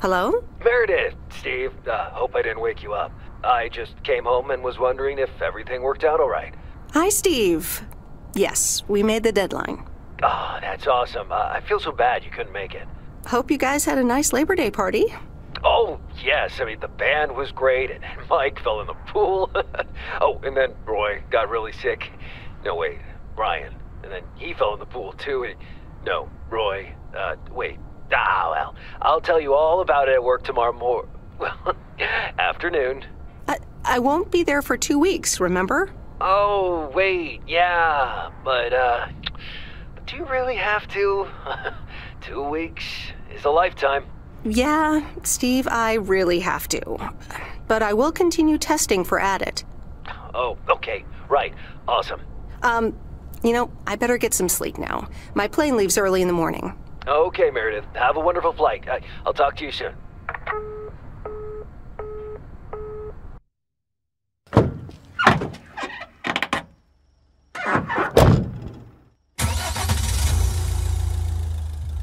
Hello? Meredith, Steve. Hope I didn't wake you up. I just came home and was wondering if everything worked out all right. Hi, Steve. Yes, we made the deadline. Oh, that's awesome. I feel so bad you couldn't make it. Hope you guys had a nice Labor Day party. Oh, yes. I mean, the band was great, and Mike fell in the pool. Oh, and then Roy got really sick. No, wait, Brian. And then he fell in the pool, too. No, Roy. Wait. Well, I'll tell you all about it at work tomorrow afternoon. I won't be there for 2 weeks, remember? Oh, wait, yeah. But do you really have to? 2 weeks is a lifetime. Yeah, Steve, I really have to. But I will continue testing for Addit. Oh, okay. Right. Awesome. I better get some sleep now. My plane leaves early in the morning. Okay, Meredith. Have a wonderful flight. I'll talk to you soon.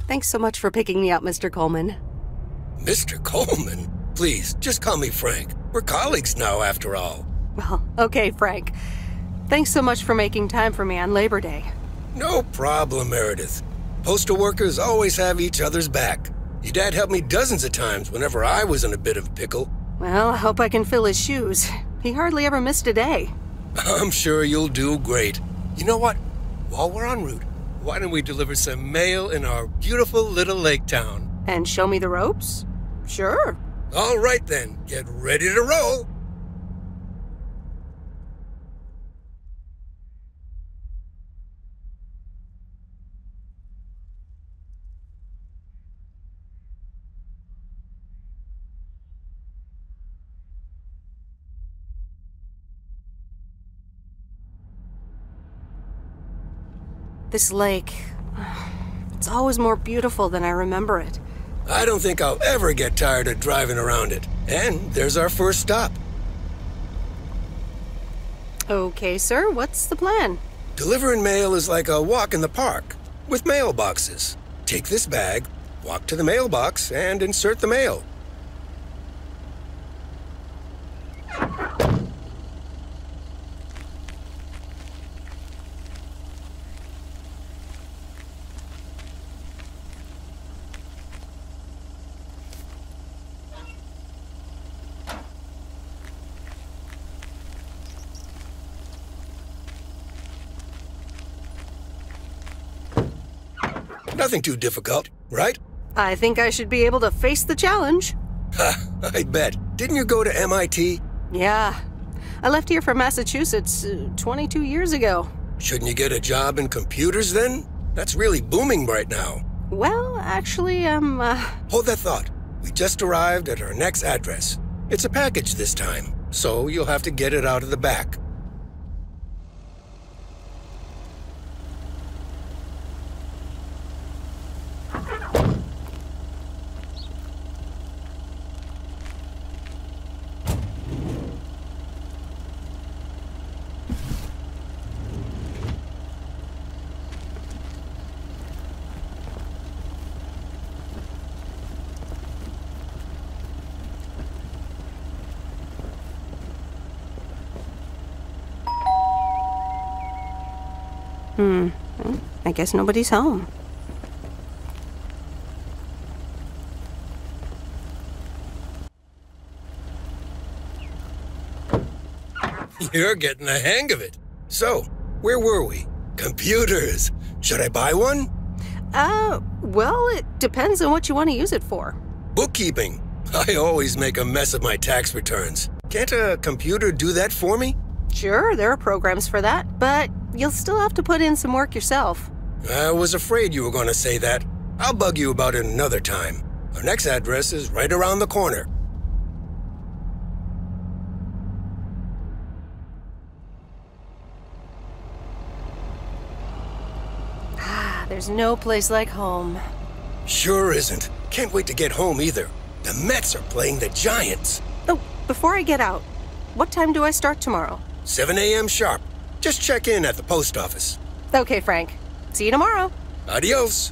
Thanks so much for picking me up, Mr. Coleman. Mr. Coleman? Please, just call me Frank. We're colleagues now, after all. Well, okay, Frank. Thanks so much for making time for me on Labor Day. No problem, Meredith. Postal workers always have each other's back. Your dad helped me dozens of times whenever I was in a bit of a pickle. Well, I hope I can fill his shoes. He hardly ever missed a day. I'm sure you'll do great. You know what? While we're en route, why don't we deliver some mail in our beautiful little lake town? And show me the ropes? Sure. All right then, get ready to roll. This lake, it's always more beautiful than I remember it. I don't think I'll ever get tired of driving around it. And there's our first stop. Okay, sir, what's the plan? Delivering mail is like a walk in the park, with mailboxes. Take this bag, walk to the mailbox, and insert the mail. Nothing too difficult, right? I think I should be able to face the challenge. Ha, I bet. Didn't you go to MIT? Yeah. I left here from Massachusetts 22 years ago. Shouldn't you get a job in computers then? That's really booming right now. Well, actually, Hold that thought. We just arrived at our next address. It's a package this time, so you'll have to get it out of the back. I guess nobody's home. You're getting the hang of it. So, where were we? Computers. Should I buy one? Well, it depends on what you want to use it for. Bookkeeping. I always make a mess of my tax returns. Can't a computer do that for me? Sure, there are programs for that, but you'll still have to put in some work yourself. I was afraid you were going to say that. I'll bug you about it another time. Our next address is right around the corner. There's no place like home. Sure isn't. Can't wait to get home either. The Mets are playing the Giants. Oh, before I get out, what time do I start tomorrow? 7 a.m. sharp. Just check in at the post office. Okay, Frank. See you tomorrow. Adios.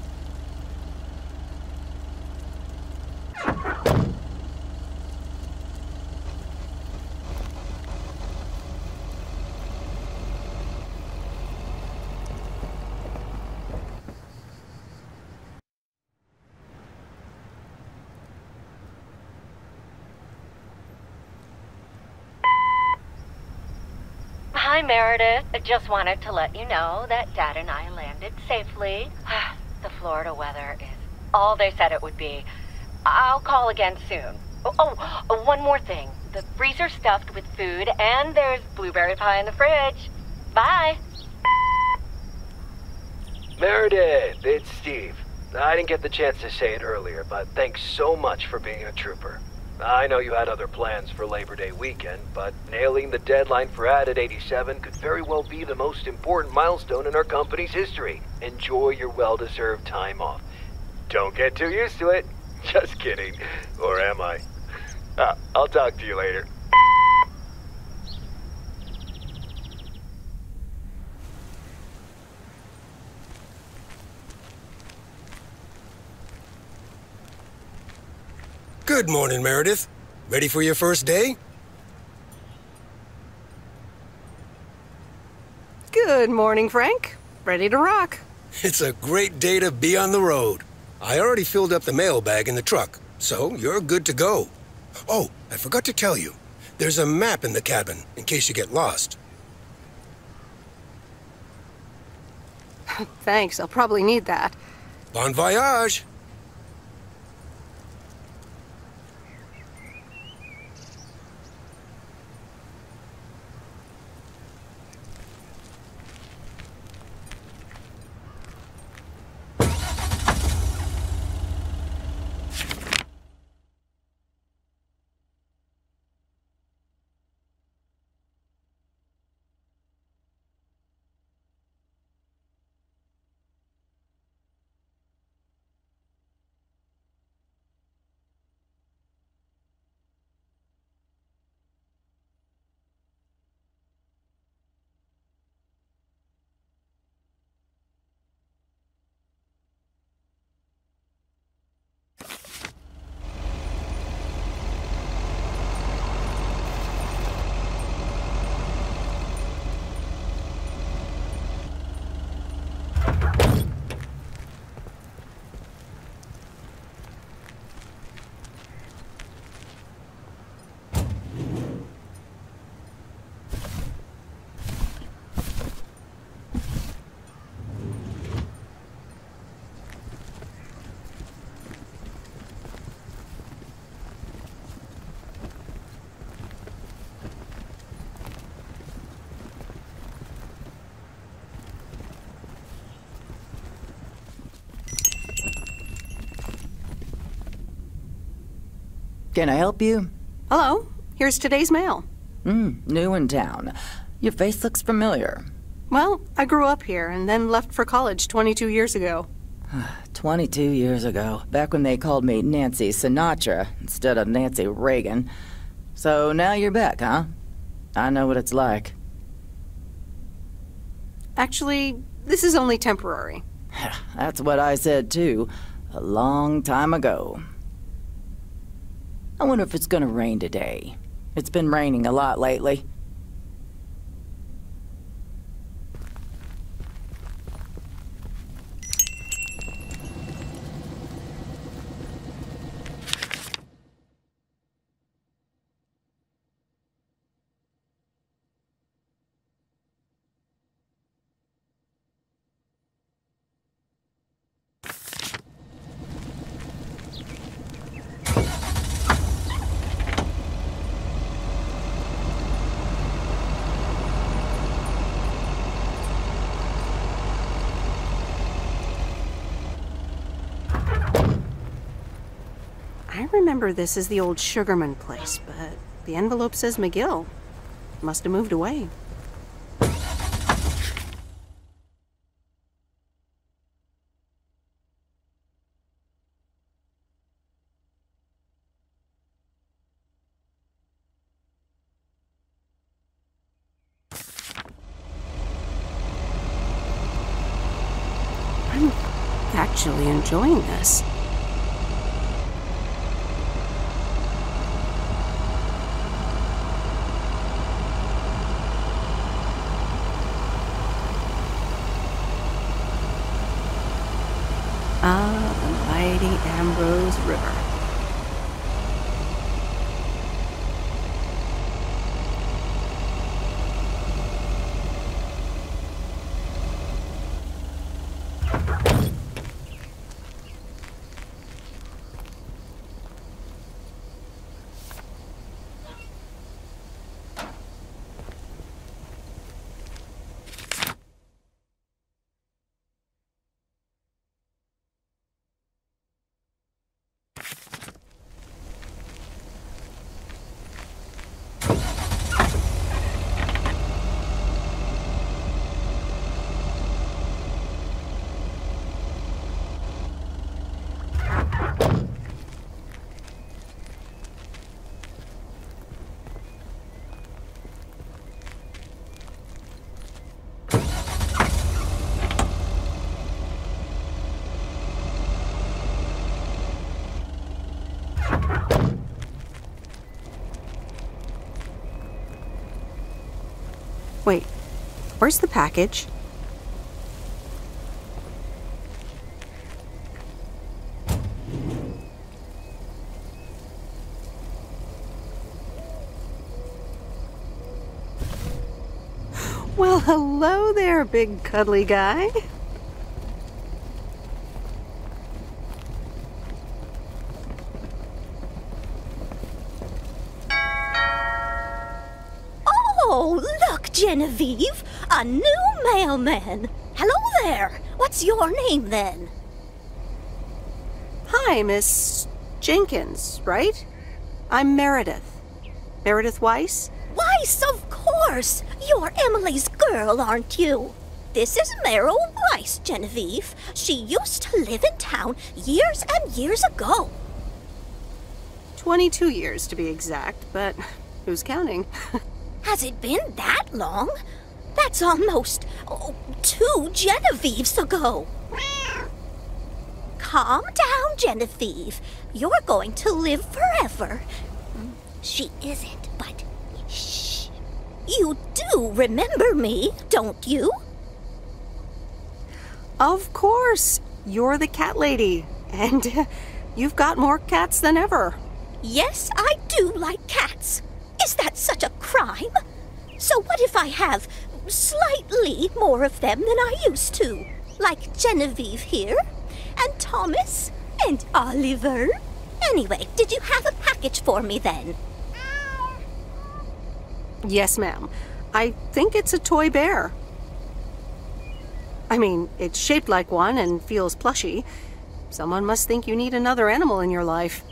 Hi, Meredith. I just wanted to let you know that Dad and I landed safely. The Florida weather is all they said it would be. I'll call again soon. One more thing. The freezer's stuffed with food, and there's blueberry pie in the fridge. Bye. Meredith, it's Steve. I didn't get the chance to say it earlier, but thanks so much for being a trooper. I know you had other plans for Labor Day weekend, but nailing the deadline for Added 87 could very well be the most important milestone in our company's history. Enjoy your well-deserved time off. Don't get too used to it. Just kidding. Or am I? I'll talk to you later. Good morning, Meredith. Ready for your first day? Good morning, Frank. Ready to rock. It's a great day to be on the road. I already filled up the mailbag in the truck, so you're good to go. Oh, I forgot to tell you. There's a map in the cabin, in case you get lost. Thanks, I'll probably need that. Bon voyage! Can I help you? Hello, here's today's mail. New in town. Your face looks familiar. Well, I grew up here and then left for college 22 years ago. 22 years ago, back when they called me Nancy Sinatra instead of Nancy Reagan. So now you're back, huh? I know what it's like. Actually, this is only temporary. That's what I said too, a long time ago. I wonder if it's gonna rain today. It's been raining a lot lately. I remember this as the old Sugarman place, but the envelope says McGill. Must have moved away. I'm actually enjoying this. The mighty Ambrose River. Wait, where's the package? Well, hello there, big cuddly guy. Oh, look, Genevieve! A new mailman! Hello there! What's your name, then? Hi, Miss Jenkins, right? I'm Meredith. Meredith Weiss? Weiss, of course! You're Emily's girl, aren't you? This is Meryl Weiss, Genevieve. She used to live in town years and years ago. 22 years to be exact, but who's counting? Has it been that long? That's almost 2 Genevieves ago. Calm down, Genevieve. You're going to live forever. She isn't, but shh. You do remember me, don't you? Of course, you're the cat lady, and you've got more cats than ever. Yes, I do like cats. Is that such a crime? So what if I have slightly more of them than I used to? Like Genevieve here, and Thomas, and Oliver. Anyway, did you have a package for me then? Yes, ma'am. I think it's a toy bear. I mean, it's shaped like one and feels plushy. Someone must think you need another animal in your life.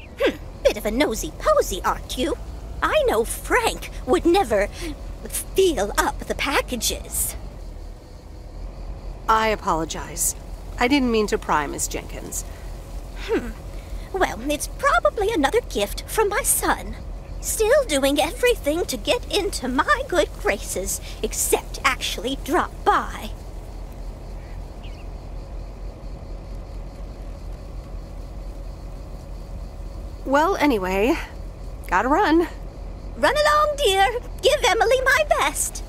Bit of a nosy-posy, aren't you? I know Frank would never feel up the packages. I apologize. I didn't mean to pry, Miss Jenkins. Well, it's probably another gift from my son. Still doing everything to get into my good graces, except actually drop by. Well, anyway, gotta run. Run along, dear. Give Emily my best.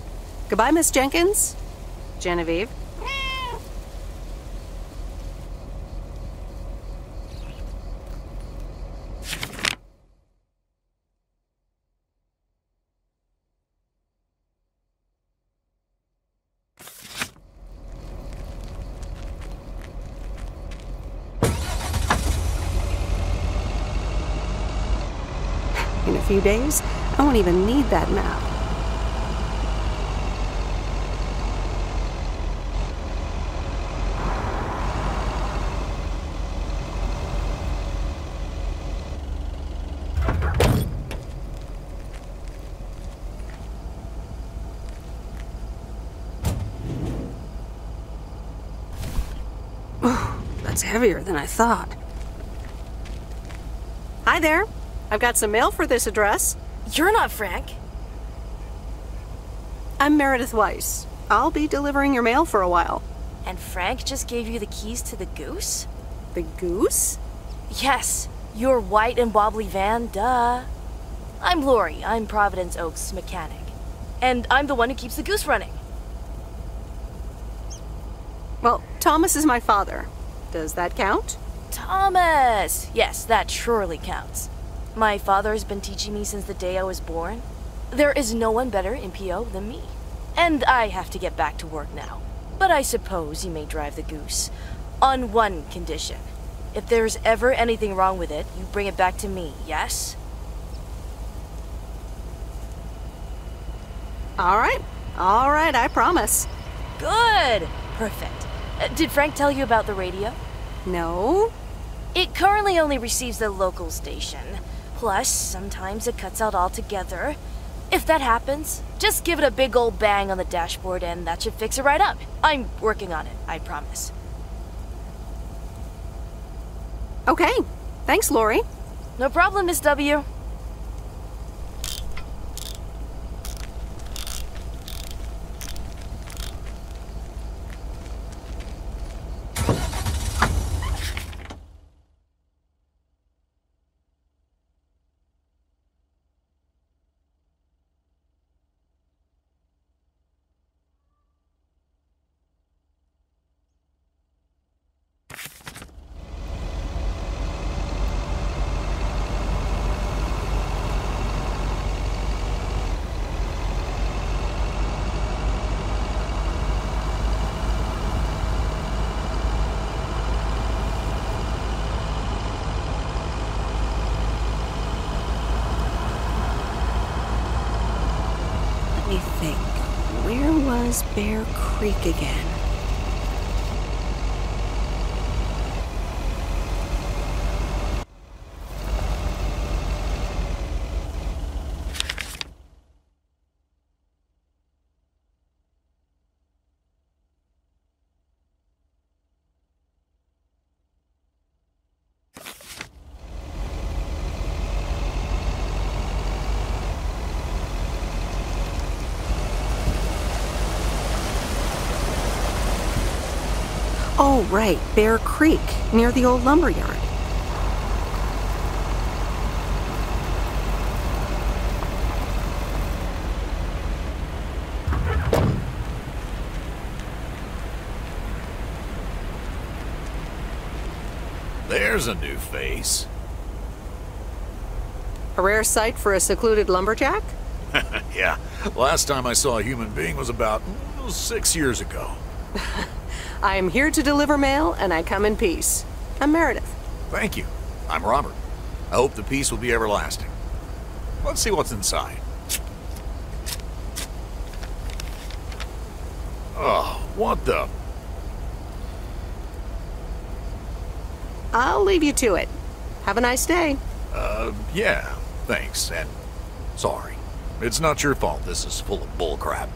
Goodbye, Miss Jenkins. Genevieve. In a few days, I won't even need that map. That's heavier than I thought. Hi there. I've got some mail for this address. You're not Frank. I'm Meredith Weiss. I'll be delivering your mail for a while. And Frank just gave you the keys to the Goose? The Goose? Yes, your white and wobbly van, duh. I'm Lori. I'm Providence Oaks' mechanic. And I'm the one who keeps the Goose running. Well, Thomas is my father. Does that count? Thomas! Yes, that surely counts. My father has been teaching me since the day I was born. There is no one better in PO than me. And I have to get back to work now. But I suppose you may drive the Goose. On one condition. If there's ever anything wrong with it, you bring it back to me, yes? All right, I promise. Good! Perfect. Did Frank tell you about the radio? No? It currently only receives the local station. Plus, sometimes it cuts out altogether. If that happens, just give it a big old bang on the dashboard and that should fix it right up. I'm working on it, I promise. Okay, thanks, Lori. No problem, Miss W. Let me think. Where was Bear Creek again? Oh, right, Bear Creek, near the old lumber yard. There's a new face. A rare sight for a secluded lumberjack? Yeah, last time I saw a human being was about 6 years ago. I am here to deliver mail, and I come in peace. I'm Meredith. Thank you. I'm Robert. I hope the peace will be everlasting. Let's see what's inside. Oh, what the... I'll leave you to it. Have a nice day. Yeah, thanks, and sorry. It's not your fault this is full of bullcrap.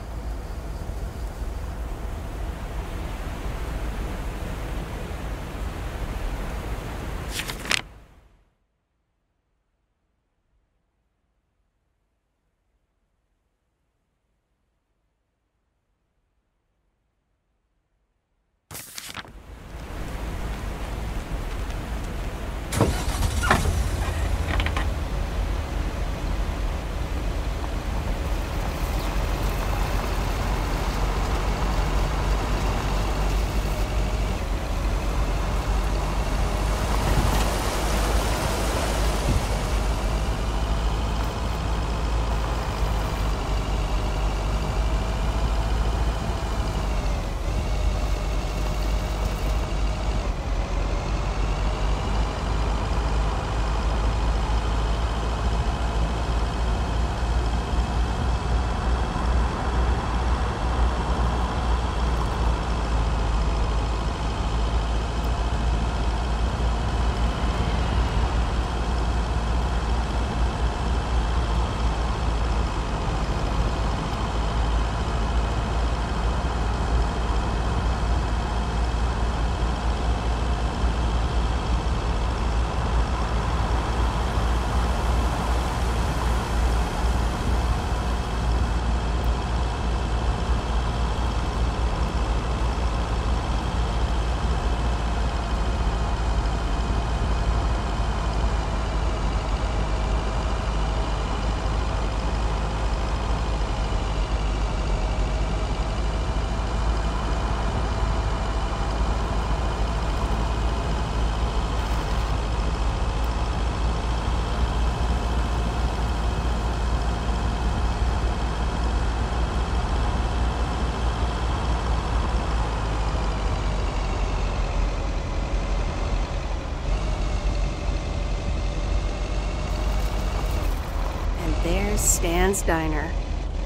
There's Stan's Diner.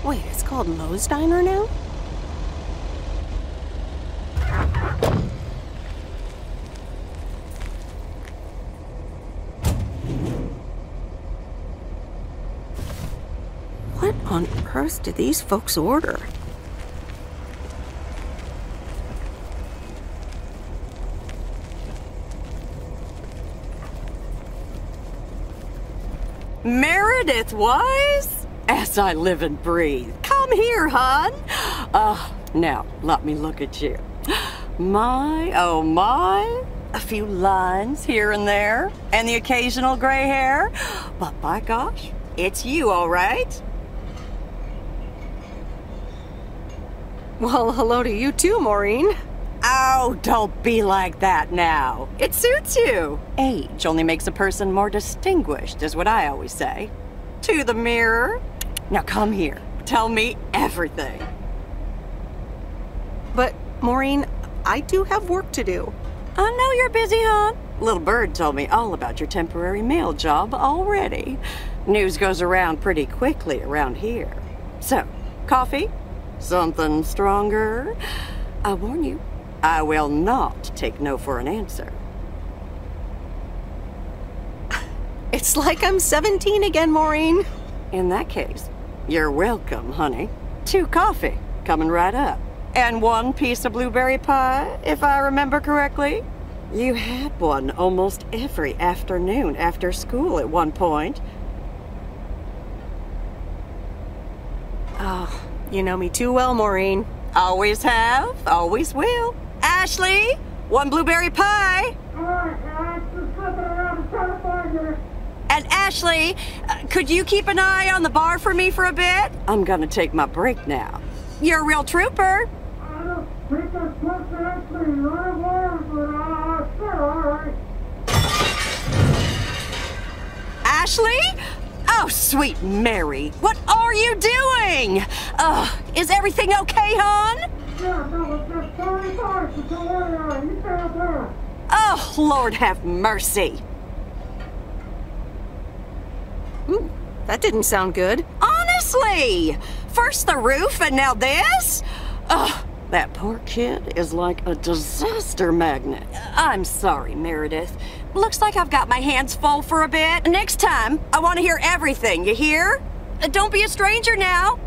Wait, it's called Moe's Diner now? What on earth did these folks order? Meredith Wise? As I live and breathe. Come here, hon. Now, let me look at you. My, oh my. A few lines here and there, and the occasional gray hair. But by gosh, it's you, all right? Well, hello to you too, Maureen. Oh, don't be like that now. It suits you. Age only makes a person more distinguished, is what I always say. To the mirror. Now come here. Tell me everything. But, Maureen, I do have work to do. I know you're busy, hon. Little Bird told me all about your temporary mail job already. News goes around pretty quickly around here. So, Coffee? Something stronger? I warn you, I will not take no for an answer. It's like I'm 17 again, Maureen. In that case, you're welcome, honey. 2 coffee, coming right up. And 1 piece of blueberry pie, if I remember correctly. You had one almost every afternoon after school at one point. Oh, you know me too well, Maureen. Always have, always will. Ashley, 1 blueberry pie. And Ashley, could you keep an eye on the bar for me for a bit? I'm gonna take my break now. You're a real trooper. Ashley? Oh, sweet Mary, what are you doing? Is everything okay, hon? Oh, Lord have mercy. Ooh, that didn't sound good. Honestly! First the roof and now this? Ugh, that poor kid is like a disaster magnet. I'm sorry, Meredith. Looks like I've got my hands full for a bit. Next time, I want to hear everything, you hear? Don't be a stranger now.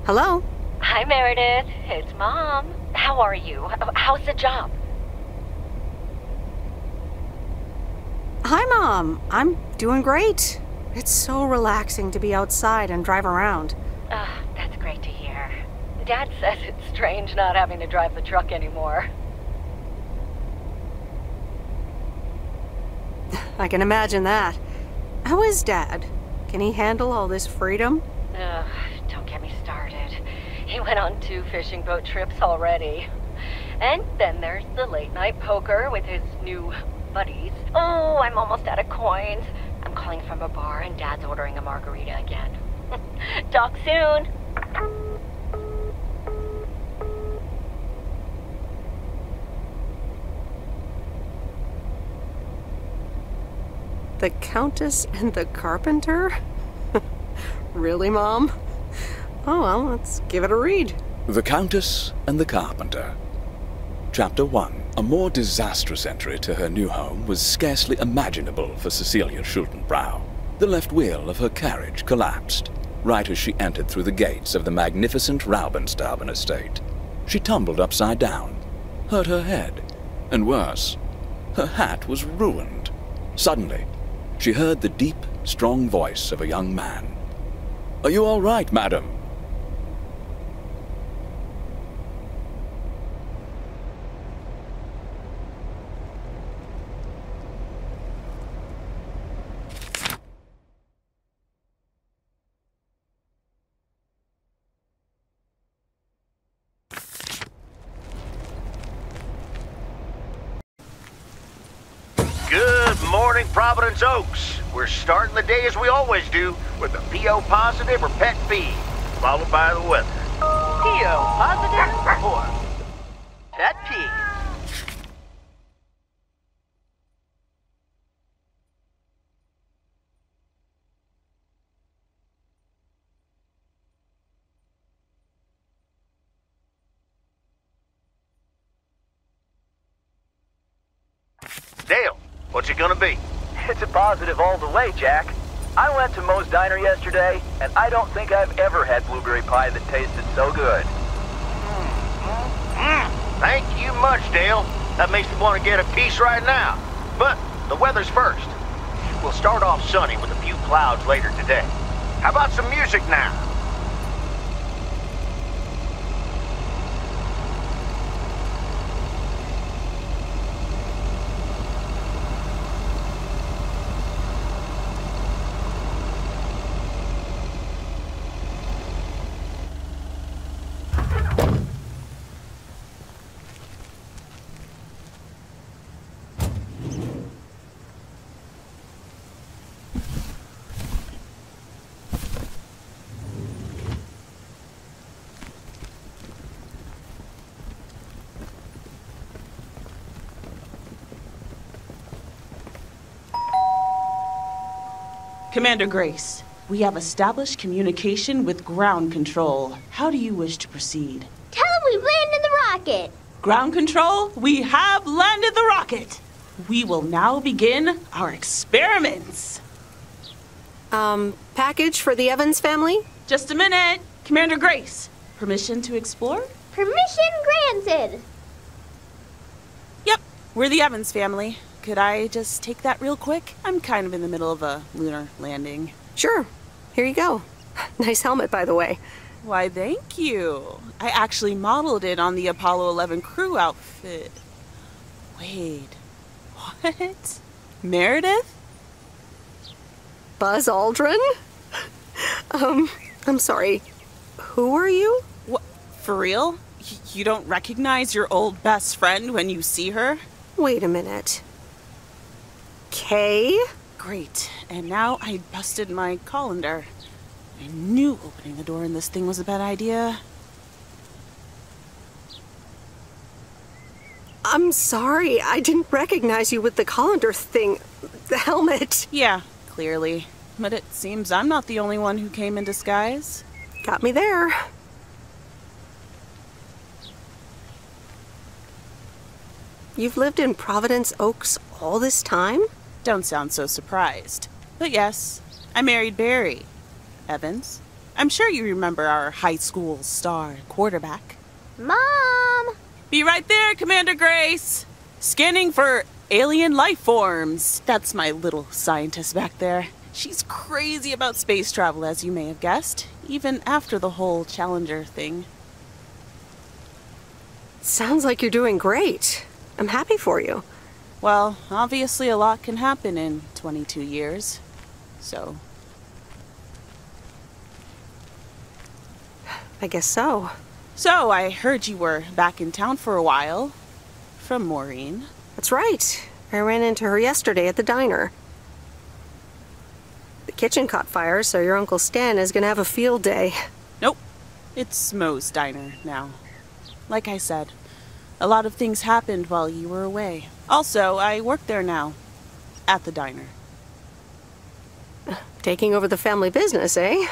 Hello? Hi, Meredith. It's Mom. How are you? How's the job? Hi, Mom. I'm doing great. It's so relaxing to be outside and drive around. That's great to hear. Dad says it's strange not having to drive the truck anymore. I can imagine that. How is Dad? Can he handle all this freedom? Don't get me started. He went on 2 fishing boat trips already. And then there's the late night poker with his new buddies. Oh, I'm almost out of coins. I'm calling from a bar and Dad's ordering a margarita again. Talk soon. The Countess and the Carpenter? Really, Mom? Oh, well, let's give it a read. The Countess and the Carpenter. Chapter 1. A more disastrous entry to her new home was scarcely imaginable for Cecilia Schultenbrow. The left wheel of her carriage collapsed, right as she entered through the gates of the magnificent Raubenstaben estate. She tumbled upside down, hurt her head, and worse, her hat was ruined. Suddenly, she heard the deep, strong voice of a young man. "Are you all right, madam?" Good morning, Providence Oaks. We're starting the day as we always do, with a PO positive or pet peeve, followed by the weather. PO positive or pet peeve? Dale, what's it gonna be? It's a positive all the way, Jack. I went to Moe's Diner yesterday, and I don't think I've ever had blueberry pie that tasted so good. Thank you much, Dale. That makes me want to get a piece right now. But the weather's first. We'll start off sunny with a few clouds later today. How about some music now? Commander Grace, we have established communication with ground control. How do you wish to proceed? Tell them we've landed the rocket. Ground control, we have landed the rocket. We will now begin our experiments. Package for the Evans family? Just a minute. Commander Grace, permission to explore? Permission granted. Yep, we're the Evans family. Could I just take that real quick? I'm kind of in the middle of a lunar landing. Sure. Here you go. Nice helmet, by the way. Why, thank you. I actually modeled it on the Apollo 11 crew outfit. Wait, what? Meredith? Buzz Aldrin? I'm sorry. Who are you? What? For real? You don't recognize your old best friend when you see her? Wait a minute. Kay? Great. And now I busted my colander. I knew opening the door in this thing was a bad idea. I'm sorry. I didn't recognize you with the colander thing. The helmet. Yeah, clearly. But it seems I'm not the only one who came in disguise. Got me there. You've lived in Providence Oaks all this time? Don't sound so surprised. But yes, I married Barry Evans. I'm sure you remember our high school star quarterback. Mom! Be right there, Commander Grace! Scanning for alien life forms. That's my little scientist back there. She's crazy about space travel, as you may have guessed, even after the whole Challenger thing. Sounds like you're doing great. I'm happy for you. Well, obviously a lot can happen in 22 years, so... I guess so. So, I heard you were back in town for a while. From Maureen. That's right. I ran into her yesterday at the diner. The kitchen caught fire, so your Uncle Stan is gonna have a field day. Nope. It's Moe's Diner now. Like I said, a lot of things happened while you were away. Also, I work there now. At the diner. Taking over the family business, eh?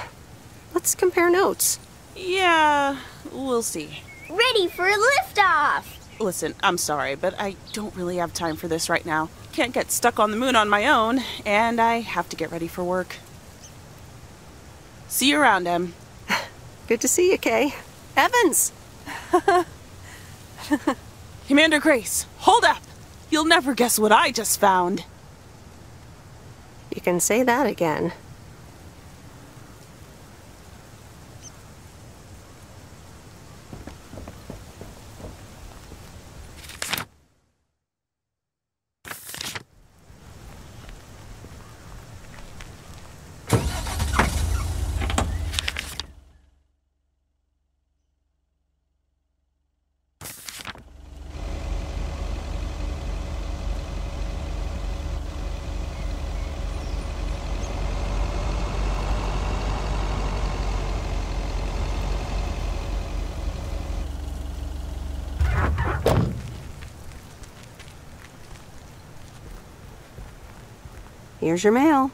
Let's compare notes. Yeah, we'll see. Ready for a liftoff! Listen, I'm sorry, but I don't really have time for this right now. Can't get stuck on the moon on my own, and I have to get ready for work. See you around, Em. Good to see you, Kay. Evans! Commander Grace, hold up! You'll never guess what I just found. You can say that again. Here's your mail.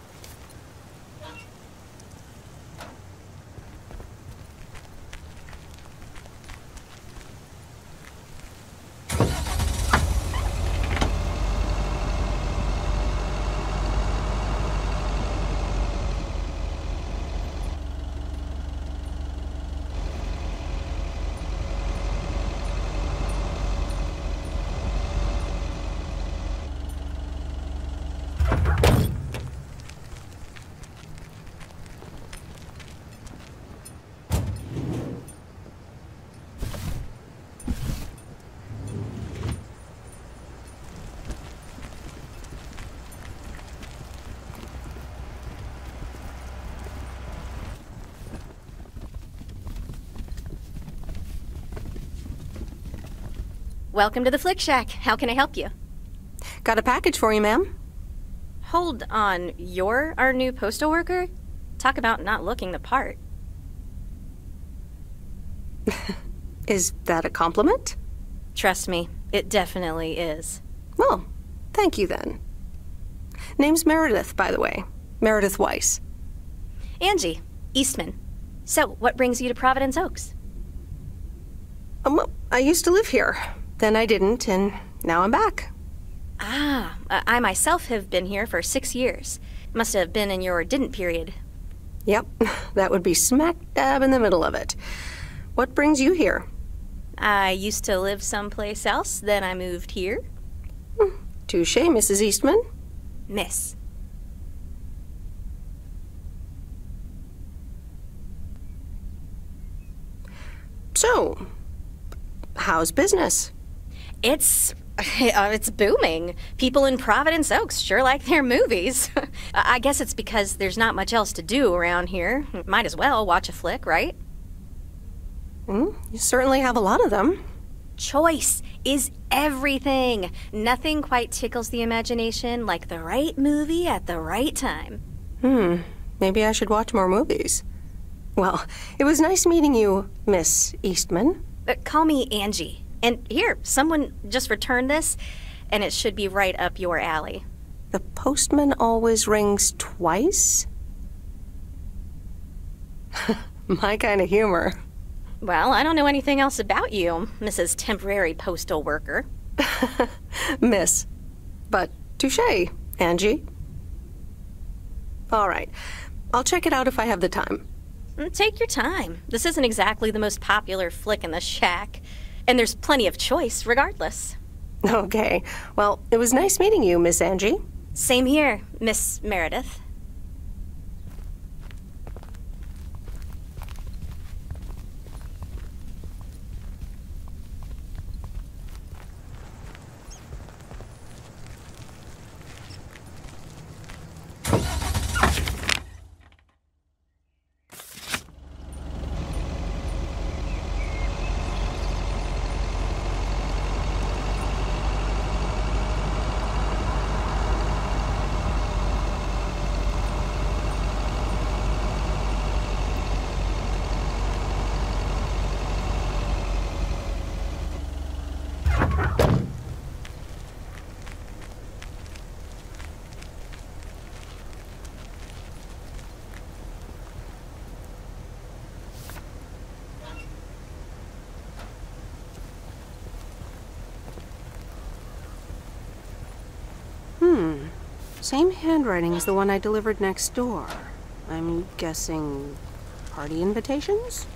Welcome to the Flick Shack. How can I help you? Got a package for you, ma'am. Hold on. You're our new postal worker? Talk about not looking the part. Is that a compliment? Trust me, it definitely is. Well, thank you then. Name's Meredith, by the way. Meredith Weiss. Angie, Eastman. So, what brings you to Providence Oaks? Well, I used to live here. Then I didn't, and now I'm back. Ah, I myself have been here for 6 years. Must have been in your didn't period. Yep, that would be smack dab in the middle of it. What brings you here? I used to live someplace else, then I moved here. Touche, Mrs. Eastman. Miss. So, how's business? It's booming. People in Providence Oaks sure like their movies. I guess it's because there's not much else to do around here. Might as well watch a flick, right? You certainly have a lot of them. Choice is everything. Nothing quite tickles the imagination like the right movie at the right time. Maybe I should watch more movies. Well, it was nice meeting you, Miss Eastman. Call me Angie. And here, someone just returned this, and it should be right up your alley. The postman always rings twice? My kind of humor. Well, I don't know anything else about you, Mrs. Temporary Postal Worker. Miss. But touche, Angie. All right. I'll check it out if I have the time. Take your time. This isn't exactly the most popular flick in the shack. And there's plenty of choice, regardless. Okay. Well, it was nice meeting you, Miss Angie. Same here, Miss Meredith. Same handwriting as the one I delivered next door. I'm guessing party invitations?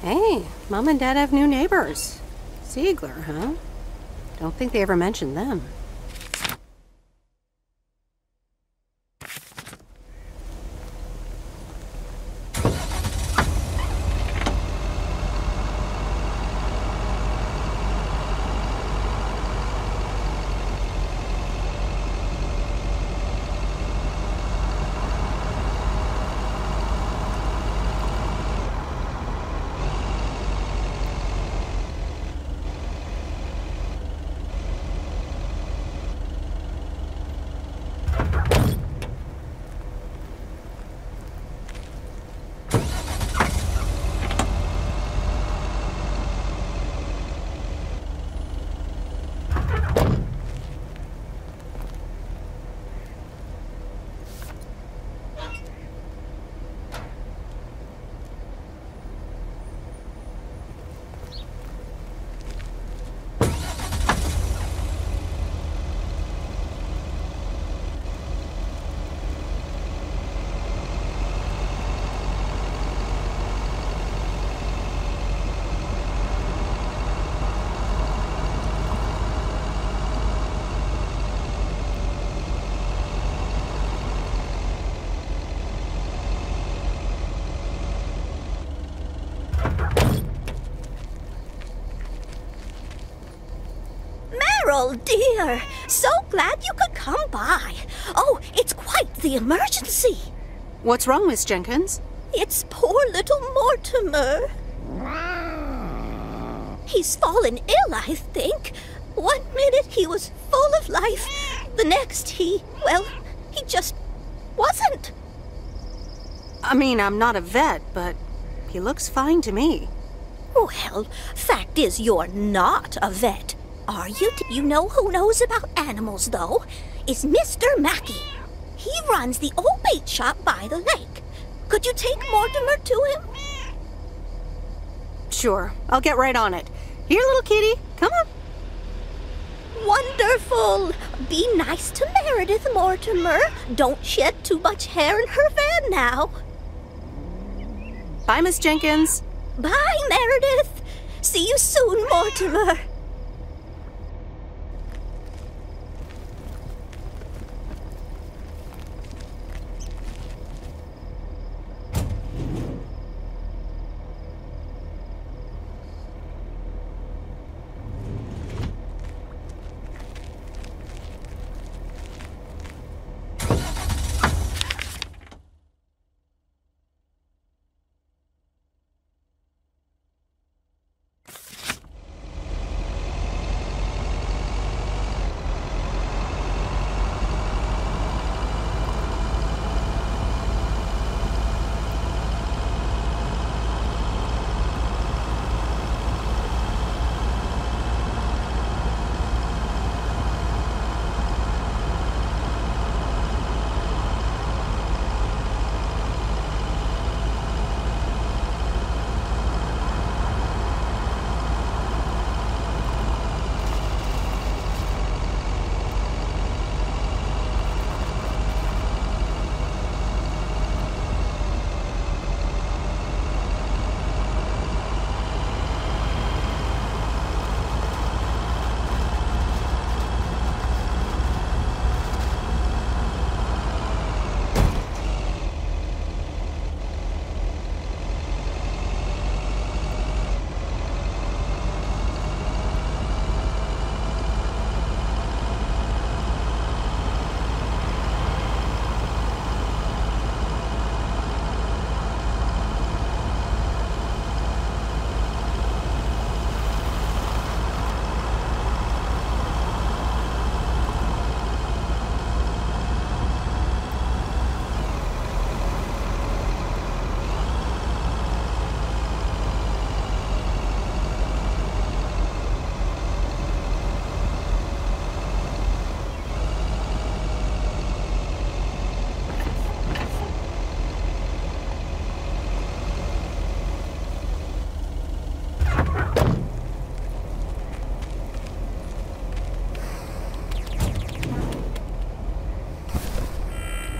Hey, Mom and Dad have new neighbors. Ziegler, huh? Don't think they ever mentioned them. Meryl, dear, so glad you could come by. Oh, it's quite the emergency. What's wrong, Miss Jenkins? It's poor little Mortimer. He's fallen ill, I think. 1 minute he was full of life. The next he just wasn't. I mean, I'm not a vet, but he looks fine to me. Well, fact is you're not a vet. Are you? You know who knows about animals, though? Is Mr. Mackey. He runs the old bait shop by the lake. Could you take Mortimer to him? Sure, I'll get right on it. Here, little kitty, come on. Wonderful. Be nice to Meredith, Mortimer. Don't shed too much hair in her van now. Bye, Miss Jenkins. Bye, Meredith. See you soon, Mortimer.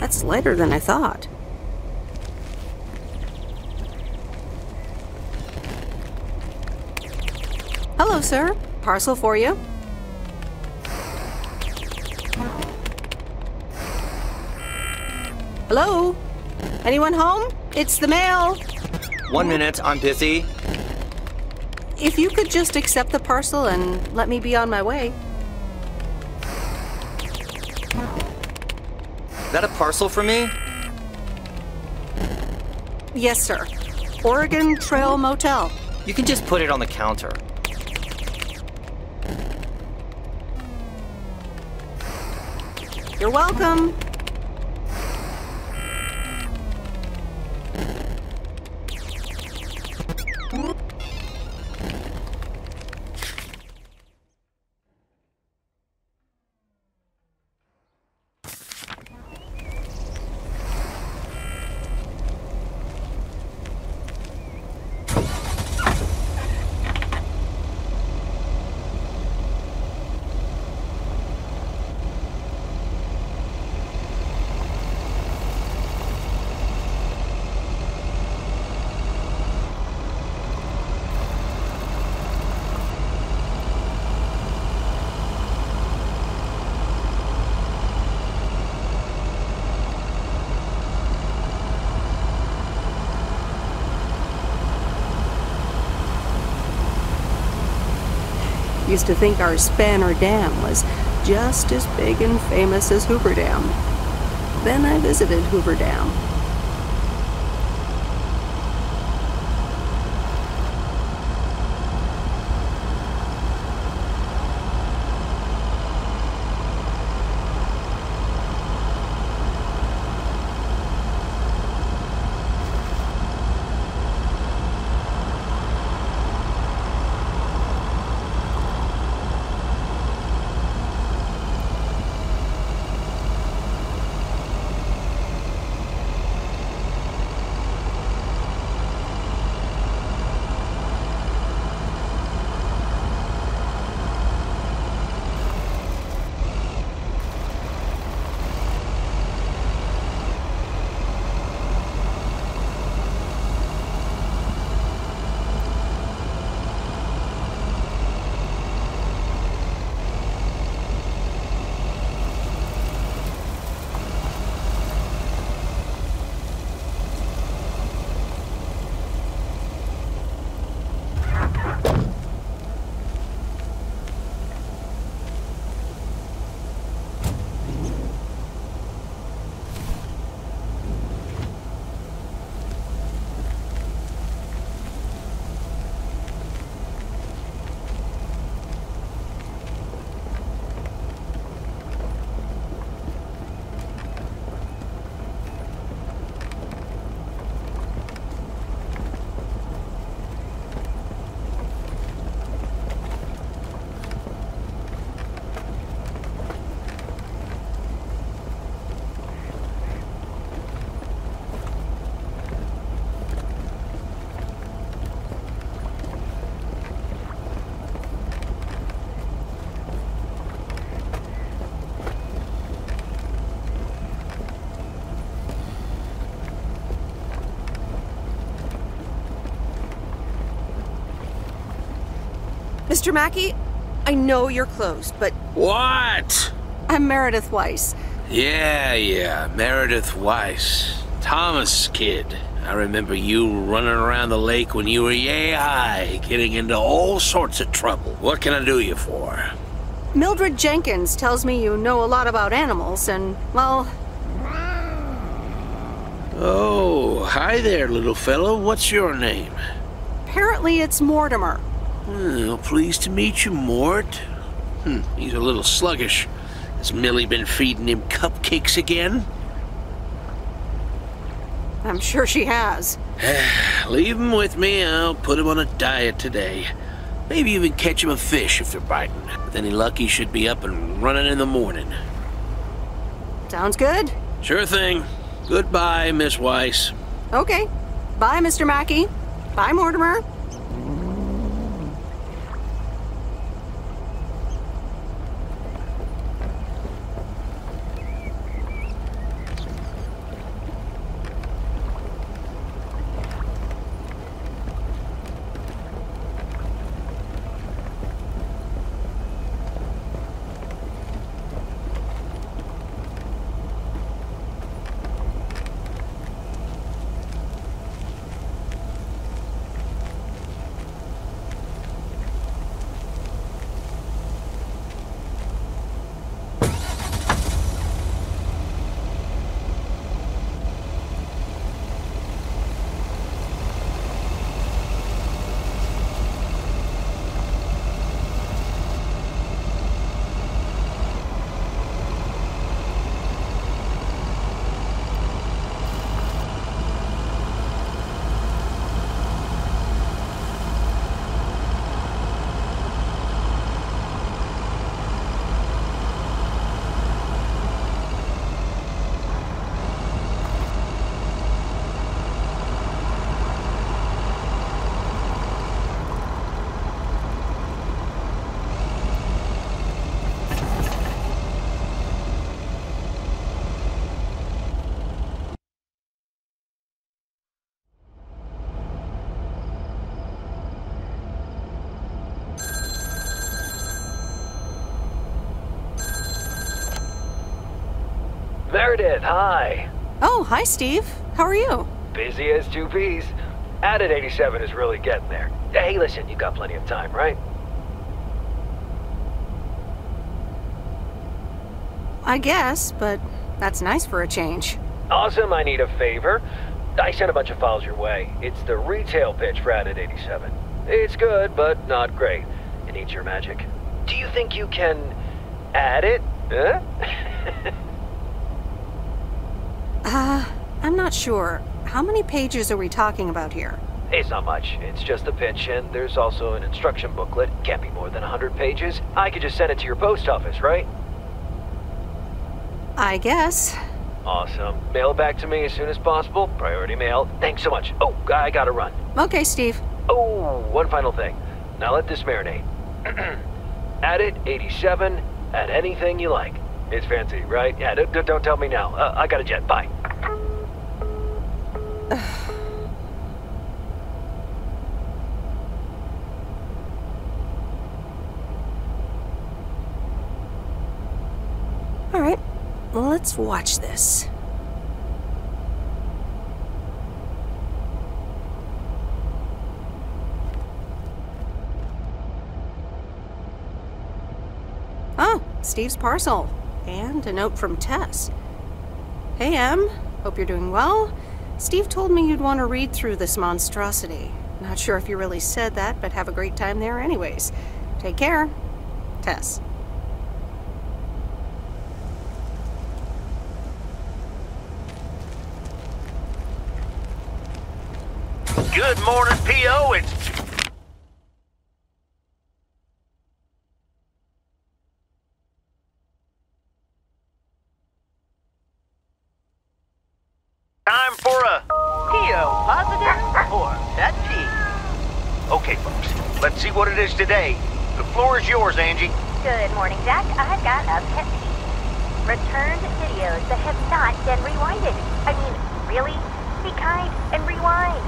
That's lighter than I thought. Hello, sir. Parcel for you. Hello? Anyone home? It's the mail. 1 minute, I'm busy. If you could just accept the parcel and let me be on my way. Is that a parcel for me? Yes, sir. Oregon Trail Motel. You can just put it on the counter. You're welcome. Used to think our Spanner Dam was just as big and famous as Hoover Dam. Then I visited Hoover Dam. Mr. Mackey, I know you're closed, but... What? I'm Meredith Weiss. Yeah, Meredith Weiss. Thomas' kid. I remember you running around the lake when you were yay high, getting into all sorts of trouble. What can I do you for? Mildred Jenkins tells me you know a lot about animals, and, well... Oh, hi there, little fellow. What's your name? Apparently it's Mortimer. Well, pleased to meet you, Mort. He's a little sluggish. Has Millie been feeding him cupcakes again? I'm sure she has. Leave him with me. I'll put him on a diet today. Maybe even catch him a fish if they're biting. With any luck, he should be up and running in the morning. Sounds good. Sure thing. Goodbye, Miss Weiss. Okay. Bye, Mr. Mackey. Bye, Mortimer. Meredith, hi. Oh, hi, Steve. How are you? Busy as two peas. Added 87 is really getting there. Hey, listen, you got plenty of time, right? I guess, but that's nice for a change. Awesome, I need a favor. I sent a bunch of files your way. It's the retail pitch for Added 87. It's good, but not great. It needs your magic. Do you think you can add it? Huh? I'm not sure. How many pages are we talking about here? It's not much. It's just a pitch, and there's also an instruction booklet. Can't be more than 100 pages. I could just send it to your post office, right? I guess. Awesome. Mail it back to me as soon as possible. Priority mail. Thanks so much. Oh, I gotta run. Okay, Steve. Oh, one final thing. Now let this marinate. Add it, 87, add anything you like. It's fancy, right? Yeah, don't tell me now. I got a jet. Bye. All right, let's watch this. Oh, Steve's parcel. And a note from Tess. Hey, Em. Hope you're doing well. Steve told me you'd want to read through this monstrosity. Not sure if you really said that, but have a great time there anyways. Take care. Tess. Good morning, P.O. It's time for a P.O. positive or that P. Okay, folks, let's see what it is today. The floor is yours, Angie. Good morning, Jack. I've got a pet peeve. Returned videos that have not been rewinded. I mean, really? Be kind and rewind.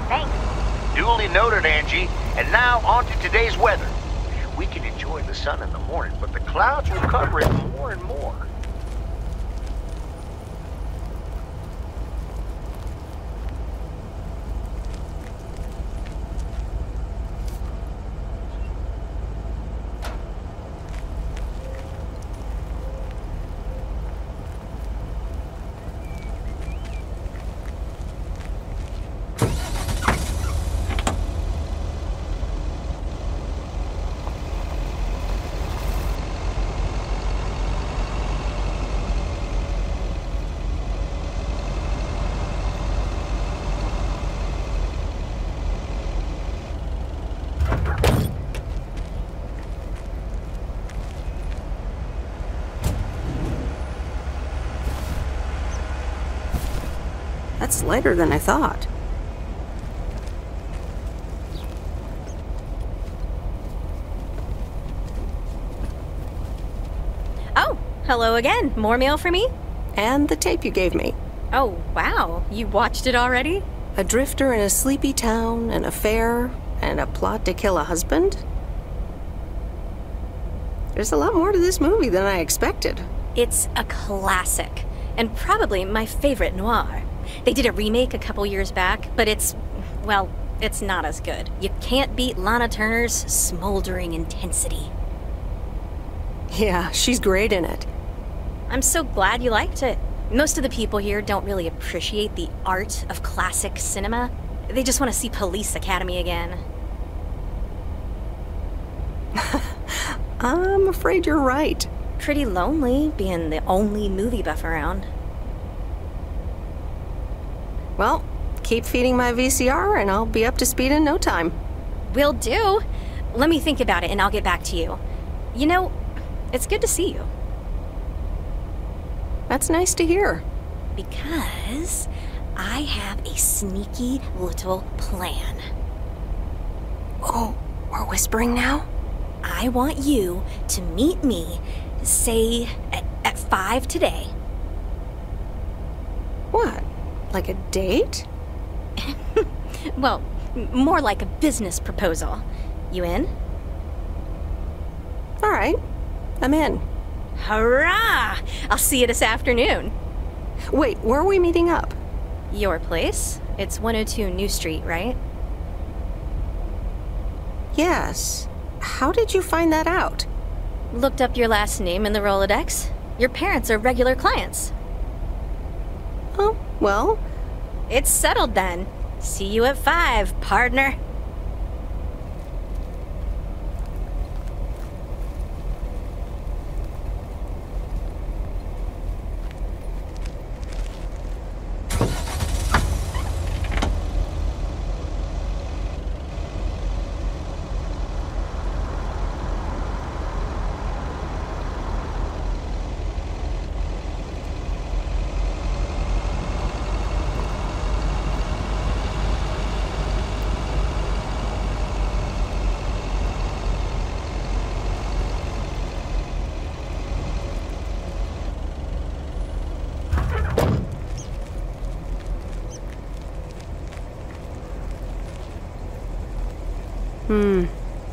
Thanks. Duly noted, Angie. And now on to today's weather. We can enjoy the sun in the morning, but the clouds will cover it more and more. That's lighter than I thought. Oh, hello again. More mail for me? And the tape you gave me. Oh, wow. You watched it already? A drifter in a sleepy town, an affair, and a plot to kill a husband? There's a lot more to this movie than I expected. It's a classic, and probably my favorite noir. They did a remake a couple years back, but it's not as good. You can't beat Lana Turner's smoldering intensity. Yeah, she's great in it. I'm so glad you liked it. Most of the people here don't really appreciate the art of classic cinema. They just want to see Police Academy again. I'm afraid you're right. Pretty lonely, being the only movie buff around. Well, keep feeding my VCR and I'll be up to speed in no time. Will do. Let me think about it and I'll get back to you. You know, it's good to see you. That's nice to hear. Because I have a sneaky little plan. Oh, we're whispering now? I want you to meet me, say, at 5 today. What? Like a date? Well, more like a business proposal. You in? All right. I'm in. Hurrah! I'll see you this afternoon. Wait, where are we meeting up? Your place? It's 102 New Street, right? Yes. How did you find that out? Looked up your last name in the Rolodex. Your parents are regular clients. Oh, well... It's settled then. See you at 5, partner.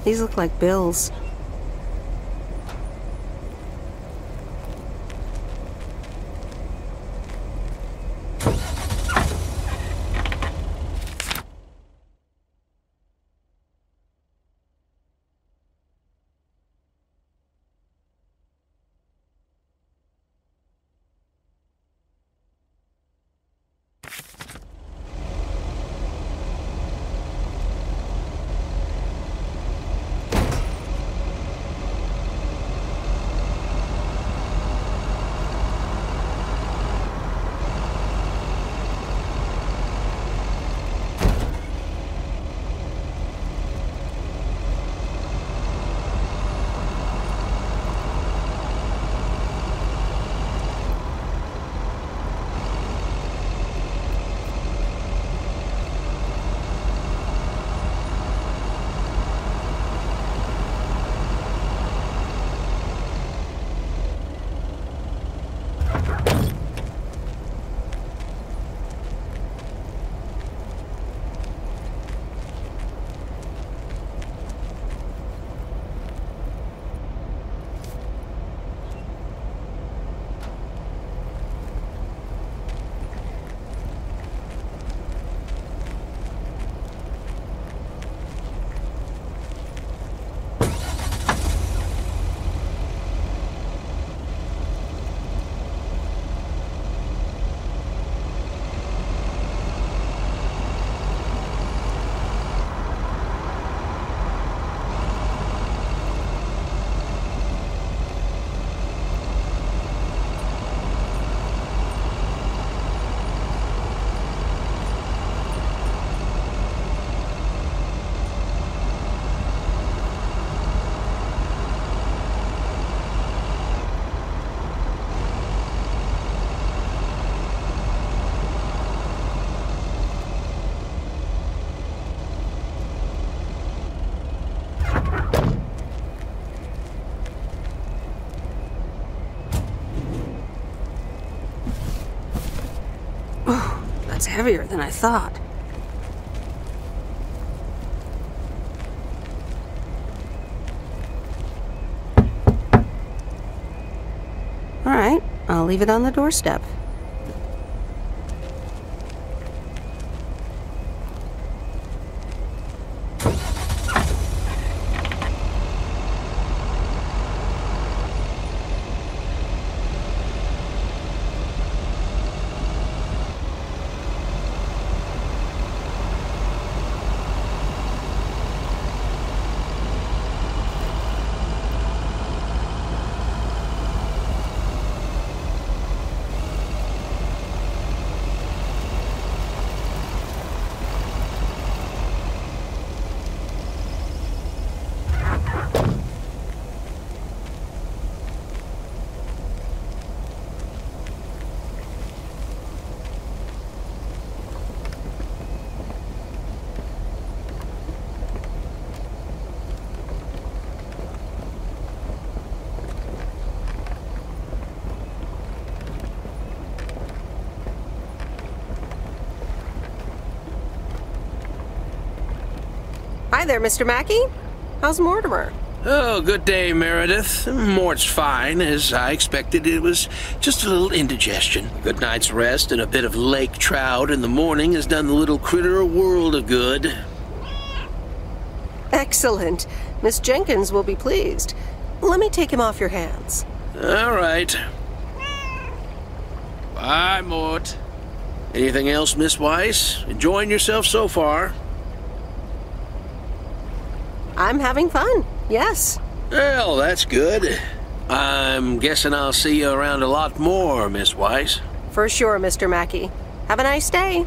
These look like bills. That's heavier than I thought. All right, I'll leave it on the doorstep. Hi there, Mr. Mackey. How's Mortimer? Oh, good day, Meredith. Mort's fine. As I expected, it was just a little indigestion. A good night's rest and a bit of lake trout in the morning has done the little critter a world of good. Excellent. Miss Jenkins will be pleased. Let me take him off your hands. All right. Bye, Mort. Anything else, Miss Weiss? Enjoying yourself so far? I'm having fun, yes. Well, that's good. I'm guessing I'll see you around a lot more, Miss Weiss. For sure, Mr. Mackey. Have a nice day.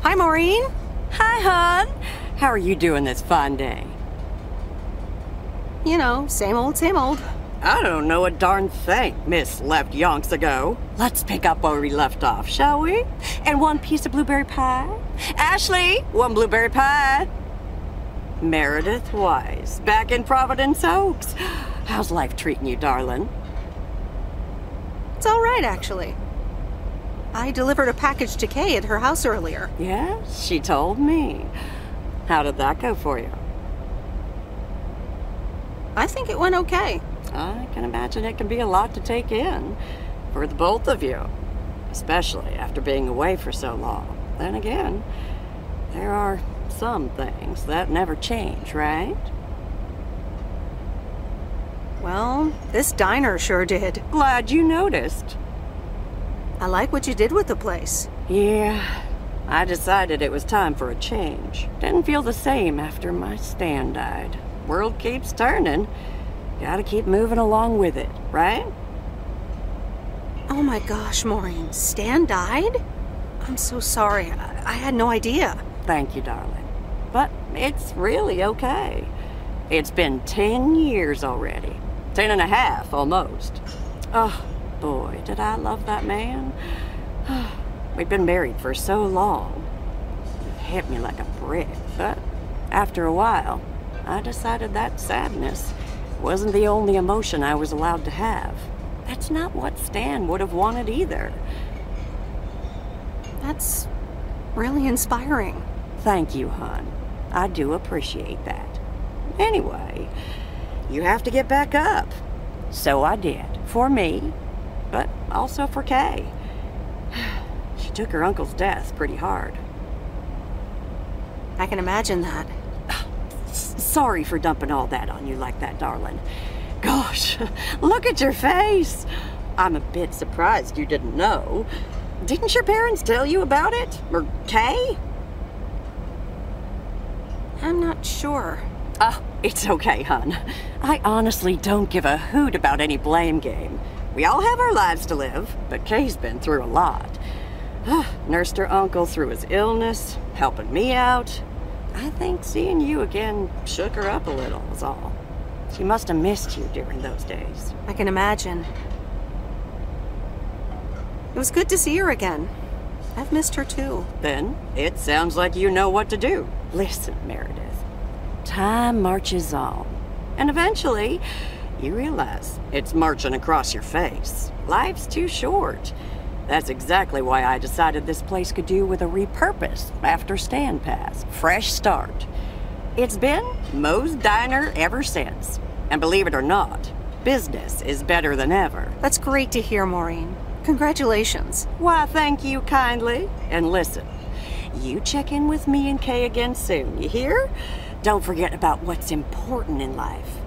Hi, Maureen. Hi, hon. How are you doing this fine day? You know, same old, same old. I don't know a darn thing, Miss left yonks ago. Let's pick up where we left off, shall we? And one piece of blueberry pie? Ashley, one blueberry pie. Meredith Weiss, back in Providence Oaks. How's life treating you, darling? It's all right, actually. I delivered a package to Kay at her house earlier. Yes, she told me. How did that go for you? I think it went okay. I can imagine it can be a lot to take in for the both of you, especially after being away for so long. Then again, there are some things that never change, right? Well, this diner sure did. Glad you noticed. I like what you did with the place. Yeah, I decided it was time for a change. Didn't feel the same after my Stan died. World keeps turning. Gotta keep moving along with it, right? Oh my gosh, Maureen, Stan died? I'm so sorry. I had no idea. Thank you, darling. But it's really okay. It's been 10 years already. 10 and a half, almost. Oh, boy, did I love that man. We'd been married for so long. It hit me like a brick, but after a while, I decided that sadness wasn't the only emotion I was allowed to have. That's not what Stan would have wanted either. That's really inspiring. Thank you, hon. I do appreciate that. Anyway, you have to get back up. So I did. For me, but also for Kay. She took her uncle's death pretty hard. I can imagine that. Sorry for dumping all that on you like that, darling. Gosh, look at your face. I'm a bit surprised you didn't know. Didn't your parents tell you about it? Or Kay? I'm not sure. Oh, it's okay, hon. I honestly don't give a hoot about any blame game. We all have our lives to live, but Kay's been through a lot. Nursed her uncle through his illness, helping me out. I think seeing you again shook her up a little, was all. She must have missed you during those days. I can imagine. It was good to see her again. I've missed her too. Then, it sounds like you know what to do. Listen, Meredith. Time marches on. And eventually, You realize it's marching across your face. Life's too short. That's exactly why I decided this place could do with a repurpose after Stand Pass. Fresh start. It's been Moe's Diner ever since. And believe it or not, business is better than ever. That's great to hear, Maureen. Congratulations. Why, thank you kindly. And listen, you check in with me and Kay again soon, you hear? Don't forget about what's important in life.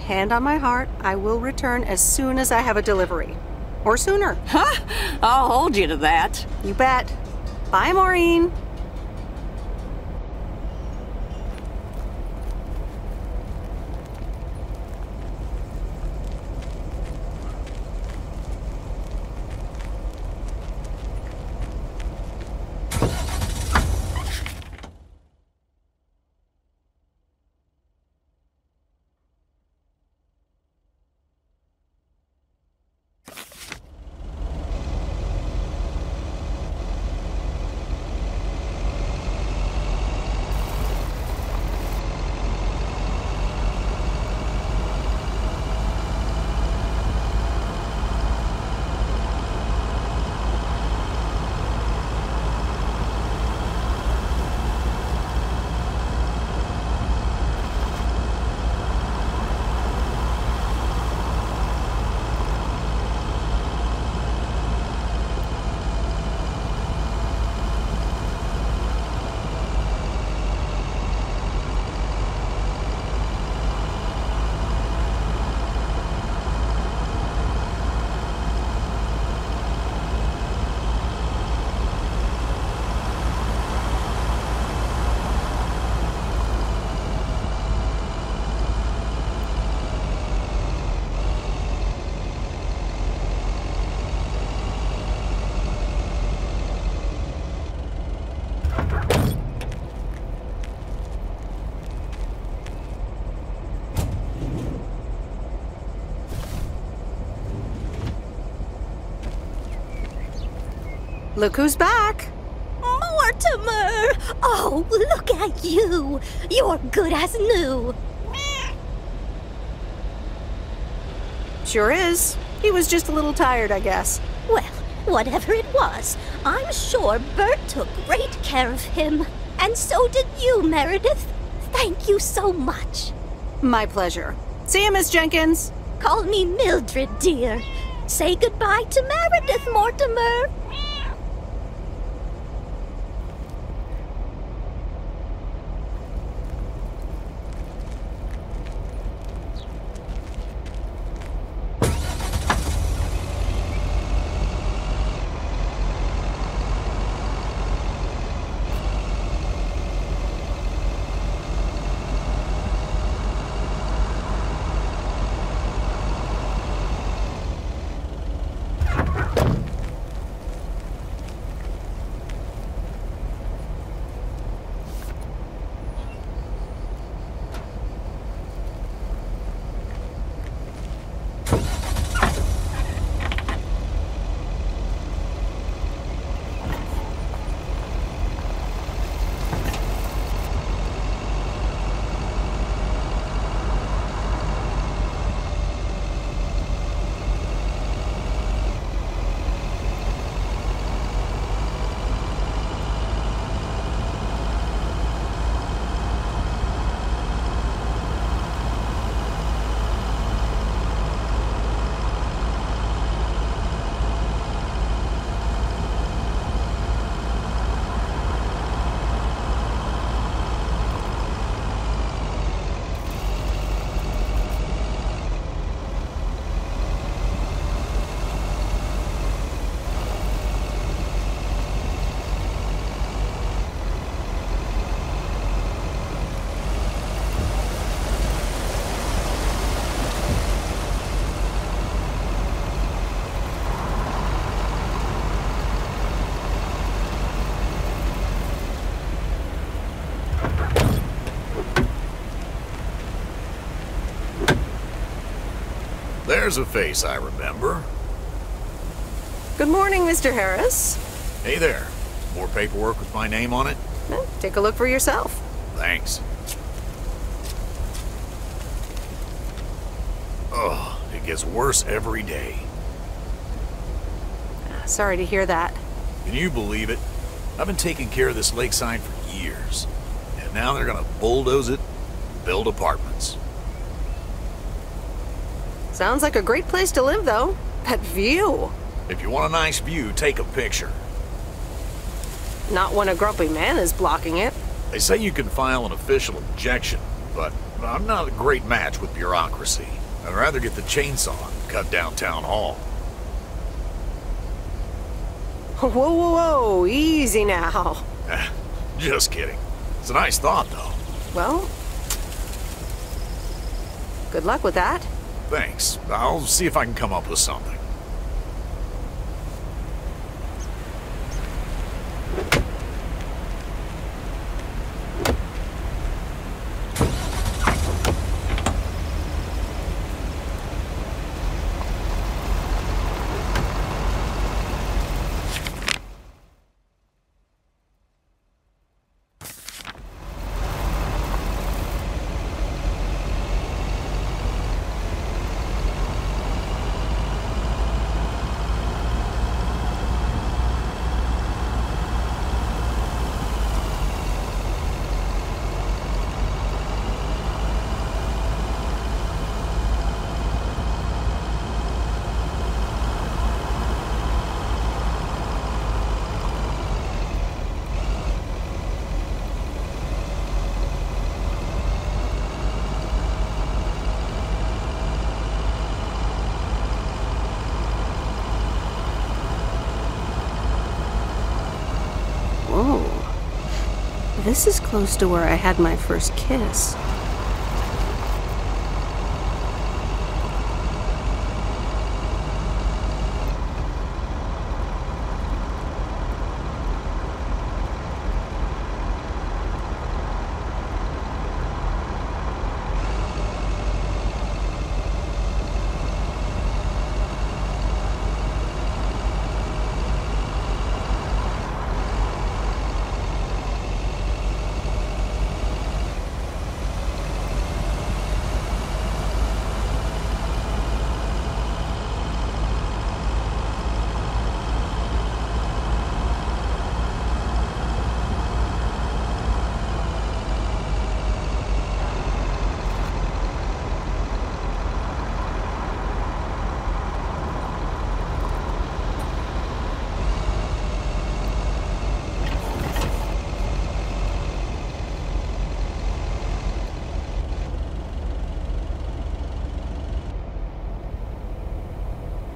Hand on my heart, I will return as soon as I have a delivery. Or sooner. Huh? I'll hold you to that. You bet. Bye, Maureen. Look who's back! Mortimer! Oh, look at you! You're good as new! Sure is. He was just a little tired, I guess. Well, whatever it was, I'm sure Bert took great care of him. And so did you, Meredith. Thank you so much. My pleasure. See you, Miss Jenkins. Call me Mildred, dear. Say goodbye to Meredith, Mortimer. There's a face I remember. Good morning, Mr. Harris. Hey there. More paperwork with my name on it? Take a look for yourself. Thanks. Ugh, it gets worse every day. Sorry to hear that. Can you believe it? I've been taking care of this lakeside for years. And now they're gonna bulldoze it and build apartments. Sounds like a great place to live, though. That view. If you want a nice view, take a picture. Not when a grumpy man is blocking it. They say you can file an official objection, but I'm not a great match with bureaucracy. I'd rather get the chainsaw and cut down town hall. Whoa, whoa, whoa, easy now. Just kidding. It's a nice thought, though. Well, good luck with that. Thanks. I'll see if I can come up with something. This is close to where I had my first kiss.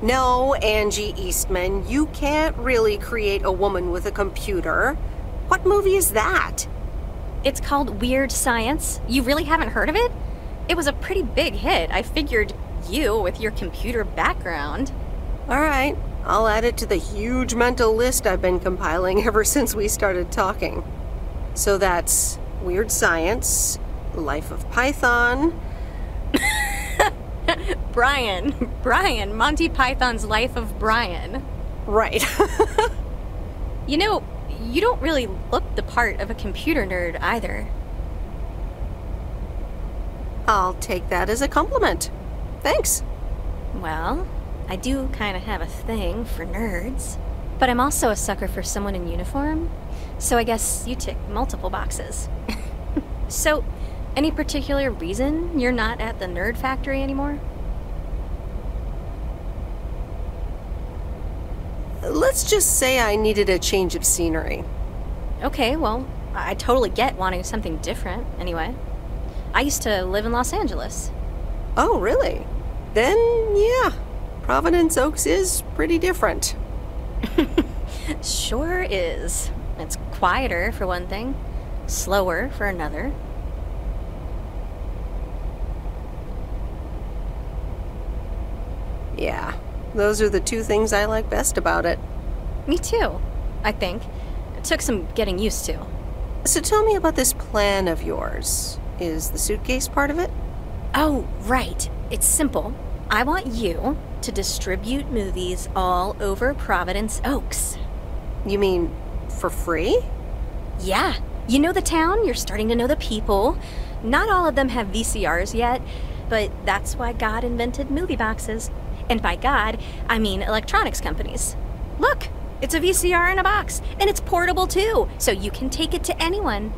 No, Angie Eastman, you can't really create a woman with a computer. What movie is that? It's called Weird Science. You really haven't heard of it? It was a pretty big hit. I figured you, with your computer background. All right, I'll add it to the huge mental list I've been compiling ever since we started talking. So that's Weird Science, Life of Python... Brian, Monty Python's Life of Brian. Right. You know, you don't really look the part of a computer nerd either. I'll take that as a compliment. Thanks. Well, I do kind of have a thing for nerds. But I'm also a sucker for someone in uniform, so I guess you tick multiple boxes. So, any particular reason you're not at the Nerd Factory anymore? Let's just say I needed a change of scenery. Okay, well, I totally get wanting something different, anyway. I used to live in Los Angeles. Oh, really? Then, yeah. Providence Oaks is pretty different. Sure is. It's quieter, for one thing. Slower, for another. Yeah, those are the two things I like best about it. Me too, I think. It took some getting used to. So tell me about this plan of yours. Is the suitcase part of it? Oh, right. It's simple. I want you to distribute movies all over Providence Oaks. You mean for free? Yeah. You know the town, you're starting to know the people. Not all of them have VCRs yet, but that's why God invented movie boxes. And by God, I mean electronics companies. Look, it's a VCR in a box, and it's portable too, so you can take it to anyone.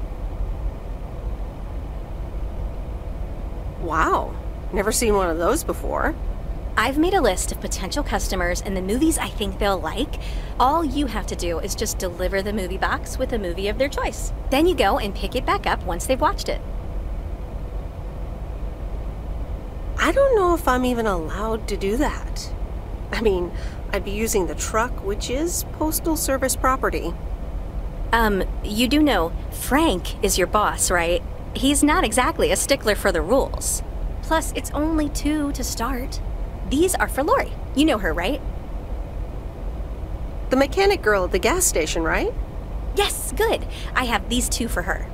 Wow, never seen one of those before. I've made a list of potential customers and the movies I think they'll like. All you have to do is just deliver the movie box with a movie of their choice. Then you go and pick it back up once they've watched it. I don't know if I'm even allowed to do that. I mean, I'd be using the truck, which is Postal Service property. You do know Frank is your boss, right? He's not exactly a stickler for the rules. Plus, it's only 2 to start. These are for Lori. You know her, right? The mechanic girl at the gas station, right? Yes, good. I have these 2 for her.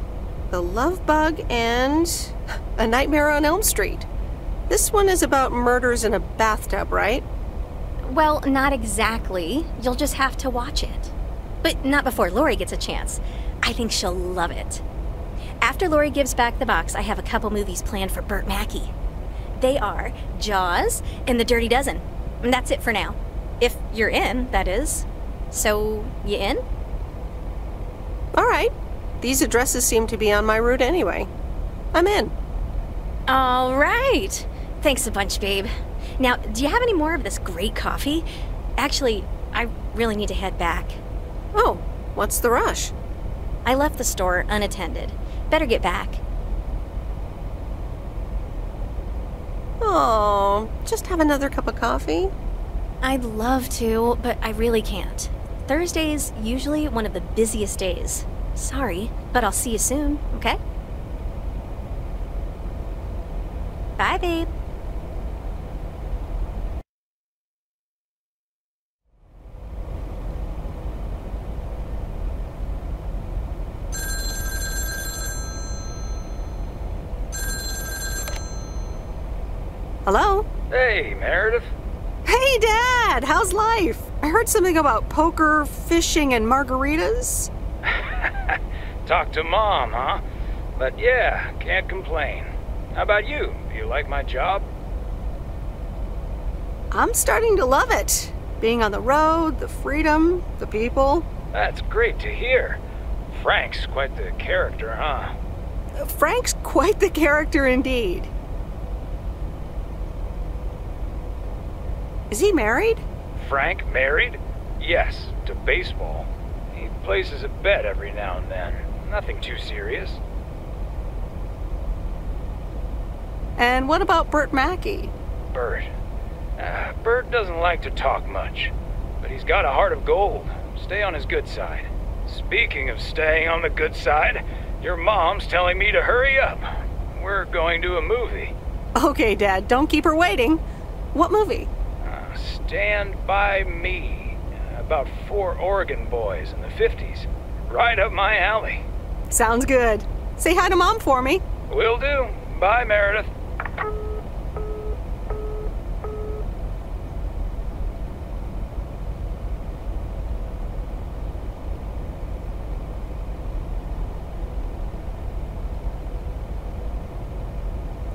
The Love Bug and A Nightmare on Elm Street. This one is about murders in a bathtub, right? Well, not exactly. You'll just have to watch it. But not before Lori gets a chance. I think she'll love it. After Lori gives back the box, I have a couple movies planned for Burt Mackey. They are Jaws and The Dirty Dozen. And that's it for now. If you're in, that is. So, you in? All right. These addresses seem to be on my route anyway. I'm in. All right. Thanks a bunch, babe. Now, do you have any more of this great coffee? Actually, I really need to head back. Oh, what's the rush? I left the store unattended. Better get back. Oh, just have another cup of coffee? I'd love to, but I really can't. Thursday's usually one of the busiest days. Sorry, but I'll see you soon, okay? Bye, babe. Hello? Hey, Meredith. Hey, Dad! How's life? I heard something about poker, fishing, and margaritas. Talk to Mom, huh? But yeah, can't complain. How about you? Do you like my job? I'm starting to love it. Being on the road, the freedom, the people. That's great to hear. Frank's quite the character, huh? Frank's quite the character indeed. Is he married? Frank married? Yes, to baseball. He places a bet every now and then. Nothing too serious. And what about Burt Mackey? Burt. Burt doesn't like to talk much, but he's got a heart of gold. Stay on his good side. Speaking of staying on the good side, your mom's telling me to hurry up. We're going to a movie. Okay, Dad, don't keep her waiting. What movie? Stand By Me. About 4 Oregon boys in the 50s. Right up my alley. Sounds good. Say hi to Mom for me. Will do. Bye, Meredith.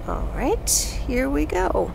All right, here we go.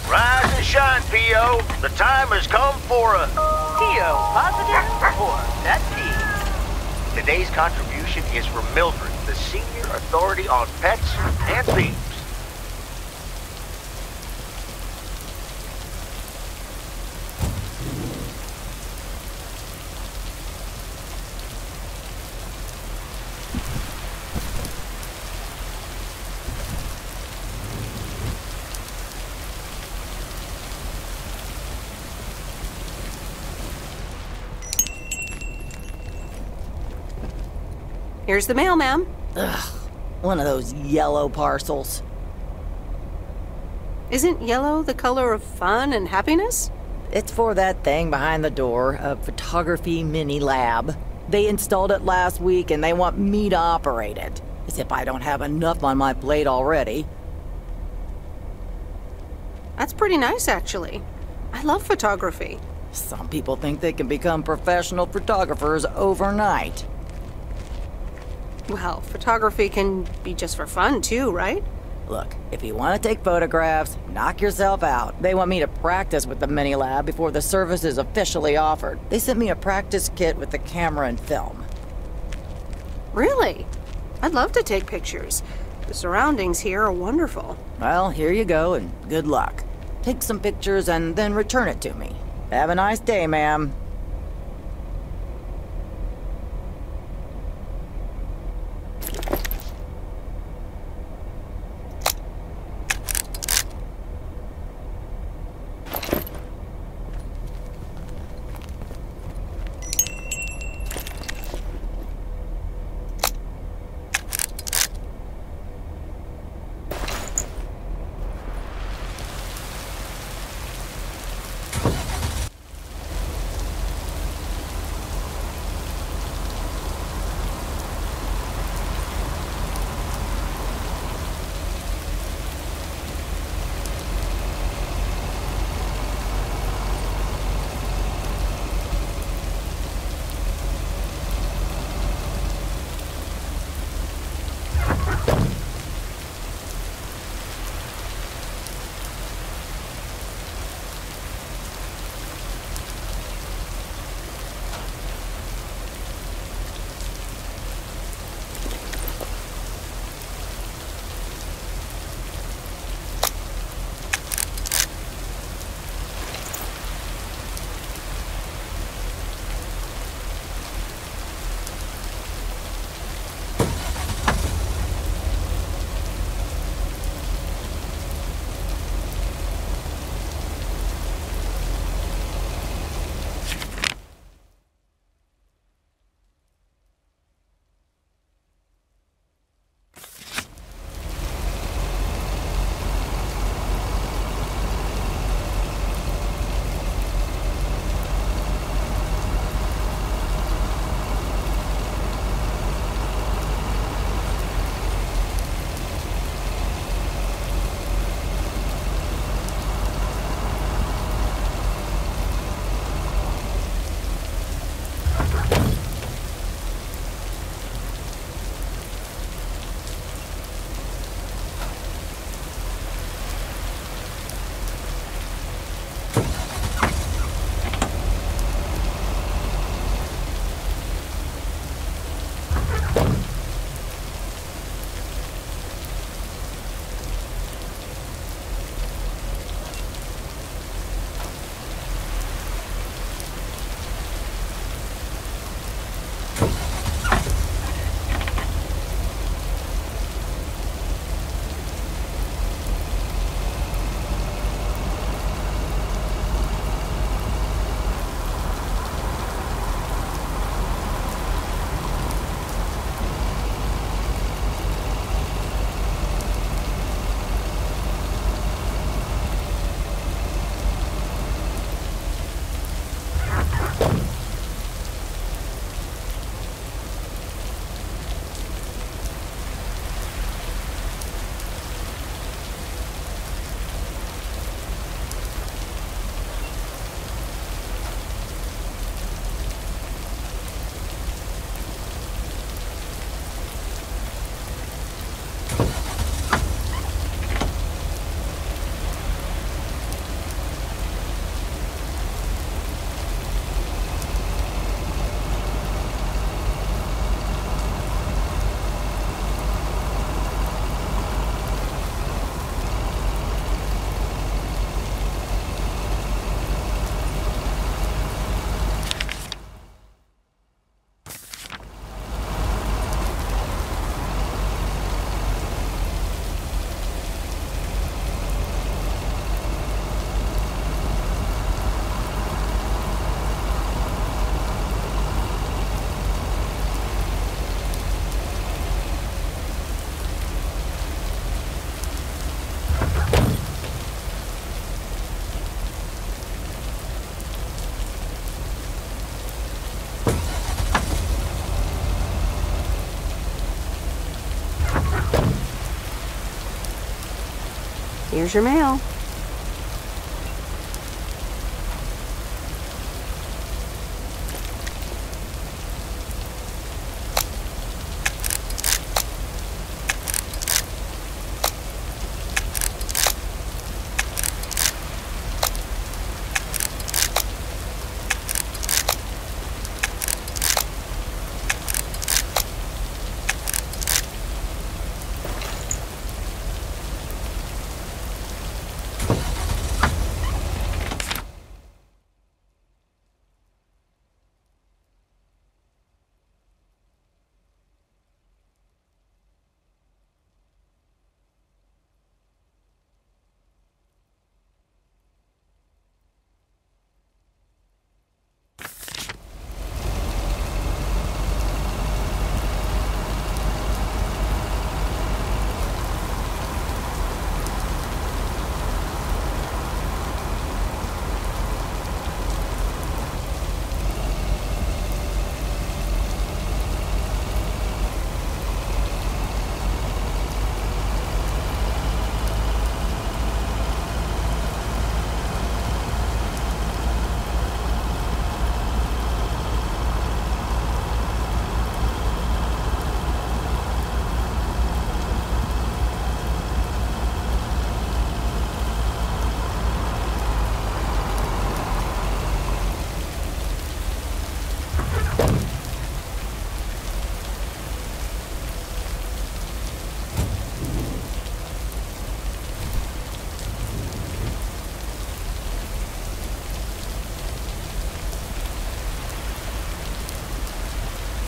Rise and shine, P.O. The time has come for a... P.O. positive for that P. Today's contribution is from Mildred, the senior authority on pets and thieves. Here's the mail, ma'am. Ugh, one of those yellow parcels. Isn't yellow the color of fun and happiness? It's for that thing behind the door, a photography mini lab. They installed it last week and they want me to operate it. As if I don't have enough on my plate already. That's pretty nice, actually. I love photography. Some people think they can become professional photographers overnight. Well, photography can be just for fun too, right? Look, if you want to take photographs, knock yourself out. They want me to practice with the mini lab before the service is officially offered. They sent me a practice kit with the camera and film. Really? I'd love to take pictures. The surroundings here are wonderful. Well, here you go, and good luck. Take some pictures and then return it to me. Have a nice day, ma'am. Here's your mail.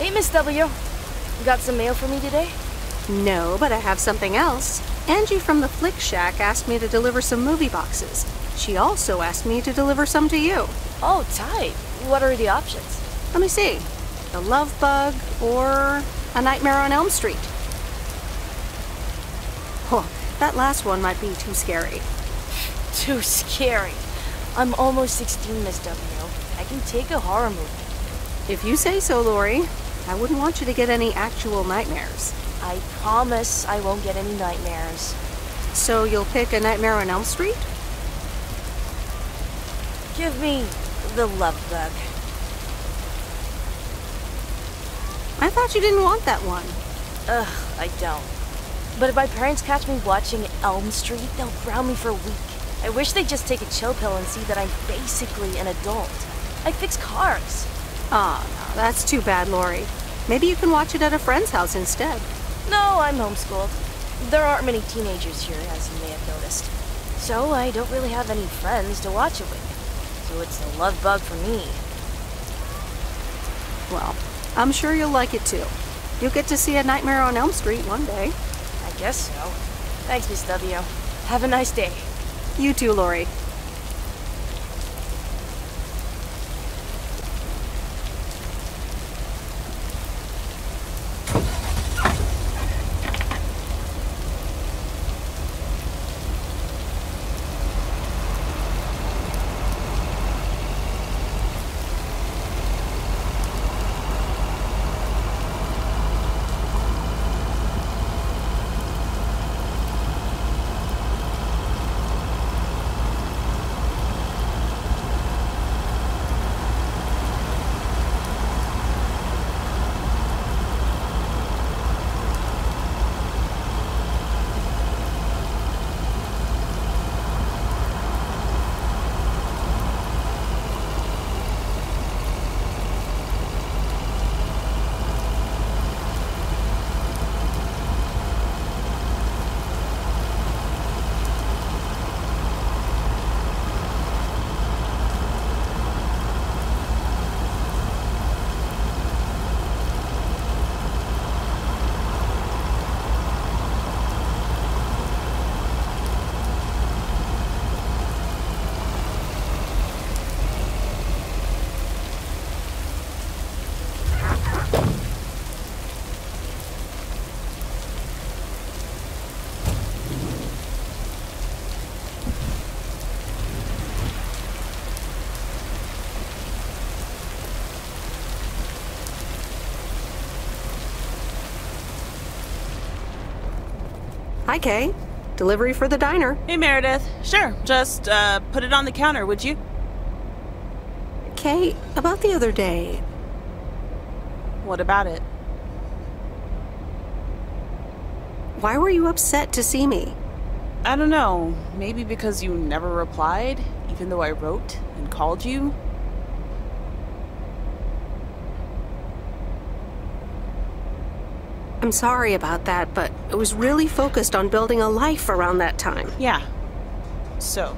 Hey, Miss W. You got some mail for me today? No, but I have something else. Angie from the Flick Shack asked me to deliver some movie boxes. She also asked me to deliver some to you. Oh, tight. What are the options? Let me see. The Love Bug or A Nightmare on Elm Street. Oh, that last one might be too scary. Too scary. I'm almost 16, Miss W. I can take a horror movie. If you say so, Lori. I wouldn't want you to get any actual nightmares. I promise I won't get any nightmares. So you'll pick A Nightmare on Elm Street? Give me The Love Bug. I thought you didn't want that one. Ugh, I don't. But if my parents catch me watching Elm Street, they'll ground me for a week. I wish they'd just take a chill pill and see that I'm basically an adult. I fix cars. Oh, no, that's too bad, Lori. Maybe you can watch it at a friend's house instead. No, I'm homeschooled. There aren't many teenagers here, as you may have noticed. So I don't really have any friends to watch it with. So it's The Love Bug for me. Well, I'm sure you'll like it too. You'll get to see A Nightmare on Elm Street one day. I guess so. Thanks, Miss W. Have a nice day. You too, Lori. Hi, Kay. Delivery for the diner. Hey, Meredith. Sure, just put it on the counter, would you? Kay, about the other day. What about it? Why were you upset to see me? I don't know. Maybe because you never replied, even though I wrote and called you? I'm sorry about that, but I was really focused on building a life around that time. Yeah. So?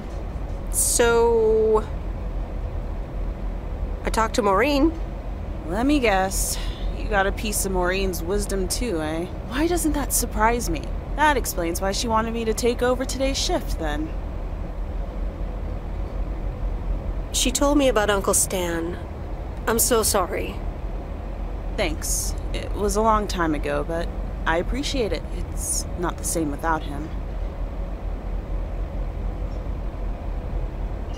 I talked to Maureen. Let me guess. You got a piece of Maureen's wisdom too, eh? Why doesn't that surprise me? That explains why she wanted me to take over today's shift, then. She told me about Uncle Stan. I'm so sorry. Thanks. It was a long time ago, but I appreciate it. It's not the same without him.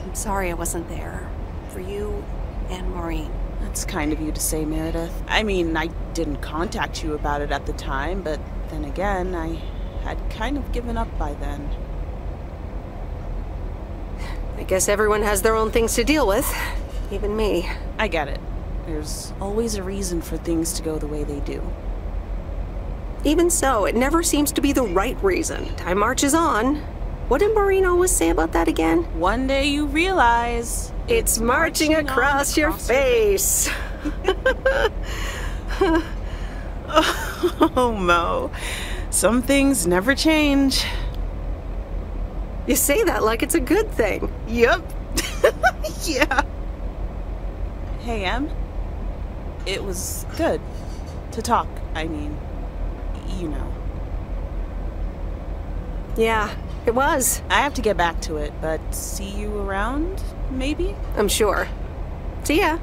I'm sorry I wasn't there. For you and Maureen. That's kind of you to say, Meredith. I mean, I didn't contact you about it at the time, but then again, I had kind of given up by then. I guess everyone has their own things to deal with. Even me. I get it. There's always a reason for things to go the way they do. Even so, it never seems to be the right reason. Time marches on. What did Maureen always say about that again? One day you realize... It's marching across your face. Oh, Mo. Some things never change. You say that like it's a good thing. Yep. Yeah. Hey, Em. It was good to talk. I mean, you know. Yeah, it was. I have to get back to it, but see you around, maybe? I'm sure. See ya.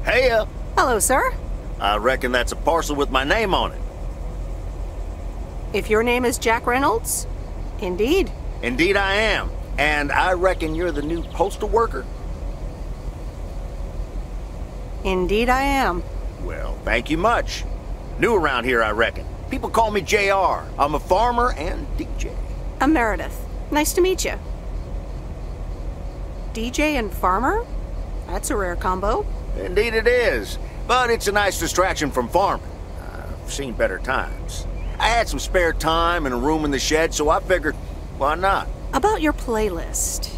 Heya! Hello, sir. I reckon that's a parcel with my name on it. If your name is Jack Reynolds, indeed. Indeed I am. And I reckon you're the new postal worker? Indeed I am. Well, thank you much. New around here, I reckon. People call me JR. I'm a farmer and DJ. I'm Meredith. Nice to meet you. DJ and farmer? That's a rare combo. Indeed it is. But it's a nice distraction from farming. I've seen better times. I had some spare time and a room in the shed, so I figured, why not? About your playlist.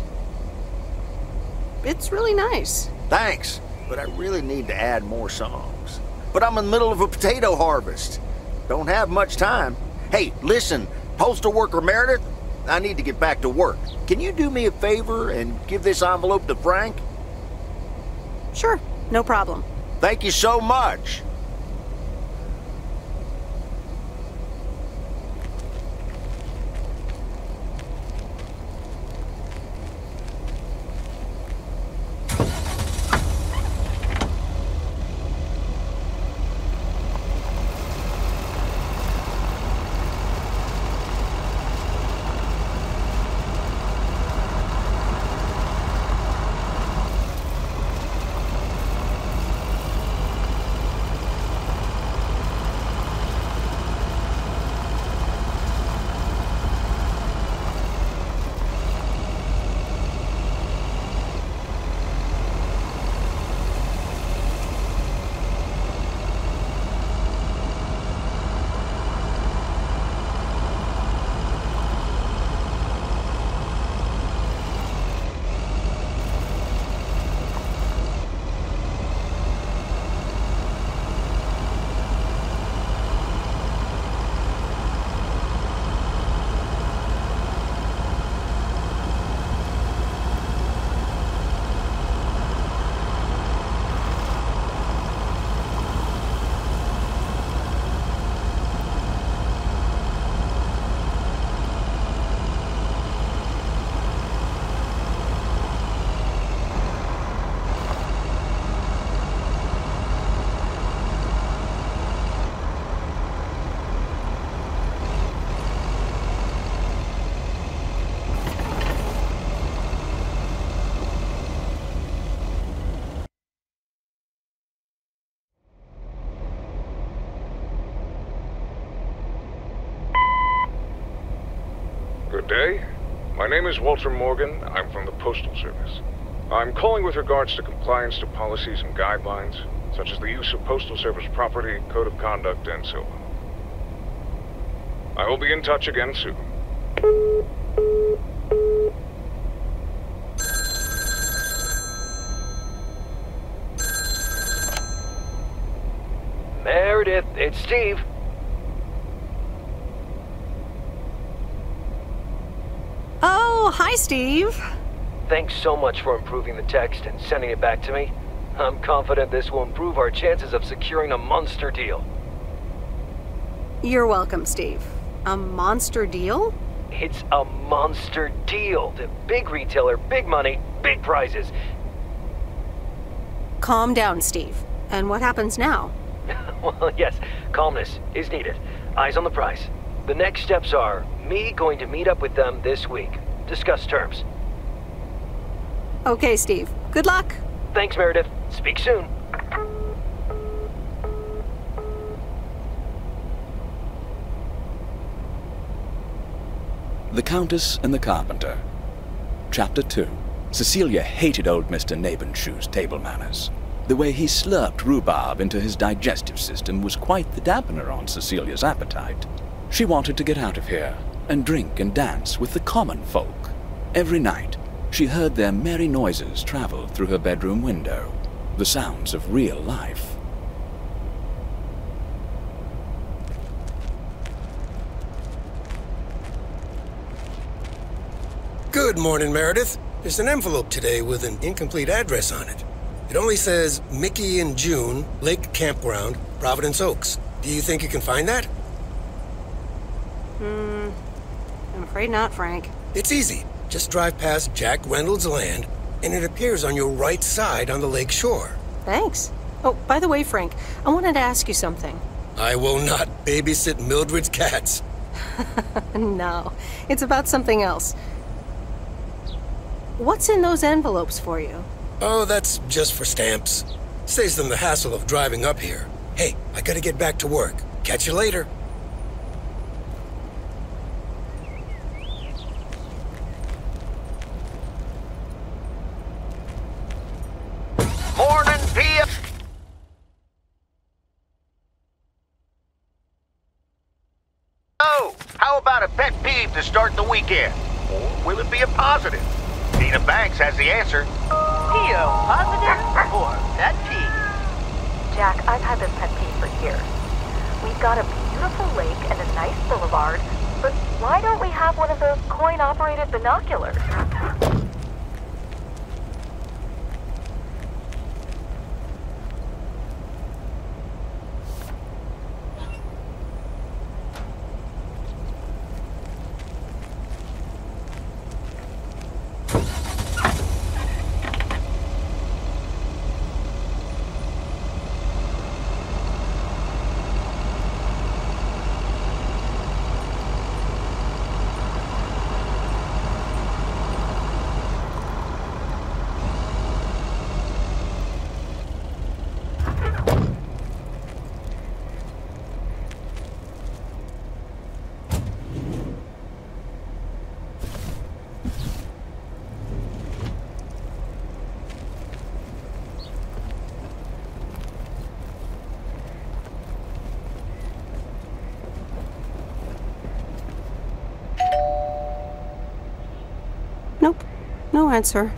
It's really nice. Thanks, but I really need to add more songs. But I'm in the middle of a potato harvest. Don't have much time. Hey, listen, postal worker Meredith, I need to get back to work. Can you do me a favor and give this envelope to Frank? Sure, no problem. Thank you so much. Good day. My name is Walter Morgan. I'm from the Postal Service. I'm calling with regards to compliance to policies and guidelines, such as the use of Postal Service property, code of conduct, and so on. I will be in touch again soon. Meredith, it's Steve. Oh, hi, Steve. Thanks so much for improving the text and sending it back to me. I'm confident this will improve our chances of securing a monster deal. You're welcome, Steve. A monster deal? It's a monster deal. The big retailer, big money, big prizes. Calm down, Steve. And what happens now? Well, yes, calmness is needed. Eyes on the prize. The next steps are me going to meet up with them this week. Discuss terms. Okay, Steve. Good luck. Thanks, Meredith. Speak soon. The Countess and the Carpenter. Chapter 2. Cecilia hated old Mr. Nabenshoe's table manners. The way he slurped rhubarb into his digestive system was quite the dampener on Cecilia's appetite. She wanted to get out of here and drink and dance with the common folk. Every night, she heard their merry noises travel through her bedroom window, the sounds of real life. Good morning, Meredith. There's an envelope today with an incomplete address on it. It only says Mickey and June, Lake Campground, Providence Oaks. Do you think you can find that? I'm afraid not, Frank. It's easy. Just drive past Jack Reynolds' land, and it appears on your right side on the lake shore. Thanks. Oh, by the way, Frank, I wanted to ask you something. I will not babysit Mildred's cats. No, it's about something else. What's in those envelopes for you? Oh, that's just for stamps. Saves them the hassle of driving up here. Hey, I gotta get back to work. Catch you later. Morning, Pip. Oh, how about a pet peeve to start the weekend? Or will it be a positive? Tina Banks has the answer. P.O. positive or pet peeve? Jack, I've had this pet peeve for years. We've got a beautiful lake and a nice boulevard, but why don't we have one of those coin-operated binoculars? Nope. No answer.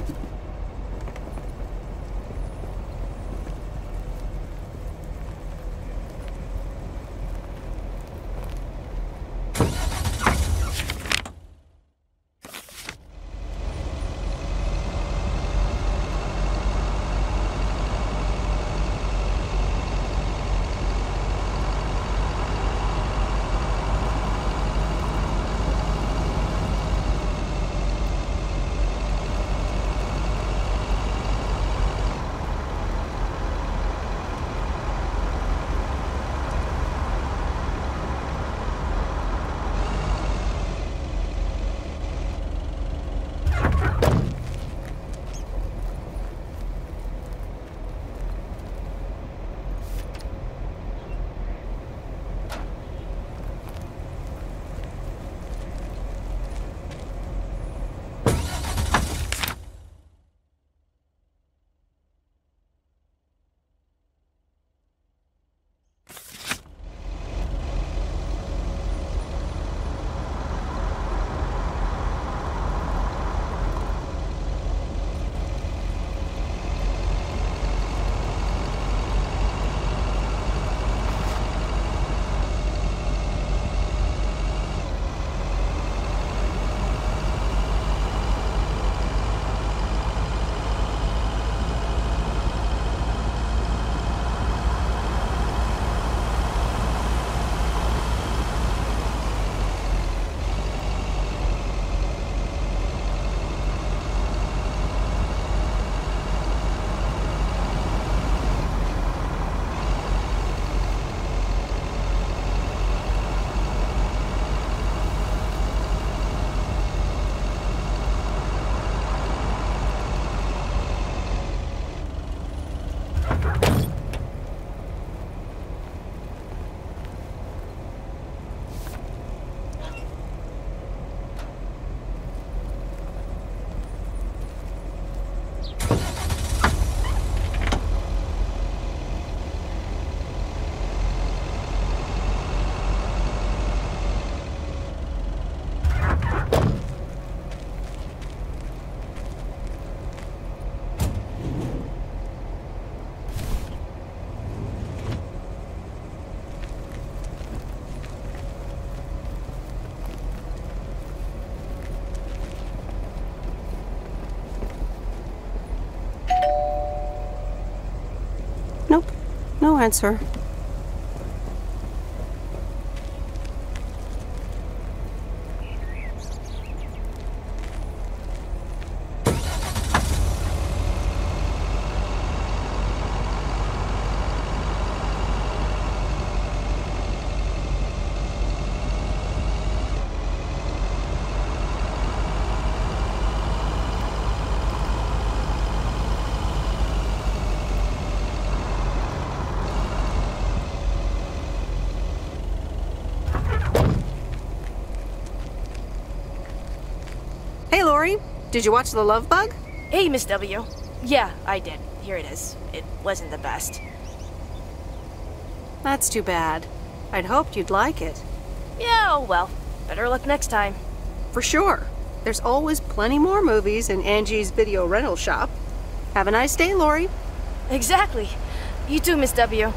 ahead, sir. Hey, Lori. Did you watch The Love Bug? Hey, Miss W. Yeah, I did. Here it is. It wasn't the best. That's too bad. I'd hoped you'd like it. Yeah, oh well. Better luck next time. For sure. There's always plenty more movies in Angie's video rental shop. Have a nice day, Lori. Exactly. You too, Miss W.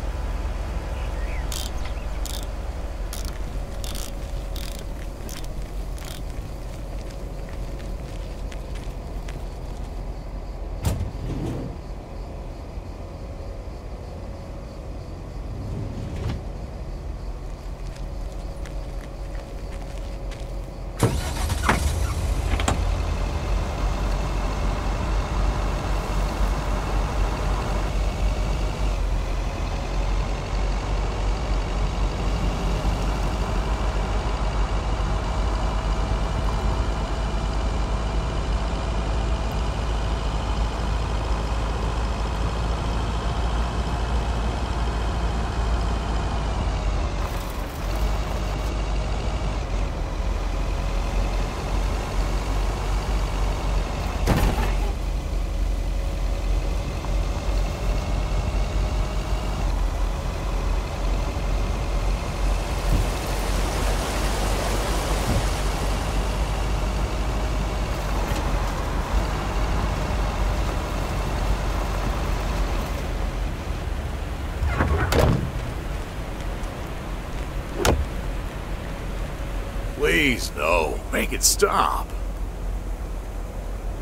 Please, no. Make it stop.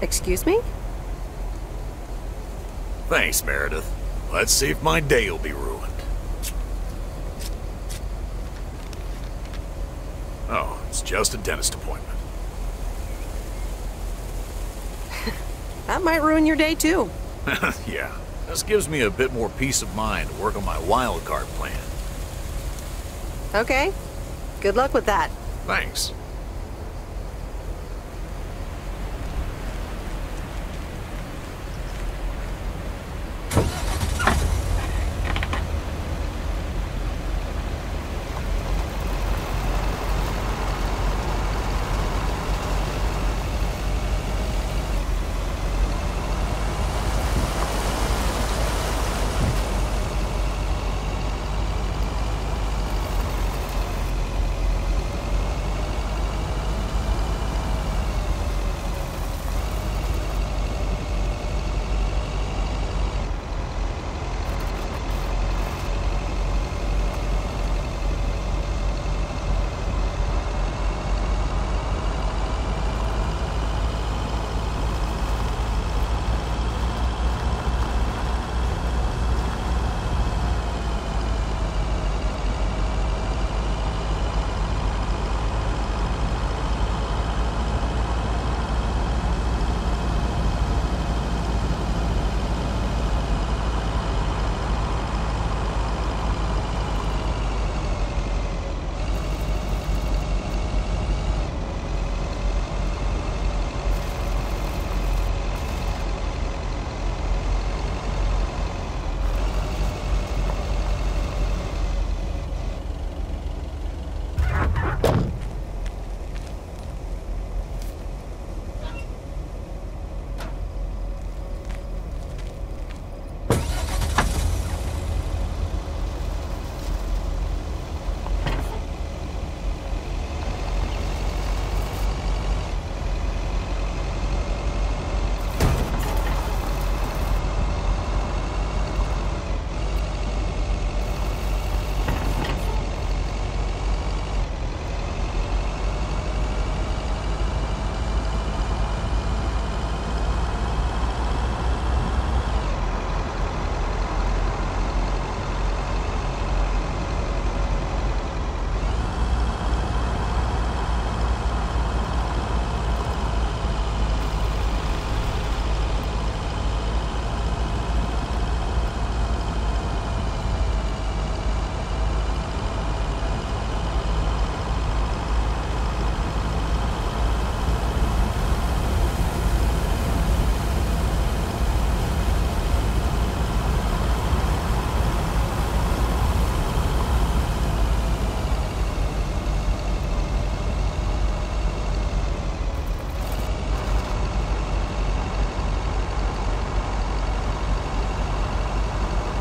Excuse me? Thanks, Meredith. Let's see if my day will be ruined. Oh, it's just a dentist appointment. That might ruin your day, too. Yeah. This gives me a bit more peace of mind to work on my wild card plan. Okay. Good luck with that. Thanks.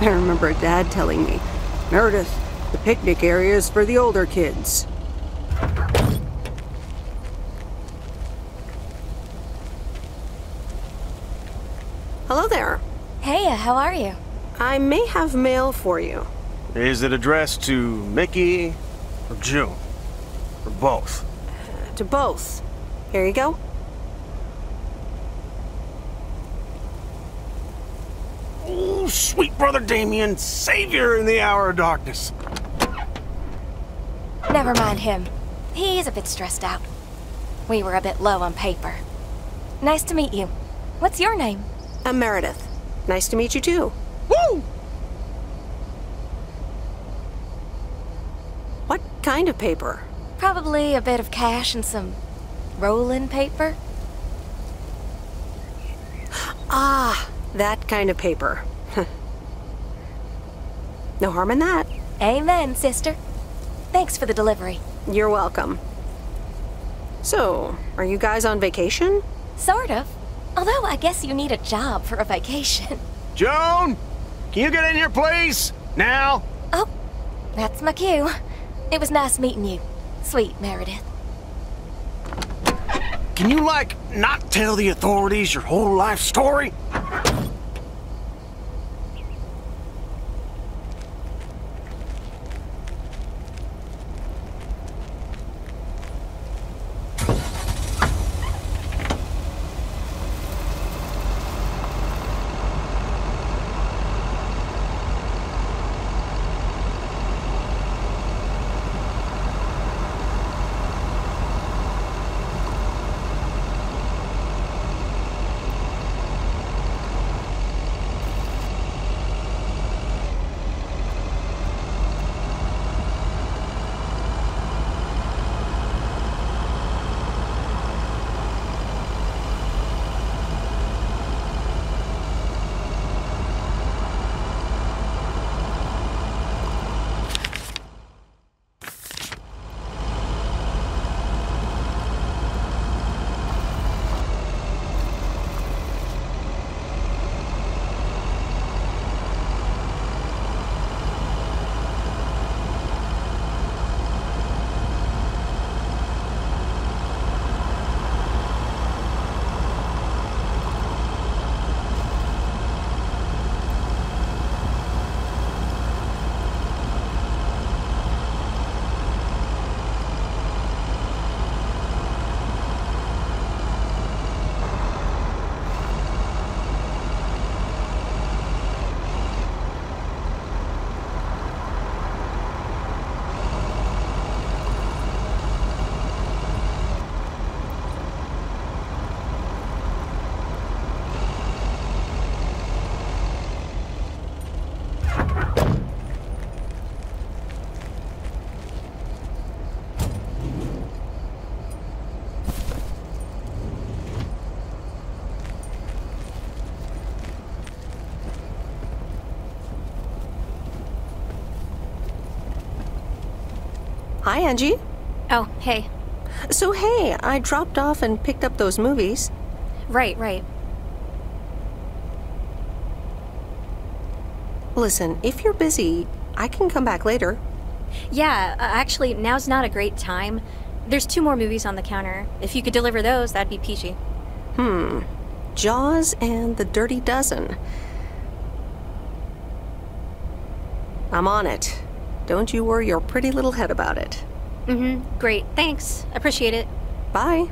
I remember Dad telling me, Meredith, the picnic area is for the older kids. Hello there. Hey, how are you? I may have mail for you. Is it addressed to Mickey or June? Or both? To both. Here you go. Oh, sweet brother Damien, savior in the hour of darkness. Never mind him. He's a bit stressed out. We were a bit low on paper. Nice to meet you. What's your name? I'm Meredith. Nice to meet you too. Woo! What kind of paper? Probably a bit of cash and some rolling paper. Ah, that kind of paper. No harm in that. Amen, sister. Thanks for the delivery. You're welcome. So, are you guys on vacation? Sort of. Although I guess you need a job for a vacation. Joan! Can you get in here, please? Now? Oh, that's my cue. It was nice meeting you, sweet Meredith. Can you, not tell the authorities your whole life story? Hi, Angie. Oh, hey. So, hey, I dropped off and picked up those movies. Right. Listen, if you're busy, I can come back later. Yeah, actually, now's not a great time. There's 2 more movies on the counter. If you could deliver those, that'd be peachy. Jaws and The Dirty Dozen. I'm on it. Don't you worry your pretty little head about it. Great. Thanks. Appreciate it. Bye.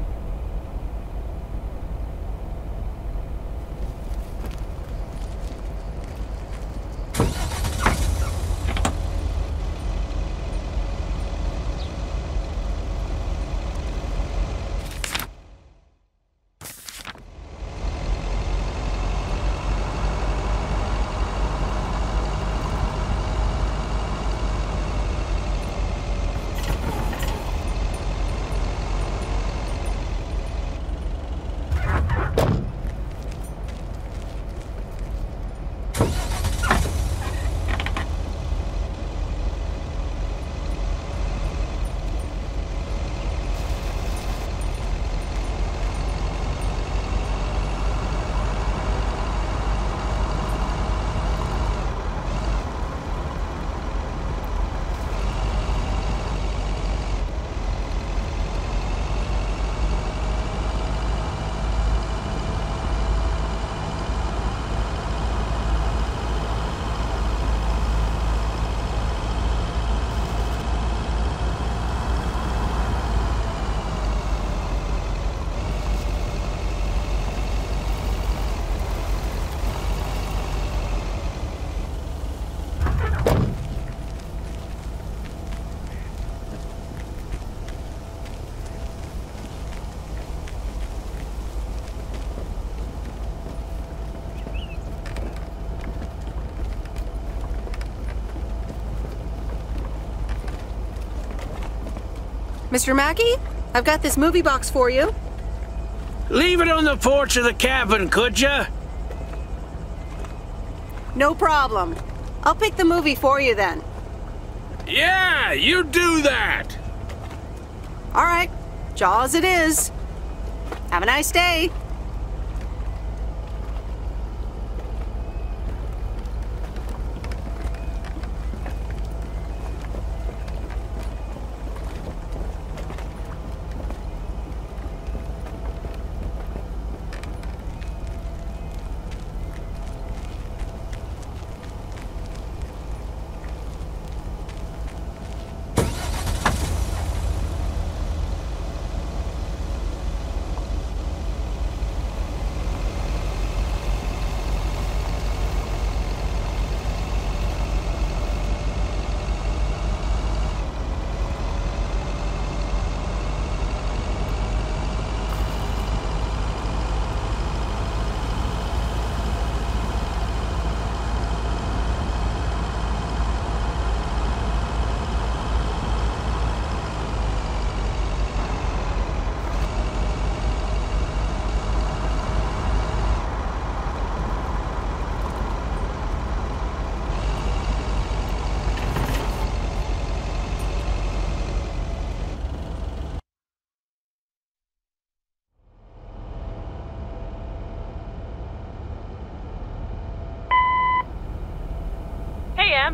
Mr. Mackey, I've got this movie box for you. Leave it on the porch of the cabin, could ya? No problem. I'll pick the movie for you then. Yeah, you do that! All right, Jaws it is. Have a nice day.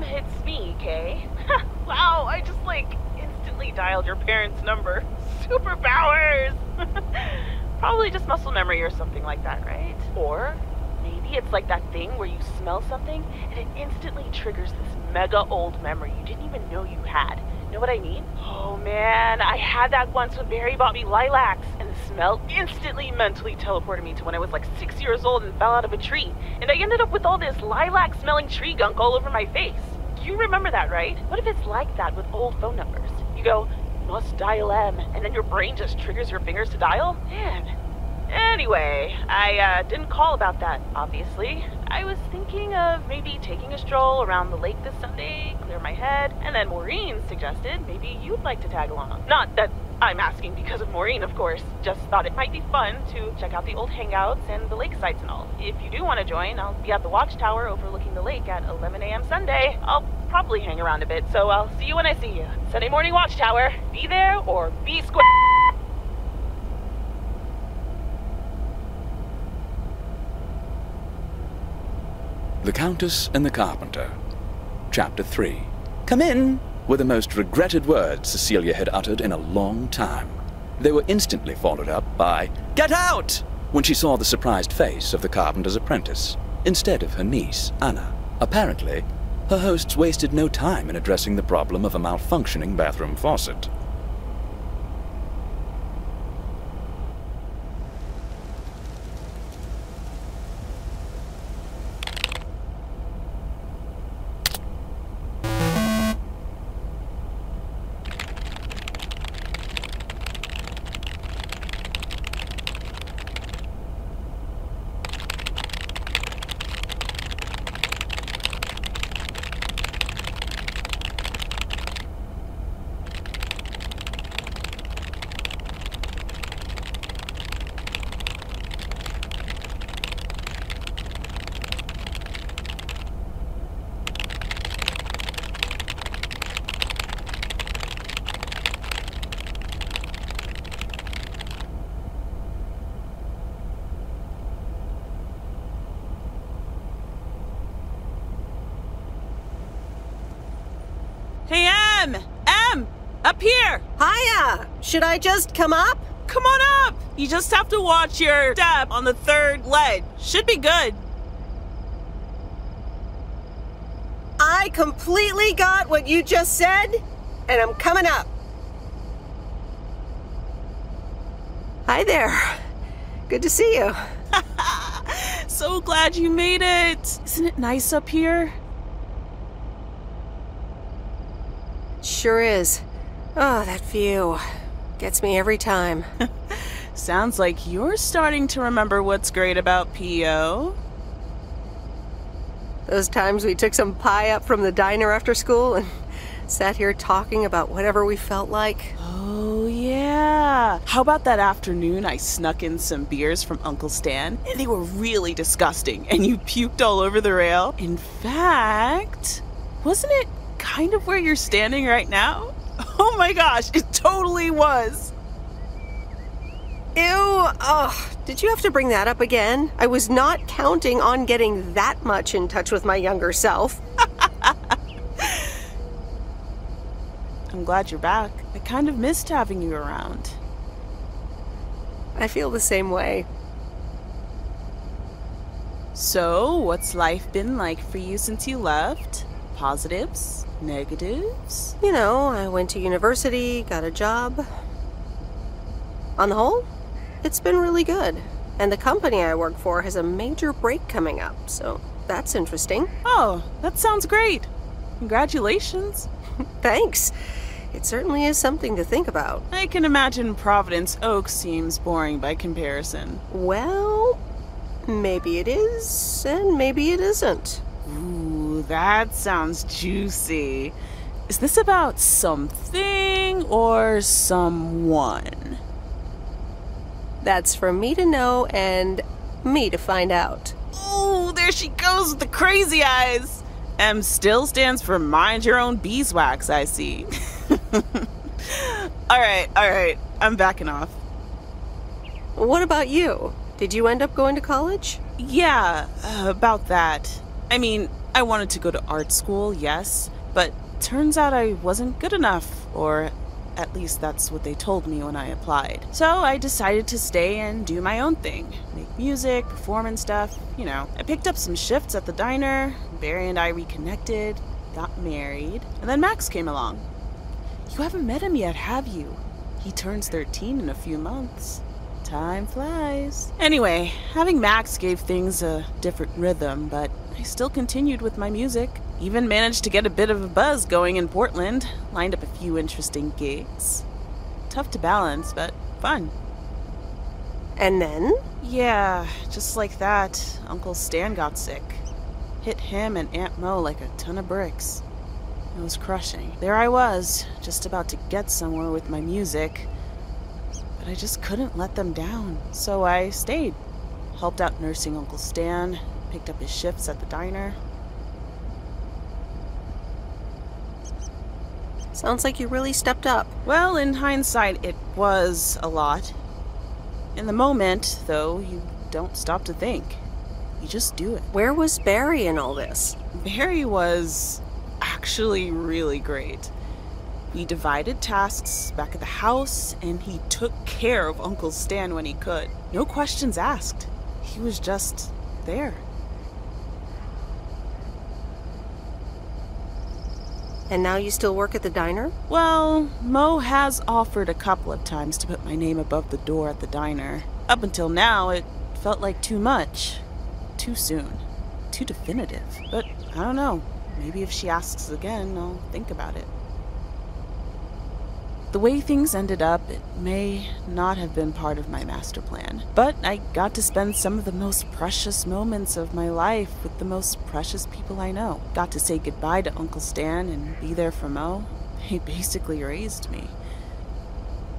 It's me, Kay. Wow, I just, instantly dialed your parents' number. Superpowers! Probably just muscle memory or something like that, right? Or maybe it's like that thing where you smell something and it instantly triggers this mega old memory you didn't even know you had. Know what I mean? Oh man, I had that once when Barry bought me lilacs, and the smell instantly mentally teleported me to when I was 6 years old and fell out of a tree. And I ended up with all this lilac-smelling tree gunk all over my face. You remember that, right? What if it's like that with old phone numbers? You go, must dial M, and then your brain just triggers your fingers to dial? Man. Anyway, I didn't call about that, obviously. I was thinking of maybe taking a stroll around the lake this Sunday, clear my head, and then Maureen suggested maybe you'd like to tag along. Not that I'm asking because of Maureen, of course. Just thought it might be fun to check out the old hangouts and the lake sites and all. If you do want to join, I'll be at the watchtower overlooking the lake at 11 a.m. Sunday. I'll probably hang around a bit, so I'll see you when I see you. Sunday morning watchtower. Be there or be square. The Countess and the Carpenter. Chapter 3. Come in, were the most regretted words Cecilia had uttered in a long time. They were instantly followed up by, "Get out!" when she saw the surprised face of the carpenter's apprentice, instead of her niece, Anna. Apparently, her hosts wasted no time in addressing the problem of a malfunctioning bathroom faucet. Hey, Em! Up here! Hiya! Should I just come up? Come on up! You just have to watch your step on the third ledge. Should be good. I completely got what you just said, and I'm coming up. Hi there. Good to see you. So glad you made it. Isn't it nice up here? Sure is. Oh, that view. Gets me every time. Sounds like you're starting to remember what's great about P.O. Those times we took some pie up from the diner after school and sat here talking about whatever we felt like. Oh, How about that afternoon I snuck in some beers from Uncle Stan, and they were really disgusting, and you puked all over the rail? In fact, wasn't it kind of where you're standing right now? Oh my gosh, it totally was. Ew, ugh, did you have to bring that up again? I was not counting on getting that much in touch with my younger self. I'm glad you're back. I kind of missed having you around. I feel the same way. So, what's life been like for you since you left? Positives? Negatives? You know, I went to university, got a job. On the whole, it's been really good. And the company I work for has a major break coming up, so that's interesting. Oh, that sounds great. Congratulations. Thanks. It certainly is something to think about. I can imagine Providence Oaks seems boring by comparison. Well, maybe it is, and maybe it isn't. Ooh, that sounds juicy. Is this about something or someone? That's for me to know and me to find out. Ooh, there she goes with the crazy eyes. M still stands for mind your own beeswax, I see. All right, I'm backing off. What about you? Did you end up going to college? Yeah, about that. I mean, I wanted to go to art school, yes, but turns out I wasn't good enough, or at least that's what they told me when I applied. So I decided to stay and do my own thing. Make music, perform and stuff, you know. I picked up some shifts at the diner, Barry and I reconnected, got married, and then Max came along. You haven't met him yet, have you? He turns 13 in a few months. Time flies. Anyway, having Max gave things a different rhythm, but I still continued with my music. Even managed to get a bit of a buzz going in Portland. Lined up a few interesting gigs. Tough to balance, but fun. And then? Yeah, just like that, Uncle Stan got sick. Hit him and Aunt Mo like a ton of bricks. It was crushing. There I was, just about to get somewhere with my music, but I just couldn't let them down. So I stayed. Helped out nursing Uncle Stan, picked up his shifts at the diner. Sounds like you really stepped up. Well, in hindsight, it was a lot. In the moment, though, you don't stop to think. You just do it. Where was Barry in all this? Barry was actually really great. We divided tasks back at the house, and he took care of Uncle Stan when he could. No questions asked. He was just there. And now you still work at the diner? Well, Mo has offered a couple of times to put my name above the door at the diner. Up until now, it felt like too much. Too soon. Too definitive. But I don't know. Maybe if she asks again, I'll think about it. The way things ended up, it may not have been part of my master plan. But I got to spend some of the most precious moments of my life with the most precious people I know. Got to say goodbye to Uncle Stan and be there for Mo. He basically raised me.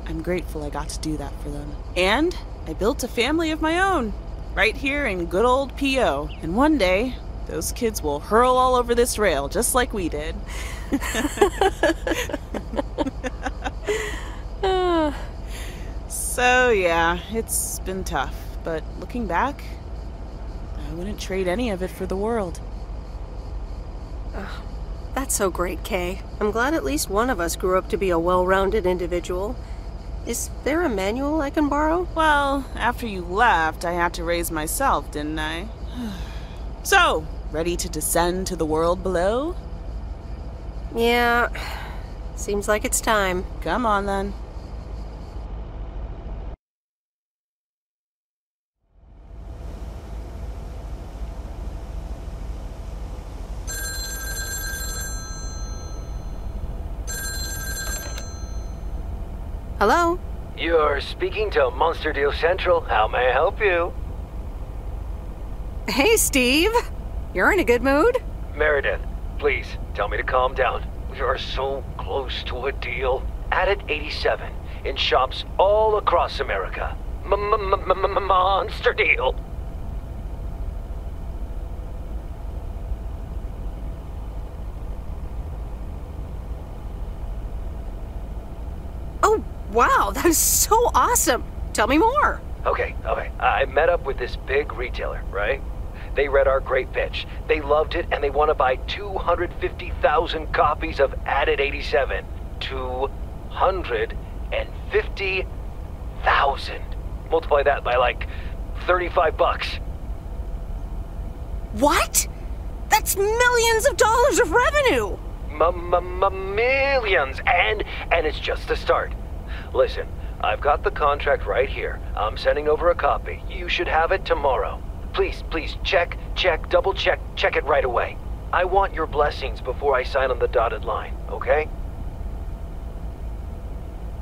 I'm grateful I got to do that for them. And I built a family of my own, right here in good old P.O. And one day, those kids will hurl all over this rail just like we did. So yeah, it's been tough, but looking back, I wouldn't trade any of it for the world. That's so great, Kay. I'm glad at least one of us grew up to be a well-rounded individual. Is there a manual I can borrow? Well, after you left, I had to raise myself, didn't I? So, ready to descend to the world below? Yeah, seems like it's time. Come on, then. Hello? You're speaking to Monster Deal Central. How may I help you? Hey, Steve. You're in a good mood? Meredith, please, tell me to calm down. We are so close to a deal. Added 87. in shops all across America. Monster deal. Oh, wow, that is so awesome. Tell me more. Okay. I met up with this big retailer, right? They read our great pitch. They loved it, and they want to buy 250,000 copies of Added 87. 250,000. Multiply that by like $35. What? That's millions of dollars of revenue. Millions, and it's just the start. Listen, I've got the contract right here. I'm sending over a copy. You should have it tomorrow. Please, check, double check it right away. I want your blessings before I sign on the dotted line, okay?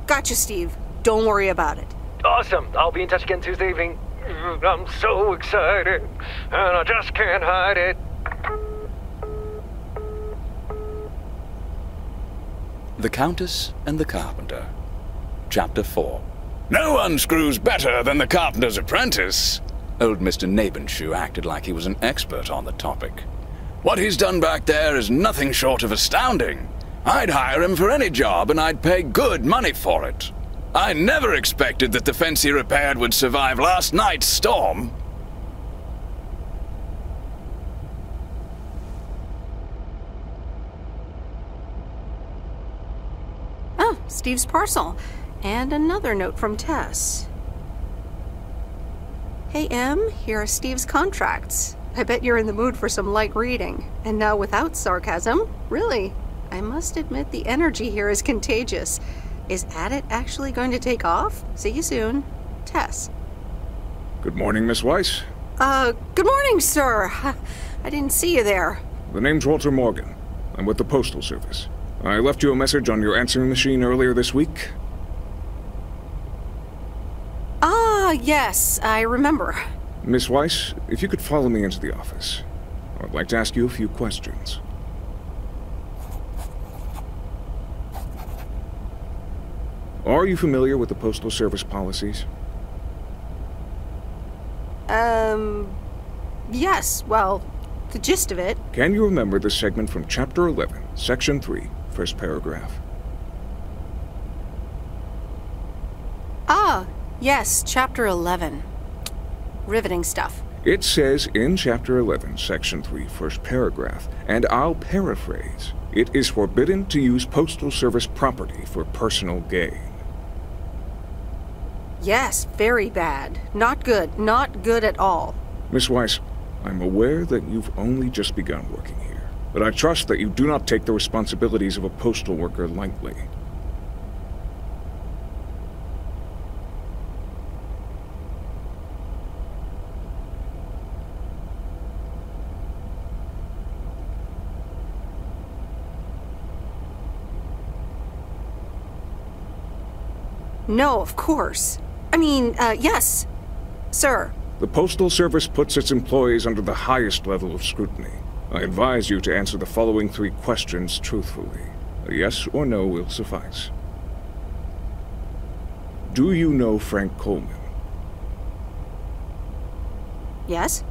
Gotcha, Steve. Don't worry about it. Awesome. I'll be in touch again Tuesday evening. I'm so excited, and I just can't hide it. The Countess and the Carpenter. Chapter 4. No one screws better than the carpenter's apprentice. Old Mr. Nabenshoe acted like he was an expert on the topic. What he's done back there is nothing short of astounding. I'd hire him for any job, and I'd pay good money for it. I never expected that the fence he repaired would survive last night's storm. Oh, Steve's parcel. And another note from Tess. Hey, Em, here are Steve's contracts. I bet you're in the mood for some light reading. And now without sarcasm, really, I must admit the energy here is contagious. Is Addit actually going to take off? See you soon. Tess. Good morning, Miss Weiss. Good morning, sir. I didn't see you there. The name's Walter Morgan. I'm with the Postal Service. I left you a message on your answering machine earlier this week. Yes, I remember. Miss Weiss, if you could follow me into the office. I'd like to ask you a few questions. Are you familiar with the Postal Service policies? Yes, well, the gist of it. Can you remember the segment from Chapter 11, Section 3, first paragraph? Yes, Chapter 11. Riveting stuff. It says in Chapter 11, Section 3, first paragraph, and I'll paraphrase, it is forbidden to use Postal Service property for personal gain. Yes, very bad. Not good. Not good at all. Miss Weiss, I'm aware that you've only just begun working here, but I trust that you do not take the responsibilities of a postal worker lightly. No, of course. I mean, yes, sir. The Postal Service puts its employees under the highest level of scrutiny. I advise you to answer the following 3 questions truthfully. A yes or no will suffice. Do you know Frank Coleman? Yes?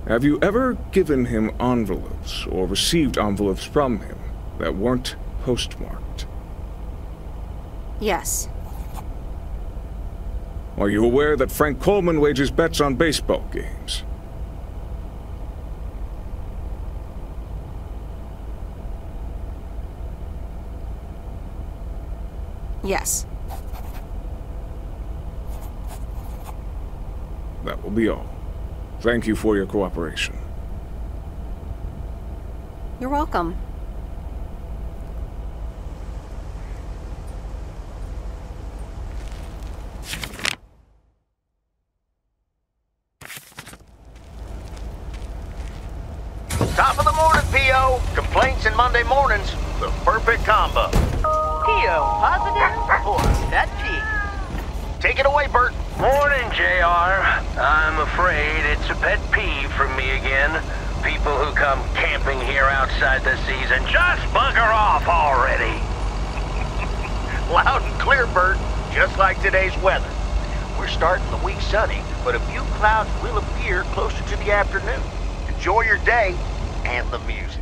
Have you ever given him envelopes or received envelopes from him that weren't postmarked? Yes. Are you aware that Frank Coleman wagers bets on baseball games? Yes. That will be all. Thank you for your cooperation. You're welcome. Top of the morning, P.O. Complaints and Monday mornings. The perfect combo. P.O. Positive or that P? Take it away, Bert. Morning, JR. I'm afraid it's a pet peeve for me again. People who come camping here outside the season, just bugger off already. Loud and clear, Bert, just like today's weather. We're starting the week sunny, but a few clouds will appear closer to the afternoon. Enjoy your day and the music.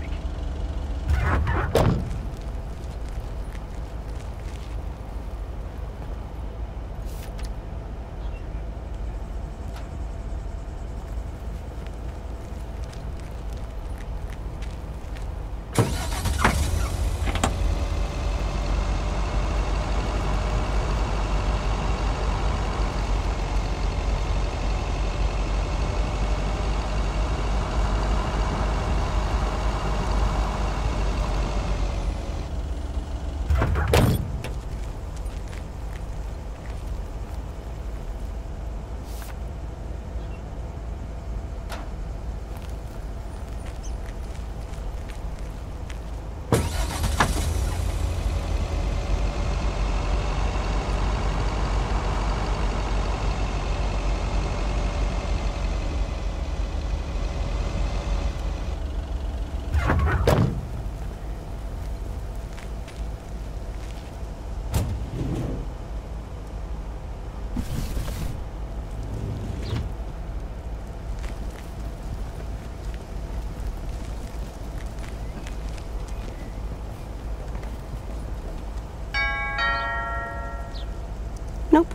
Nope.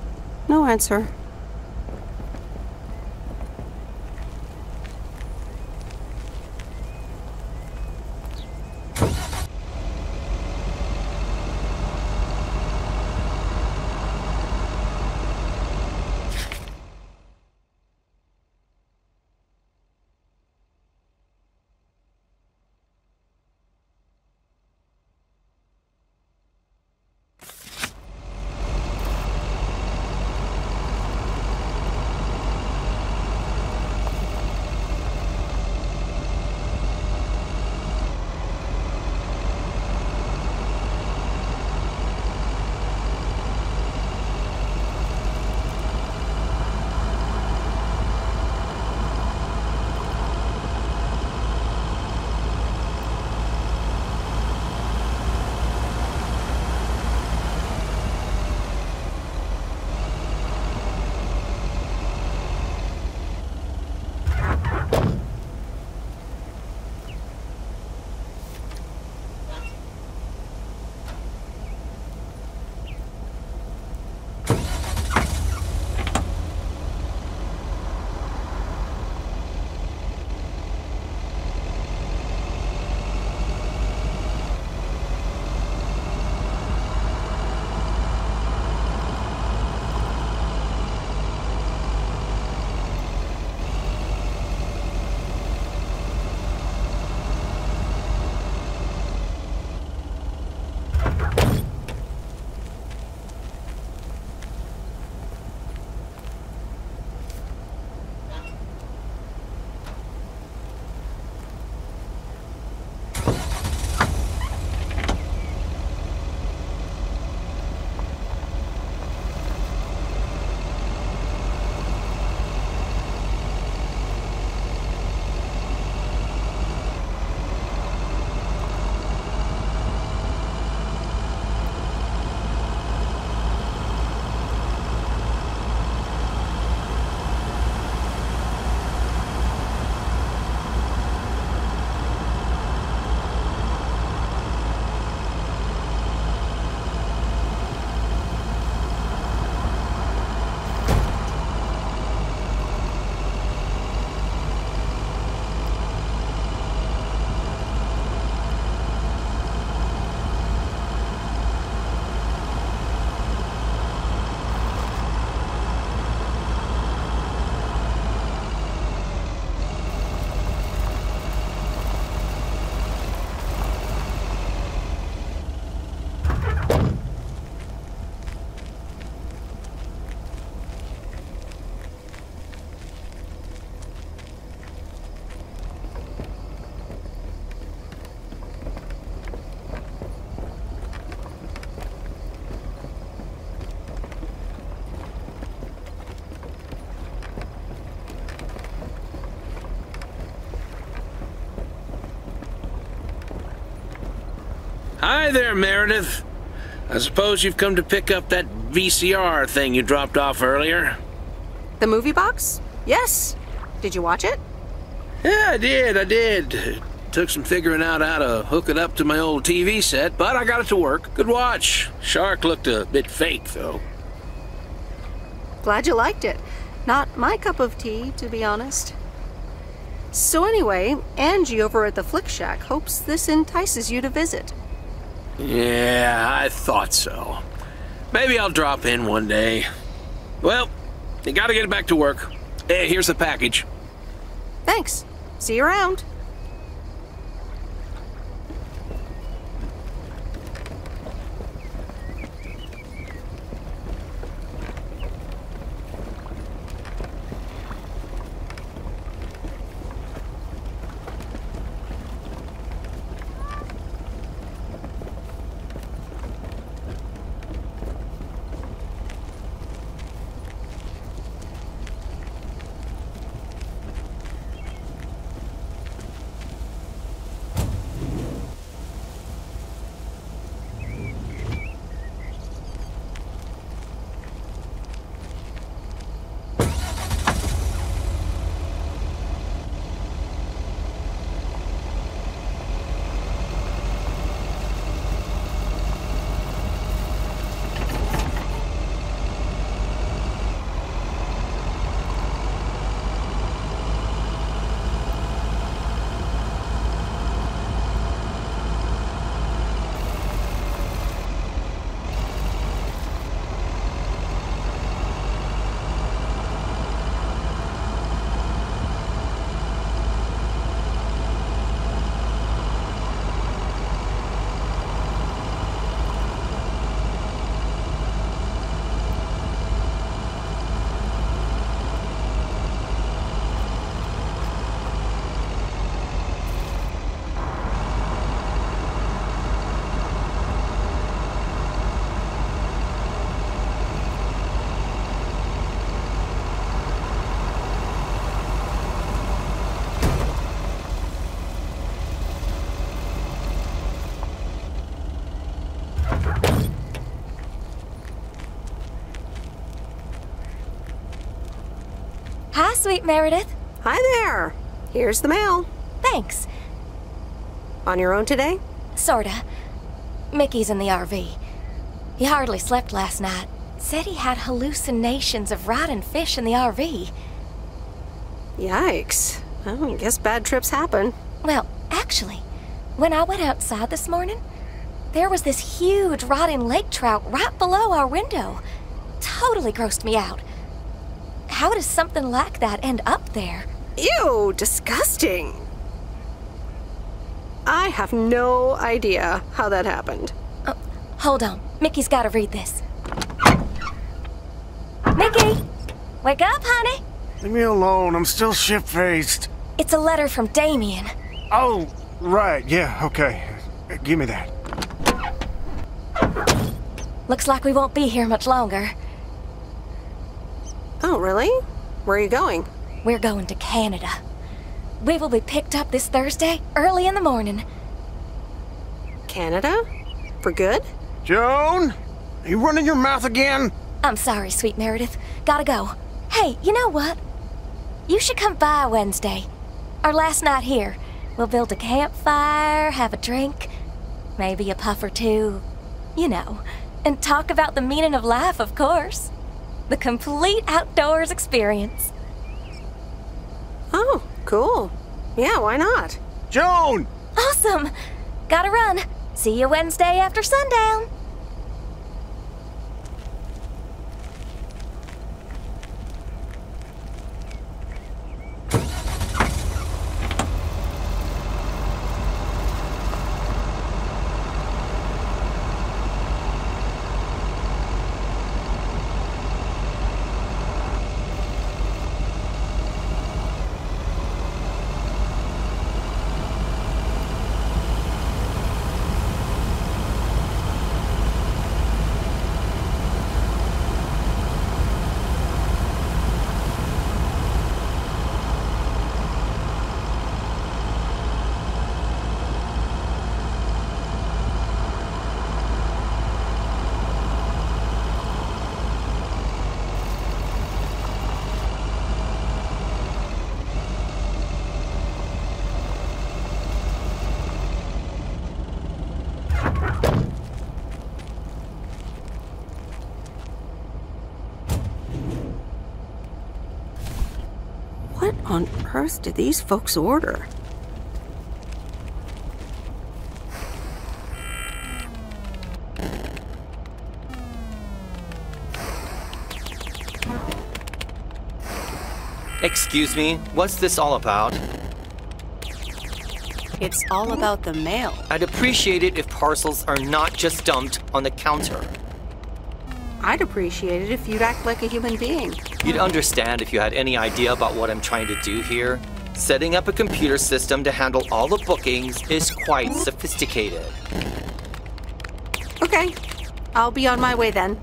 No answer. Hi there, Meredith. I suppose you've come to pick up that VCR thing you dropped off earlier? The movie box? Yes. Did you watch it? Yeah, I did. Took some figuring out how to hook it up to my old TV set, but I got it to work. Good watch. Shark looked a bit fake, though. Glad you liked it. Not my cup of tea, to be honest. So anyway, Angie over at the Flick Shack hopes this entices you to visit. Yeah, I thought so. Maybe I'll drop in one day. Well, you gotta get back to work. Hey, here's the package. Thanks. See you around. Hi, sweet Meredith. Hi there. Here's the mail. Thanks. On your own today? Sorta. Mickey's in the RV. He hardly slept last night. Said he had hallucinations of riding fish in the RV. Yikes. Well, I guess bad trips happen. Well, actually, when I went outside this morning, there was this huge rotting lake trout right below our window. Totally grossed me out. How does something like that end up there? Ew, disgusting. I have no idea how that happened. Hold on. Mickey's gotta read this. Mickey! Wake up, honey! Leave me alone. I'm still shit-faced. It's a letter from Damien. Oh, right. Yeah, okay. Give me that. Looks like we won't be here much longer. Oh, really? Where are you going? We're going to Canada. We will be picked up this Thursday, early in the morning. Canada? For good? Joan? Are you running your mouth again? I'm sorry, sweet Meredith. Gotta go. Hey, you know what? You should come by Wednesday. Our last night here. We'll build a campfire, have a drink, maybe a puff or two, you know, and talk about the meaning of life, of course. The complete outdoors experience. Oh, cool. Yeah, why not? Joan! Awesome! Gotta run. See you Wednesday after sundown. on earth did these folks order? Excuse me, what's this all about? It's all about the mail. I'd appreciate it if parcels are not just dumped on the counter. I'd appreciate it if you'd act like a human being. You'd understand if you had any idea about what I'm trying to do here. Setting up a computer system to handle all the bookings is quite sophisticated. Okay, I'll be on my way then.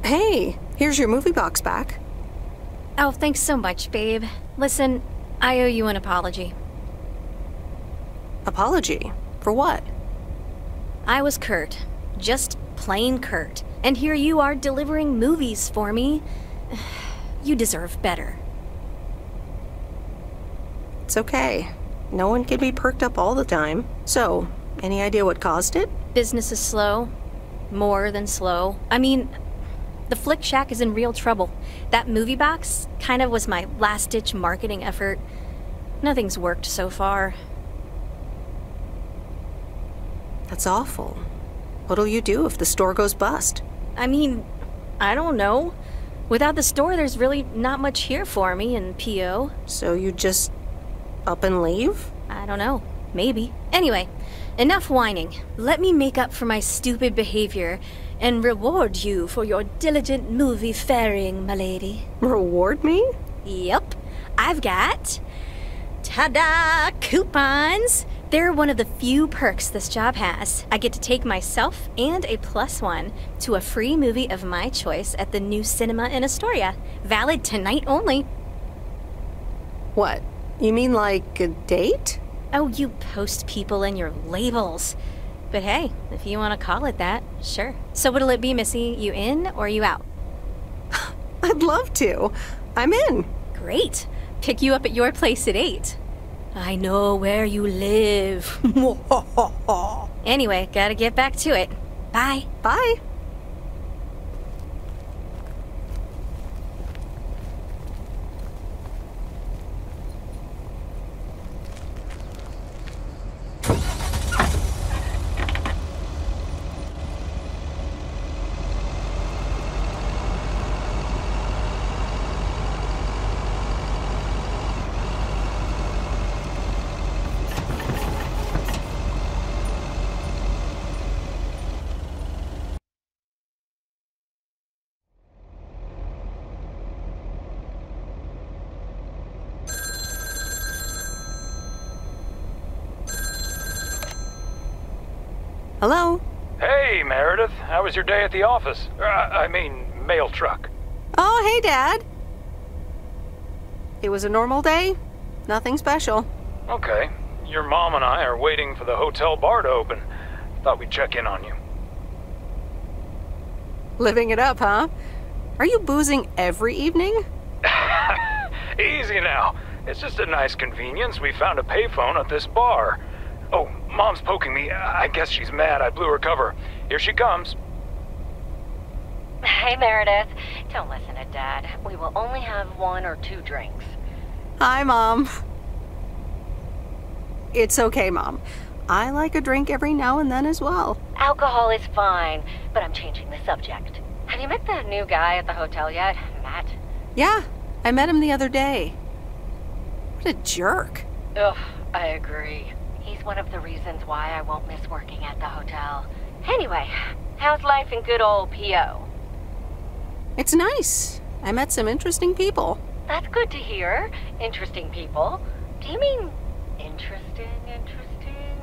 Hey, here's your movie box back. Oh, thanks so much, babe. Listen, I owe you an apology. Apology? For what? I was Kurt. Just plain Kurt. And here you are delivering movies for me. You deserve better. It's okay. No one can be perked up all the time. So, any idea what caused it? Business is slow. More than slow. I mean, the Flick Shack is in real trouble. That movie box kind of was my last-ditch marketing effort. Nothing's worked so far. That's awful. What'll you do if the store goes bust? I mean, I don't know. Without the store, there's really not much here for me in P.O. So you just up and leave? I don't know. Maybe. Anyway, enough whining. Let me make up for my stupid behavior and reward you for your diligent movie faring, my lady. Reward me? Yep. I've got... ta-da! Coupons! They're one of the few perks this job has. I get to take myself and a +1 to a free movie of my choice at the new cinema in Astoria. Valid tonight only. What? You mean like a date? Oh, you post people and your labels. But hey, if you want to call it that, sure. So what'll it be, Missy? You in or you out? I'd love to. I'm in. Great. Pick you up at your place at 8. I know where you live. Anyway, gotta get back to it. Bye. Bye. Hello? Hey, Meredith. How was your day at the office? I mean, mail truck. Oh, hey, Dad. It was a normal day. Nothing special. Okay. Your mom and I are waiting for the hotel bar to open. Thought we'd check in on you. Living it up, huh? Are you boozing every evening? Easy now. It's just a nice convenience. We found a payphone at this bar. Oh, Mom's poking me. I guess she's mad I blew her cover. Here she comes. Hey, Meredith. Don't listen to Dad. We will only have 1 or 2 drinks. Hi, Mom. It's okay, Mom. I like a drink every now and then as well. Alcohol is fine, but I'm changing the subject. Have you met the new guy at the hotel yet, Matt? Yeah, I met him the other day. What a jerk. Ugh, I agree. He's one of the reasons why I won't miss working at the hotel. Anyway, how's life in good old P.O.? It's nice. I met some interesting people. That's good to hear. Interesting people. Do you mean interesting,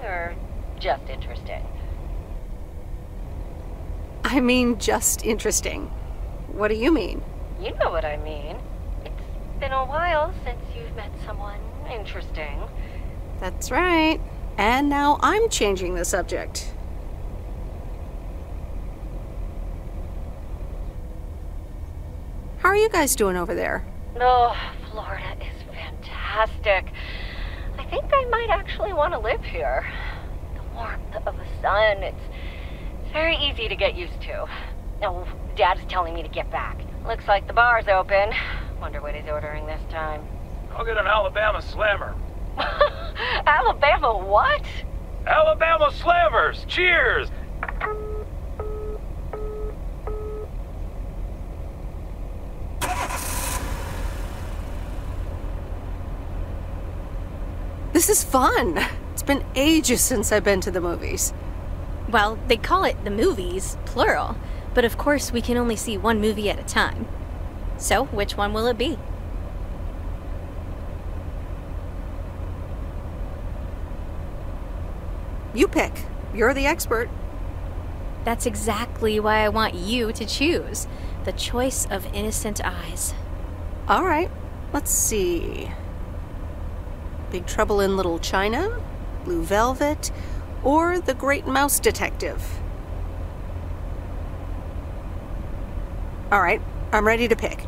or just interesting? I mean, just interesting. What do you mean? You know what I mean. It's been a while since you've met someone interesting. That's right. And now I'm changing the subject. How are you guys doing over there? Oh, Florida is fantastic. I think I might actually want to live here. The warmth of the sun, it's very easy to get used to. Oh, Dad's telling me to get back. Looks like the bar's open. Wonder what he's ordering this time. I'll get an Alabama Slammer. Alabama what? Alabama Slammers! Cheers! This is fun. It's been ages since I've been to the movies. Well, they call it the movies, plural, but of course we can only see one movie at a time. So, which one will it be? You pick. You're the expert. That's exactly why I want you to choose. The choice of innocent eyes. All right. Let's see. Big Trouble in Little China, Blue Velvet, or The Great Mouse Detective. All right, I'm ready to pick.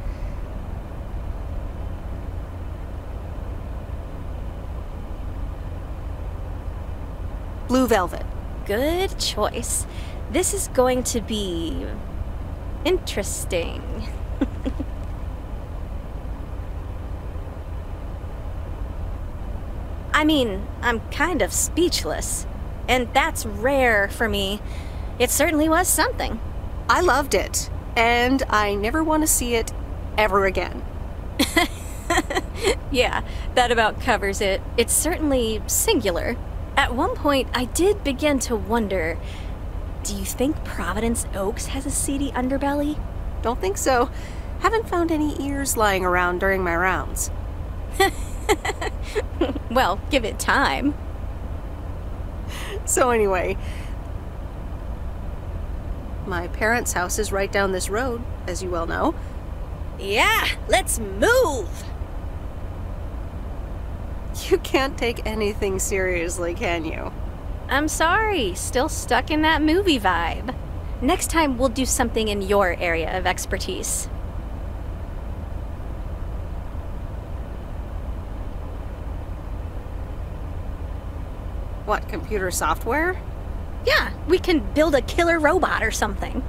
Blue Velvet. Good choice. This is going to be interesting. I mean, I'm kind of speechless. And that's rare for me. It certainly was something. I loved it. And I never want to see it ever again. Yeah, that about covers it. It's certainly singular. At one point, I did begin to wonder, do you think Providence Oaks has a seedy underbelly? Don't think so. Haven't found any ears lying around during my rounds. Well, give it time. So anyway, my parents' house is right down this road, as you well know. Yeah, let's move! You can't take anything seriously, can you? I'm sorry, still stuck in that movie vibe. Next time we'll do something in your area of expertise. What, computer software? Yeah, we can build a killer robot or something.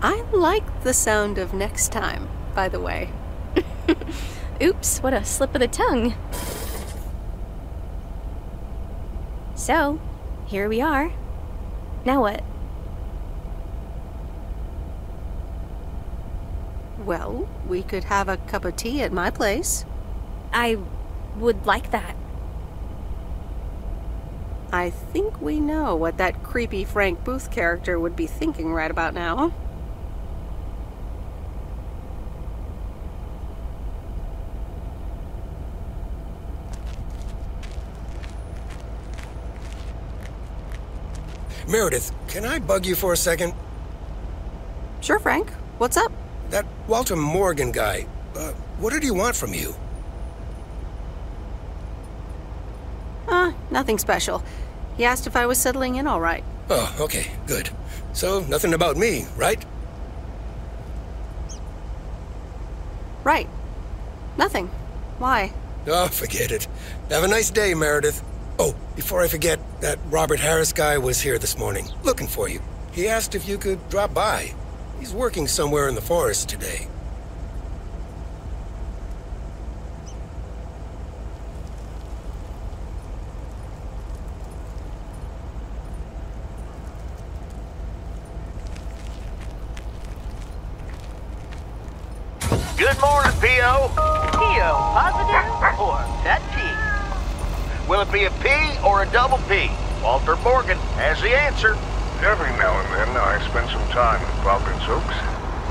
I like the sound of next time, by the way. Oops, what a slip of the tongue. So, here we are. Now what? Well, we could have a cup of tea at my place. I would like that. I think we know what that creepy Frank Booth character would be thinking right about now. Meredith, can I bug you for a second? Sure, Frank. What's up? That Walter Morgan guy, what did he want from you? Nothing special. He asked if I was settling in all right. Oh, okay, good. So, nothing about me, right? Right. Nothing. Why? Oh, forget it. Have a nice day, Meredith. Oh, before I forget, that Robert Harris guy was here this morning, looking for you. He asked if you could drop by. He's working somewhere in the forest today. Good morning, P.O. P.O. positive or pet P? Will it be a P or a double P? Walter Morgan has the answer. Every now and then I spend some time in Providence Oaks,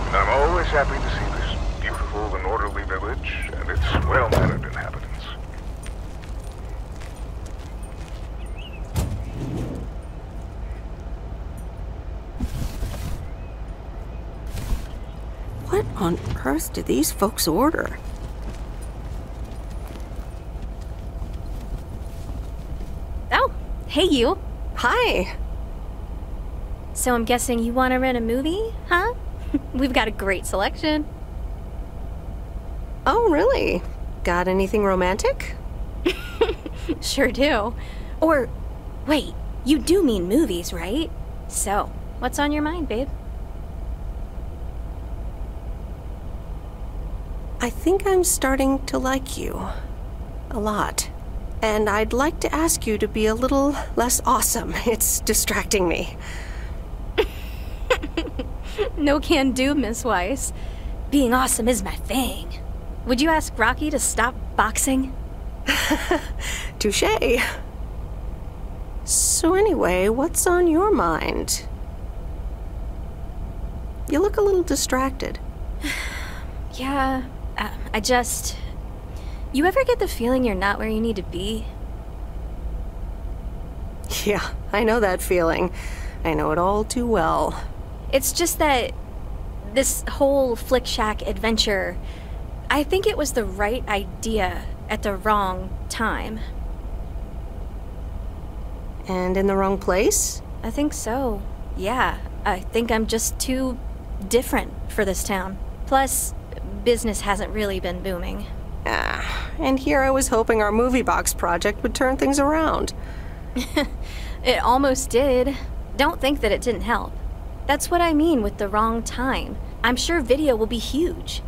and I'm always happy to see this beautiful and orderly village and its well-mannered inhabitants. What on earth did these folks order? Oh, hey you. Hi. So I'm guessing you want to rent a movie, huh? We've got a great selection. Oh, really? Got anything romantic? Sure do. Or, wait, you do mean movies, right? So, what's on your mind, babe? I think I'm starting to like you. A lot. And I'd like to ask you to be a little less awesome. It's distracting me. No can do, Miss Weiss. Being awesome is my thing. Would you ask Rocky to stop boxing? Touché. So anyway, what's on your mind? You look a little distracted. Yeah, I just... You ever get the feeling you're not where you need to be? Yeah, I know that feeling. I know it all too well. It's just that this whole Flick Shack adventure, I think it was the right idea at the wrong time. And in the wrong place? I think so. Yeah, I think I'm just too different for this town. Plus, business hasn't really been booming. And here I was hoping our movie box project would turn things around. It almost did. Don't think that it didn't help. That's what I mean with the wrong time. I'm sure video will be huge.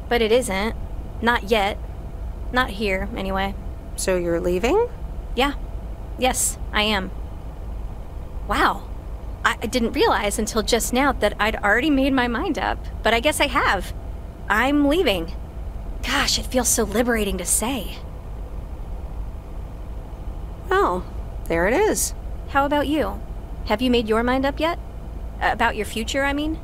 But it isn't. Not yet. Not here, anyway. So you're leaving? Yeah. Yes, I am. Wow. I didn't realize until just now that I'd already made my mind up. But I guess I have. I'm leaving. Gosh, it feels so liberating to say. Well, there it is. How about you? Have you made your mind up yet? About your future, I mean?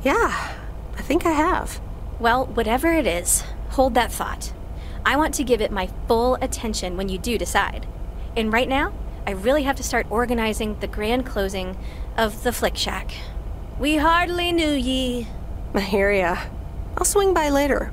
Yeah, I think I have. Well, whatever it is, hold that thought. I want to give it my full attention when you do decide. And right now, I really have to start organizing the grand closing of the Flick Shack. We hardly knew ye. I hear ya. I'll swing by later.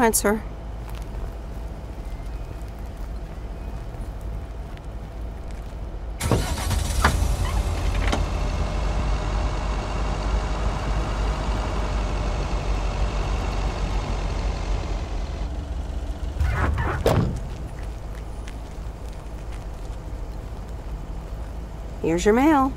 answer. Here's your mail.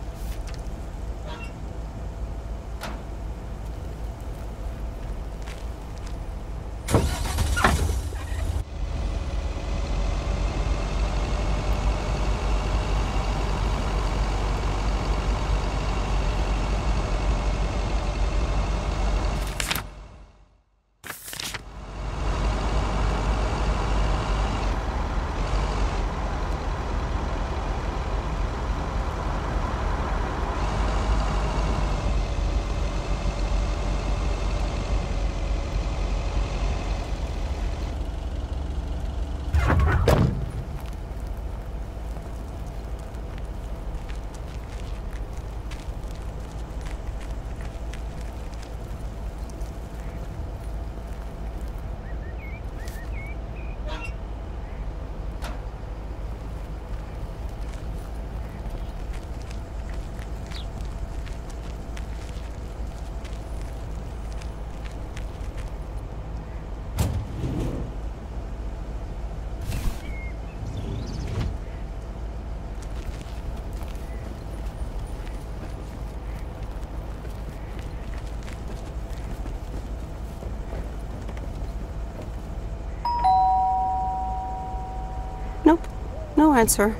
Nope, no answer.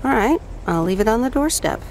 All right, I'll leave it on the doorstep.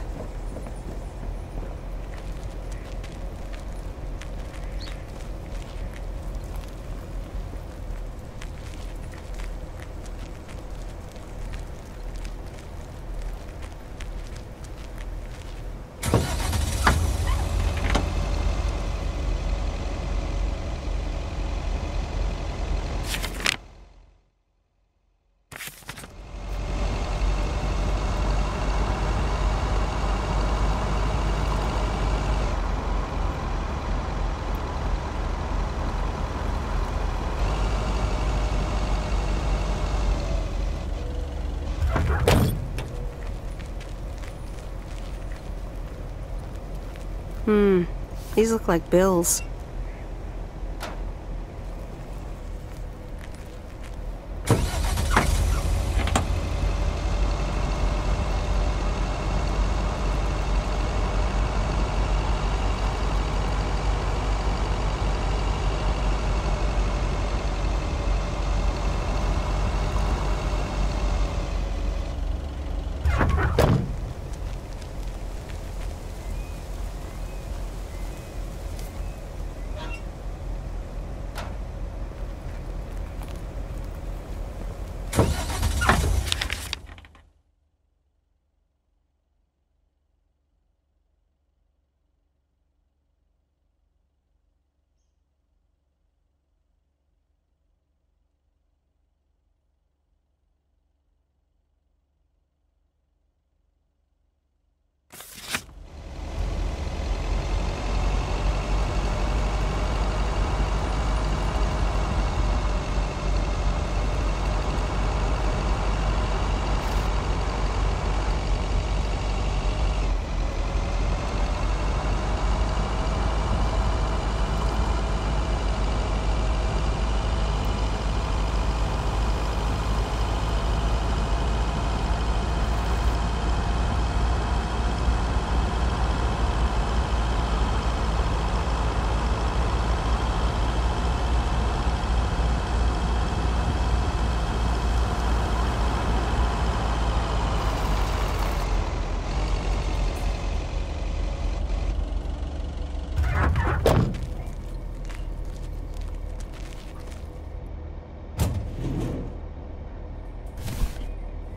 These look like bills.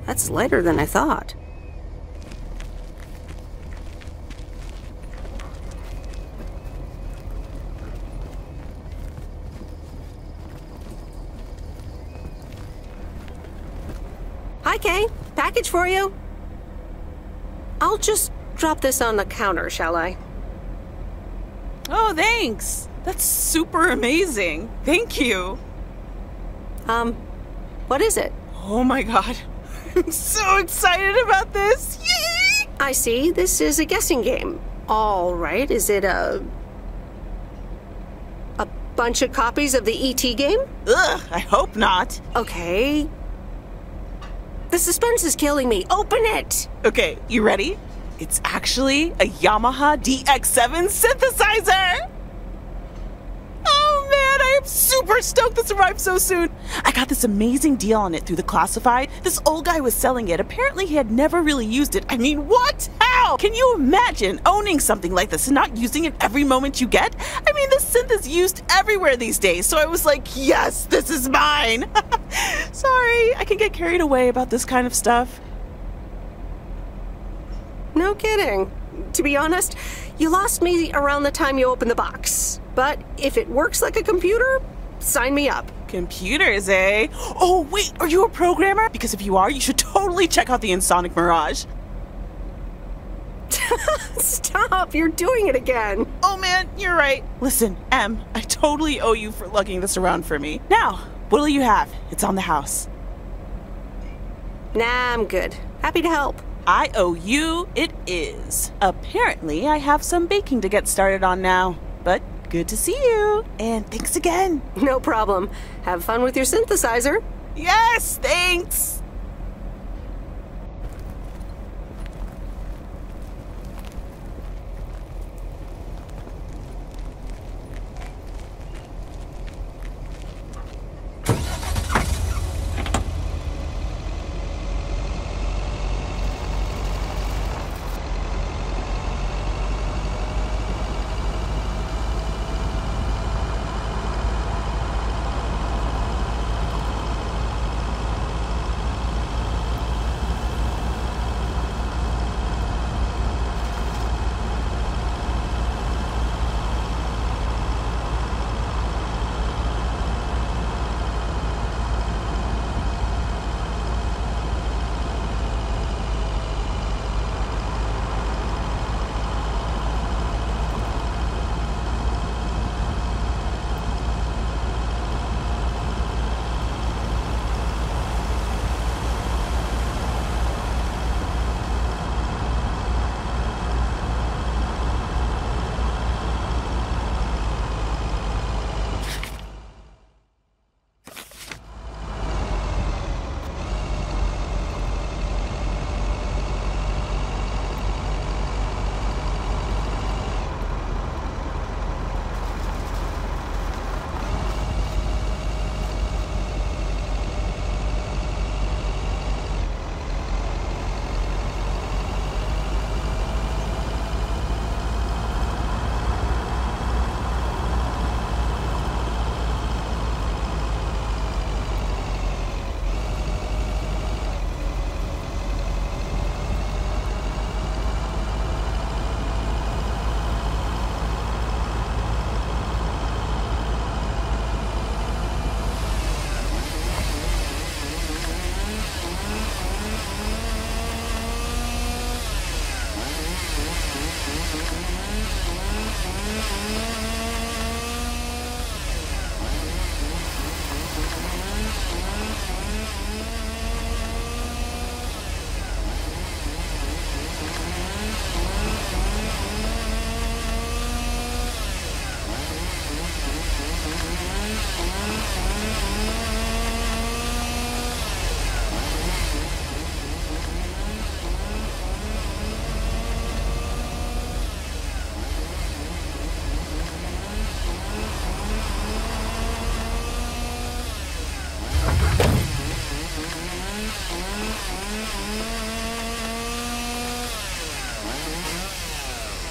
That's lighter than I thought. Hi, Kay. Package for you. I'll just drop this on the counter, shall I? Oh, thanks. That's super amazing. Thank you. What is it? Oh my god. I'm so excited about this. Yay! I see. This is a guessing game. All right. Is it a bunch of copies of the E.T. game? Ugh, I hope not. Okay. The suspense is killing me. Open it! Okay, you ready? It's actually a Yamaha DX7 synthesizer! Oh man, I am super stoked this arrived so soon. I got this amazing deal on it through the classified. This old guy was selling it. Apparently he had never really used it. I mean, what? How? Can you imagine owning something like this and not using it every moment you get? I mean, this synth is used everywhere these days, so I was like, yes, this is mine. Sorry, I can get carried away about this kind of stuff. No kidding. To be honest, you lost me around the time you opened the box. But if it works like a computer, sign me up. Computers, eh? Oh, wait, are you a programmer? Because if you are, you should totally check out the Insonic Mirage. Stop, you're doing it again. Oh man, you're right. Listen, Em, I totally owe you for lugging this around for me. Now, what'll you have? It's on the house. Nah, I'm good. Happy to help. I owe you, it is. Apparently, I have some baking to get started on now. But good to see you. And thanks again. No problem. Have fun with your synthesizer. Yes, thanks.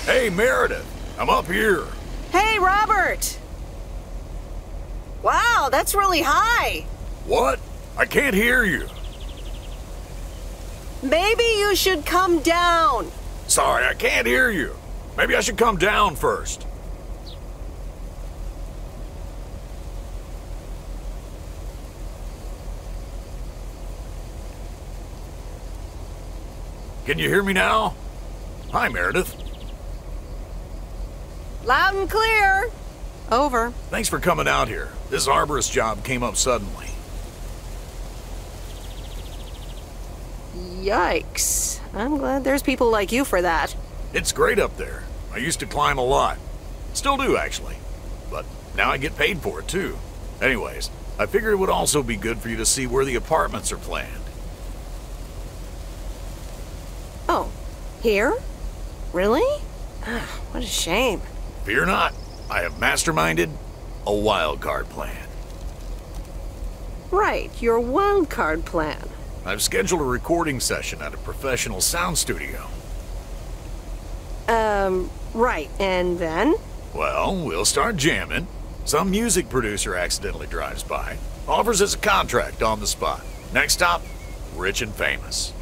Hey, Meredith, I'm up here. Hey, Robert! Wow, that's really high. What? I can't hear you. Maybe you should come down. Sorry, I can't hear you. Maybe I should come down first. Can you hear me now? Hi, Meredith. Loud and clear. Over. Thanks for coming out here. This arborist job came up suddenly. Yikes. I'm glad there's people like you for that. It's great up there. I used to climb a lot. Still do, actually. But now I get paid for it, too. Anyways, I figured it would also be good for you to see where the apartments are planned. Oh, here? Really? Ah, what a shame. Fear not. I have masterminded a wild card plan. Right, your wild card plan. I've scheduled a recording session at a professional sound studio. Right, and then? Well, we'll start jamming. Some music producer accidentally drives by, offers us a contract on the spot. Next stop, rich and famous.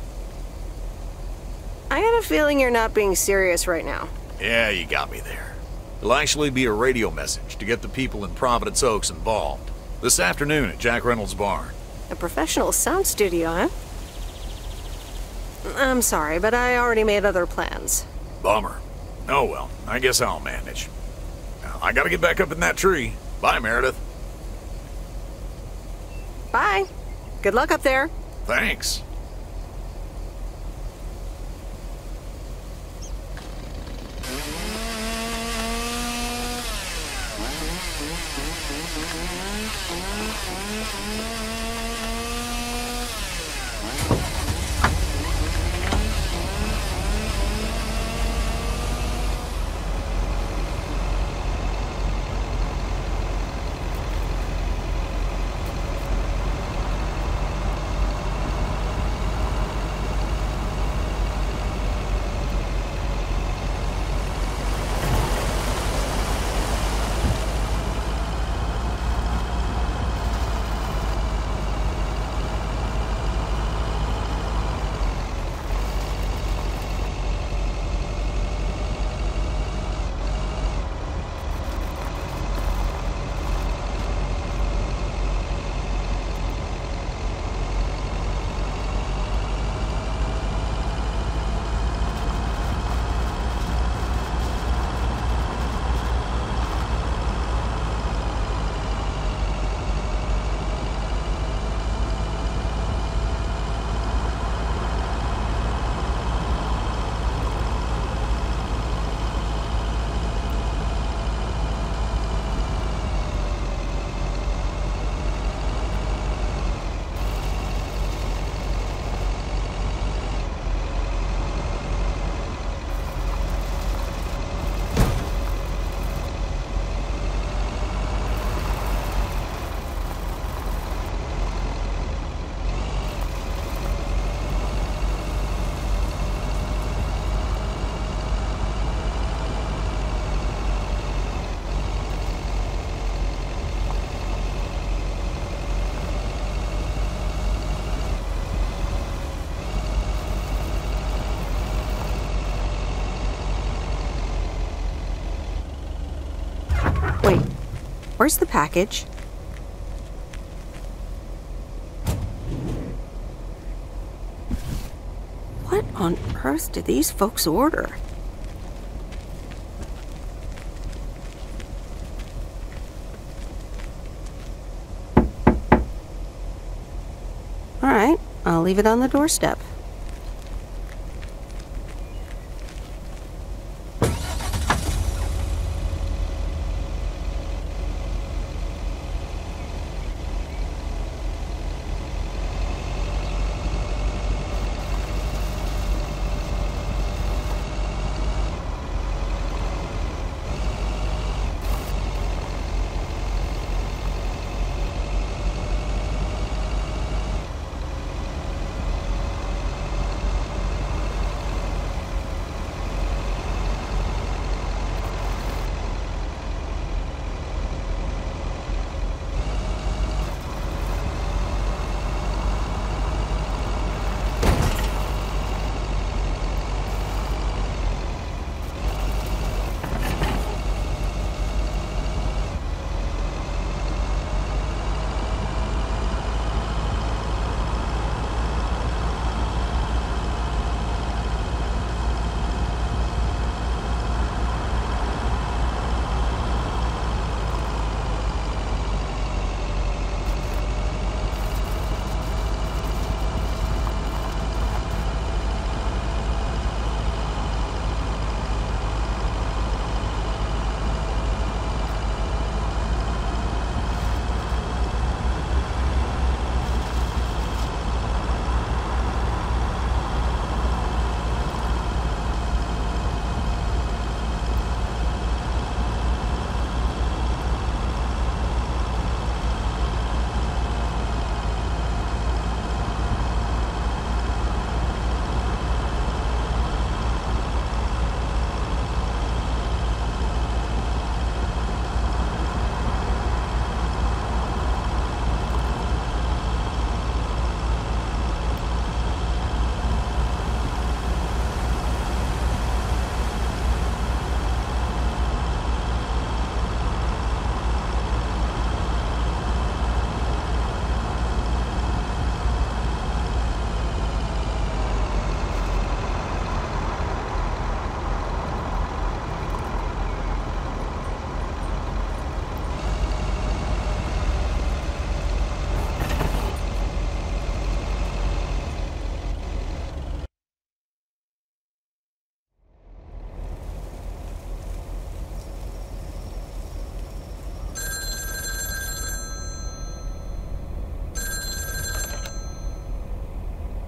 I got a feeling you're not being serious right now. Yeah, you got me there. It'll actually be a radio message to get the people in Providence Oaks involved. This afternoon at Jack Reynolds' barn. A professional sound studio, huh? I'm sorry, but I already made other plans. Bummer. Oh well, I guess I'll manage. Now, I gotta get back up in that tree. Bye, Meredith. Bye. Good luck up there. Thanks. Wait, where's the package? What on earth did these folks order? All right, I'll leave it on the doorstep.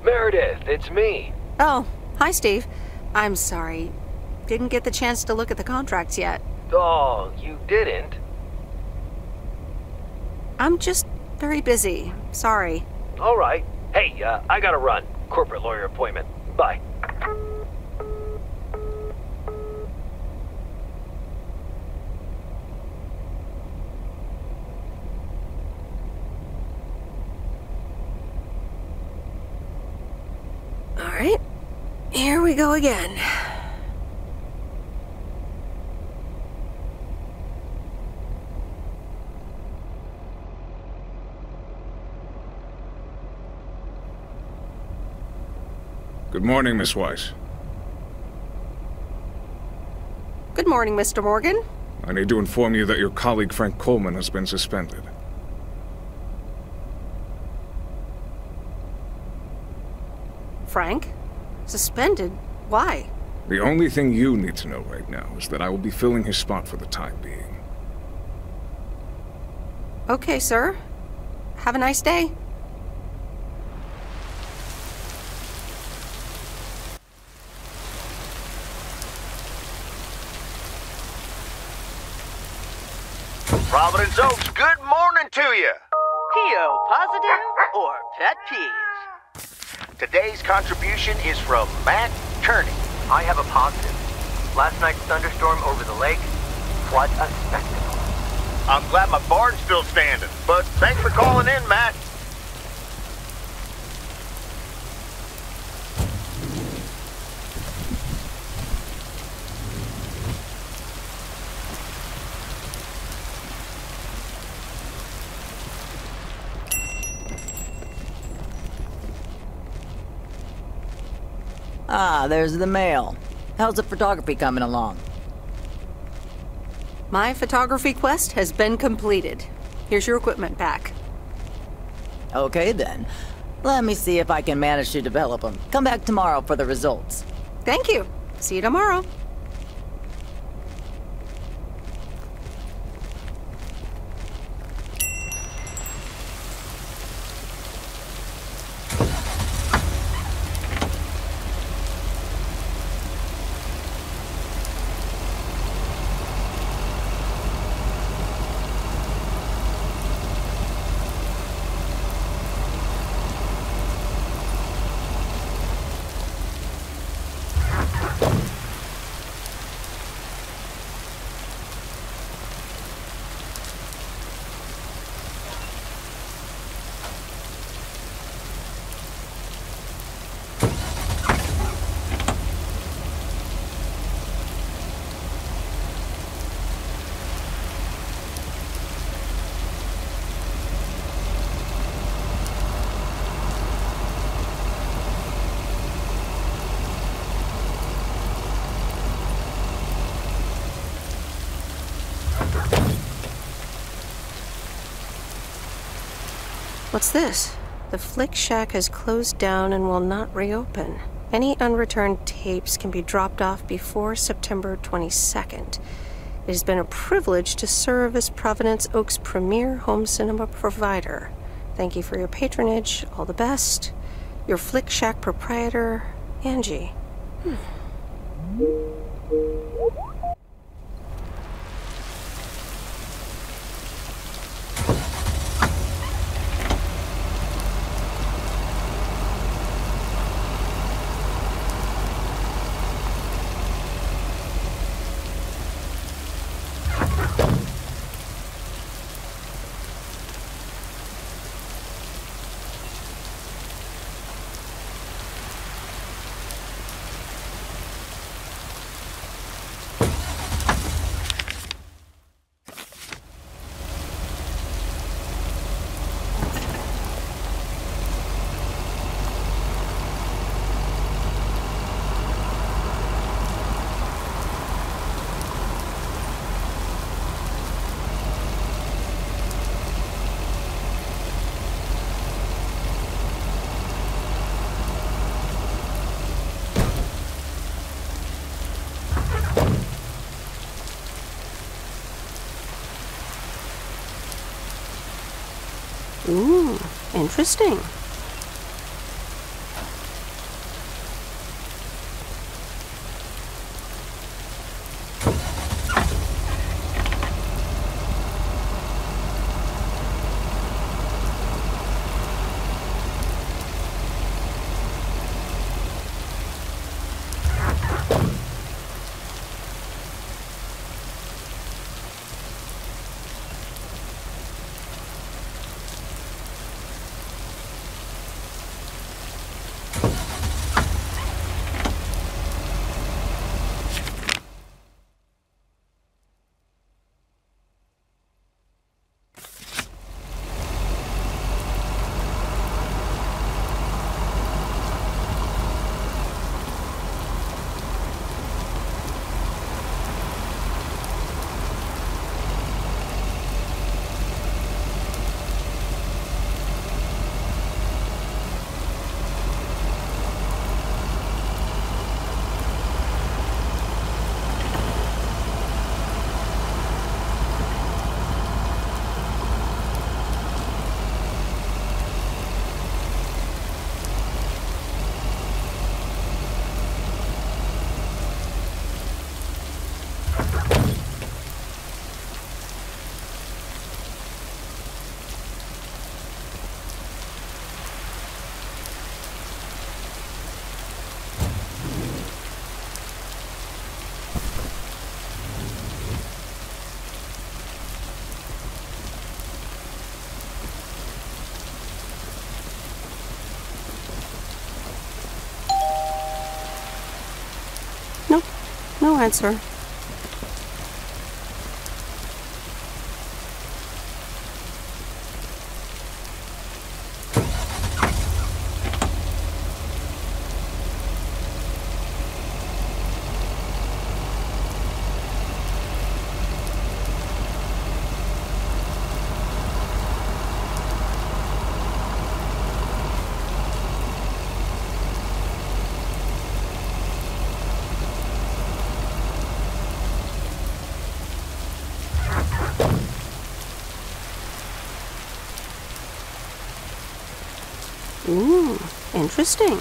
Meredith, it's me. Oh, hi, Steve. I'm sorry. Didn't get the chance to look at the contracts yet. Oh, you didn't? I'm just very busy. Sorry. All right. Hey, I gotta run. Corporate lawyer appointment. Bye. All right. Here we go again. Good morning, Miss Weiss. Good morning, Mr. Morgan. I need to inform you that your colleague Frank Coleman has been suspended. Frank? Suspended? Why? The only thing you need to know right now is that I will be filling his spot for the time being. Okay, sir. Have a nice day. Providence Oaks, good morning to you. PO positive or pet peeves? Today's contribution is from Matt Kearney. I have a positive. Last night's thunderstorm over the lake, what a spectacle. I'm glad my barn's still standing, but thanks for calling in, Matt. Ah, there's the mail. How's the photography coming along? My photography quest has been completed. Here's your equipment back. Okay, then. Let me see if I can manage to develop them. Come back tomorrow for the results. Thank you. See you tomorrow. What's this? The Flick Shack has closed down and will not reopen. Any unreturned tapes can be dropped off before September 22nd. It has been a privilege to serve as Providence Oaks' premier home cinema provider. Thank you for your patronage. All the best. Your Flick Shack proprietor, Angie. Ooh, interesting. No answer. Ooh, interesting.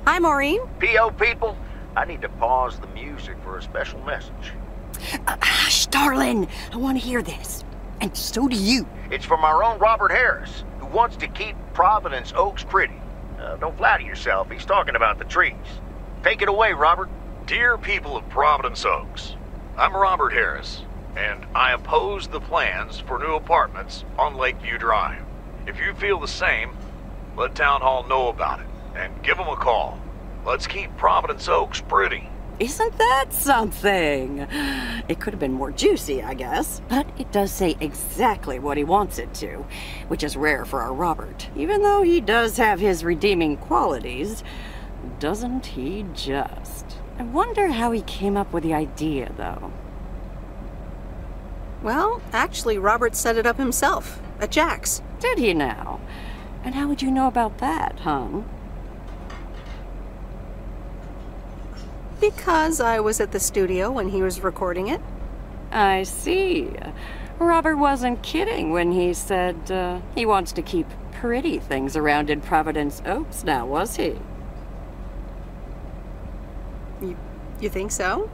Hi, Maureen. P.O. people, I need to pause the music for a special message. Hush, darling. I want to hear this. And so do you. It's from our own Robert Harris, who wants to keep Providence Oaks pretty. Don't flatter yourself. He's talking about the trees. Take it away, Robert. Dear people of Providence Oaks, I'm Robert Harris, and I oppose the plans for new apartments on Lakeview Drive. If you feel the same, let Town Hall know about it, and give them a call. Let's keep Providence Oaks pretty. Isn't that something? It could have been more juicy, I guess. But it does say exactly what he wants it to, which is rare for our Robert. Even though he does have his redeeming qualities, doesn't he just? I wonder how he came up with the idea, though. Well, actually, Robert set it up himself, at Jack's. Did he now? And how would you know about that, hon? Because I was at the studio when he was recording it. I see. Robert wasn't kidding when he said he wants to keep pretty things around in Providence Oaks now, was he? You think so?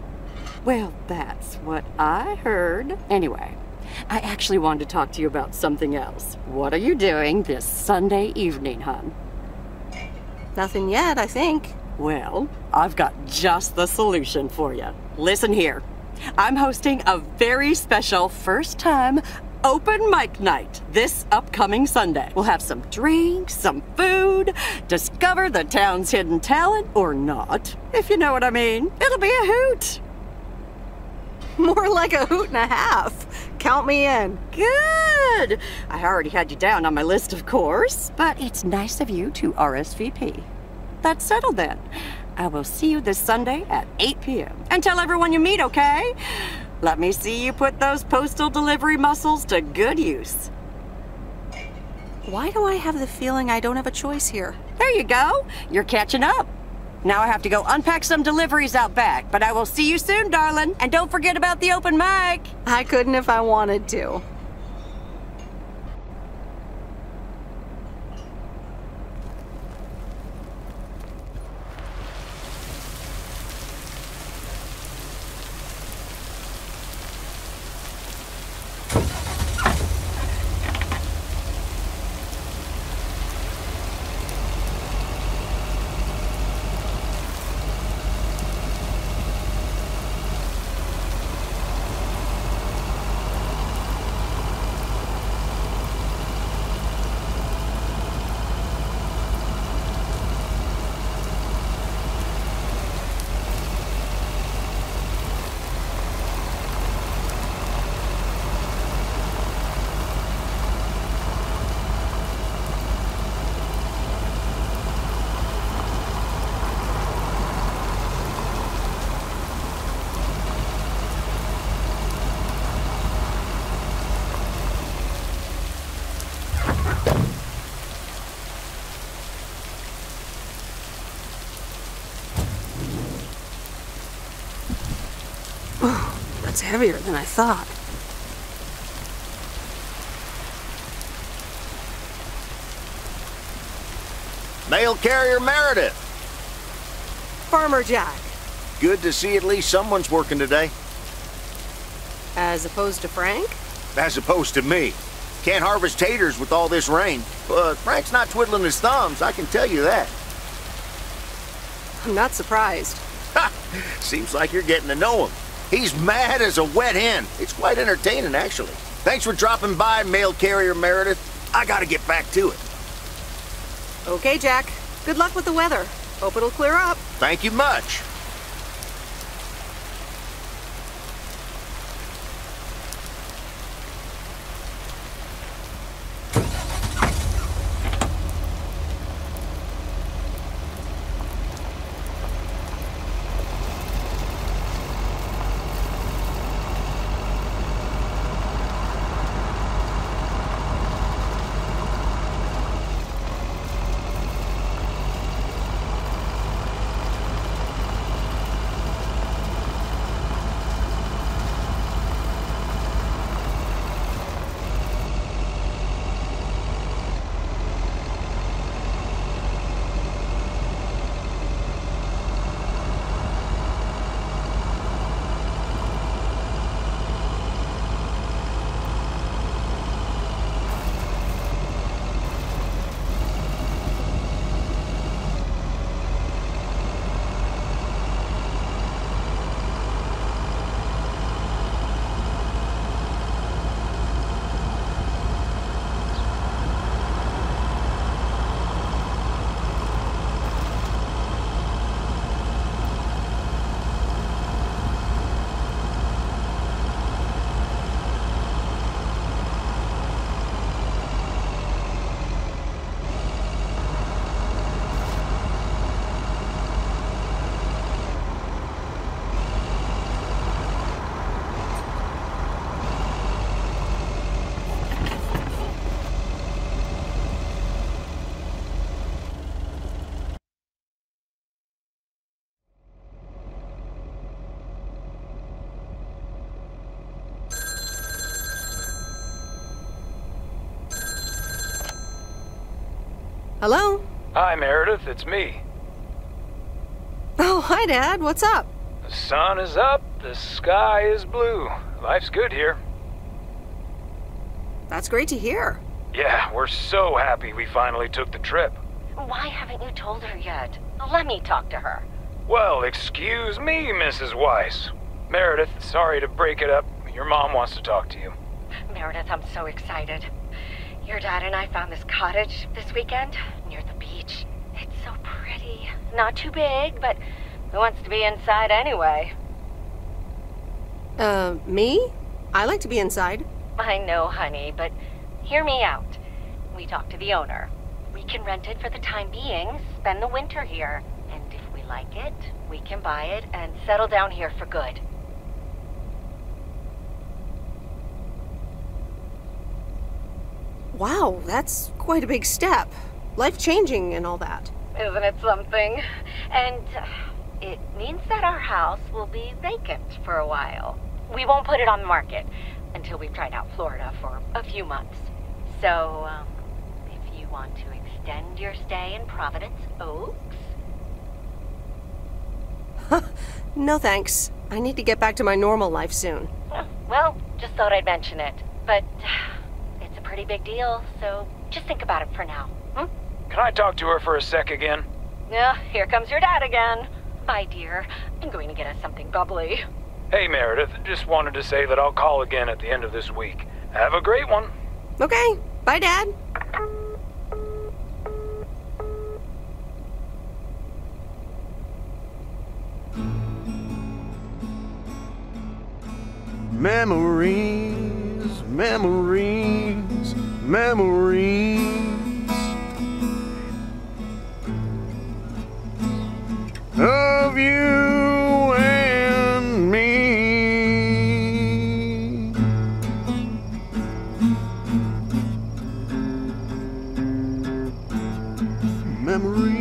Well, that's what I heard. Anyway, I actually wanted to talk to you about something else. What are you doing this Sunday evening, hon? Nothing yet, I think. Well, I've got just the solution for you. Listen here. I'm hosting a very special first-time open mic night this upcoming Sunday. We'll have some drinks, some food, discover the town's hidden talent, or not, if you know what I mean. It'll be a hoot. More like a hoot and a half. Count me in. Good. I already had you down on my list, of course, but it's nice of you to RSVP. That's settled then. I will see you this Sunday at 8 p.m. And tell everyone you meet, okay? Let me see you put those postal delivery muscles to good use. Why do I have the feeling I don't have a choice here? There you go. You're catching up. Now I have to go unpack some deliveries out back, but I will see you soon, darling. And don't forget about the open mic. I couldn't if I wanted to. heavier than I thought. Mail carrier Meredith. Farmer Jack. Good to see at least someone's working today. As opposed to Frank? As opposed to me. Can't harvest taters with all this rain. But Frank's not twiddling his thumbs, I can tell you that. I'm not surprised. Ha! Seems like you're getting to know him. He's mad as a wet hen. It's quite entertaining, actually. Thanks for dropping by, mail carrier Meredith. I gotta get back to it. Okay, Jack. Good luck with the weather. Hope it'll clear up. Thank you much. Hello? Hi, Meredith. It's me. Oh, hi, Dad. What's up? The sun is up. The sky is blue. Life's good here. That's great to hear. Yeah, we're so happy we finally took the trip. Why haven't you told her yet? Let me talk to her. Well, excuse me, Mrs. Weiss. Meredith, sorry to break it up. Your mom wants to talk to you. Meredith, I'm so excited. Your dad and I found this cottage this weekend near the beach. It's so pretty. Not too big, but who wants to be inside anyway? Me? I like to be inside. I know, honey, but hear me out. We talked to the owner. We can rent it for the time being, spend the winter here. And if we like it, we can buy it and settle down here for good. Wow, that's quite a big step. Life-changing and all that. Isn't it something? And it means that our house will be vacant for a while. We won't put it on the market until we've tried out Florida for a few months. So, if you want to extend your stay in Providence Oaks... No thanks. I need to get back to my normal life soon. Well, just thought I'd mention it. But it's a pretty big deal, so just think about it for now. Can I talk to her for a sec again? Yeah, here comes your dad again. Bye, dear. I'm going to get us something bubbly. Hey, Meredith. Just wanted to say that I'll call again at the end of this week. Have a great one. Okay. Bye, Dad. Memories, memories, memories of you and me. Memories.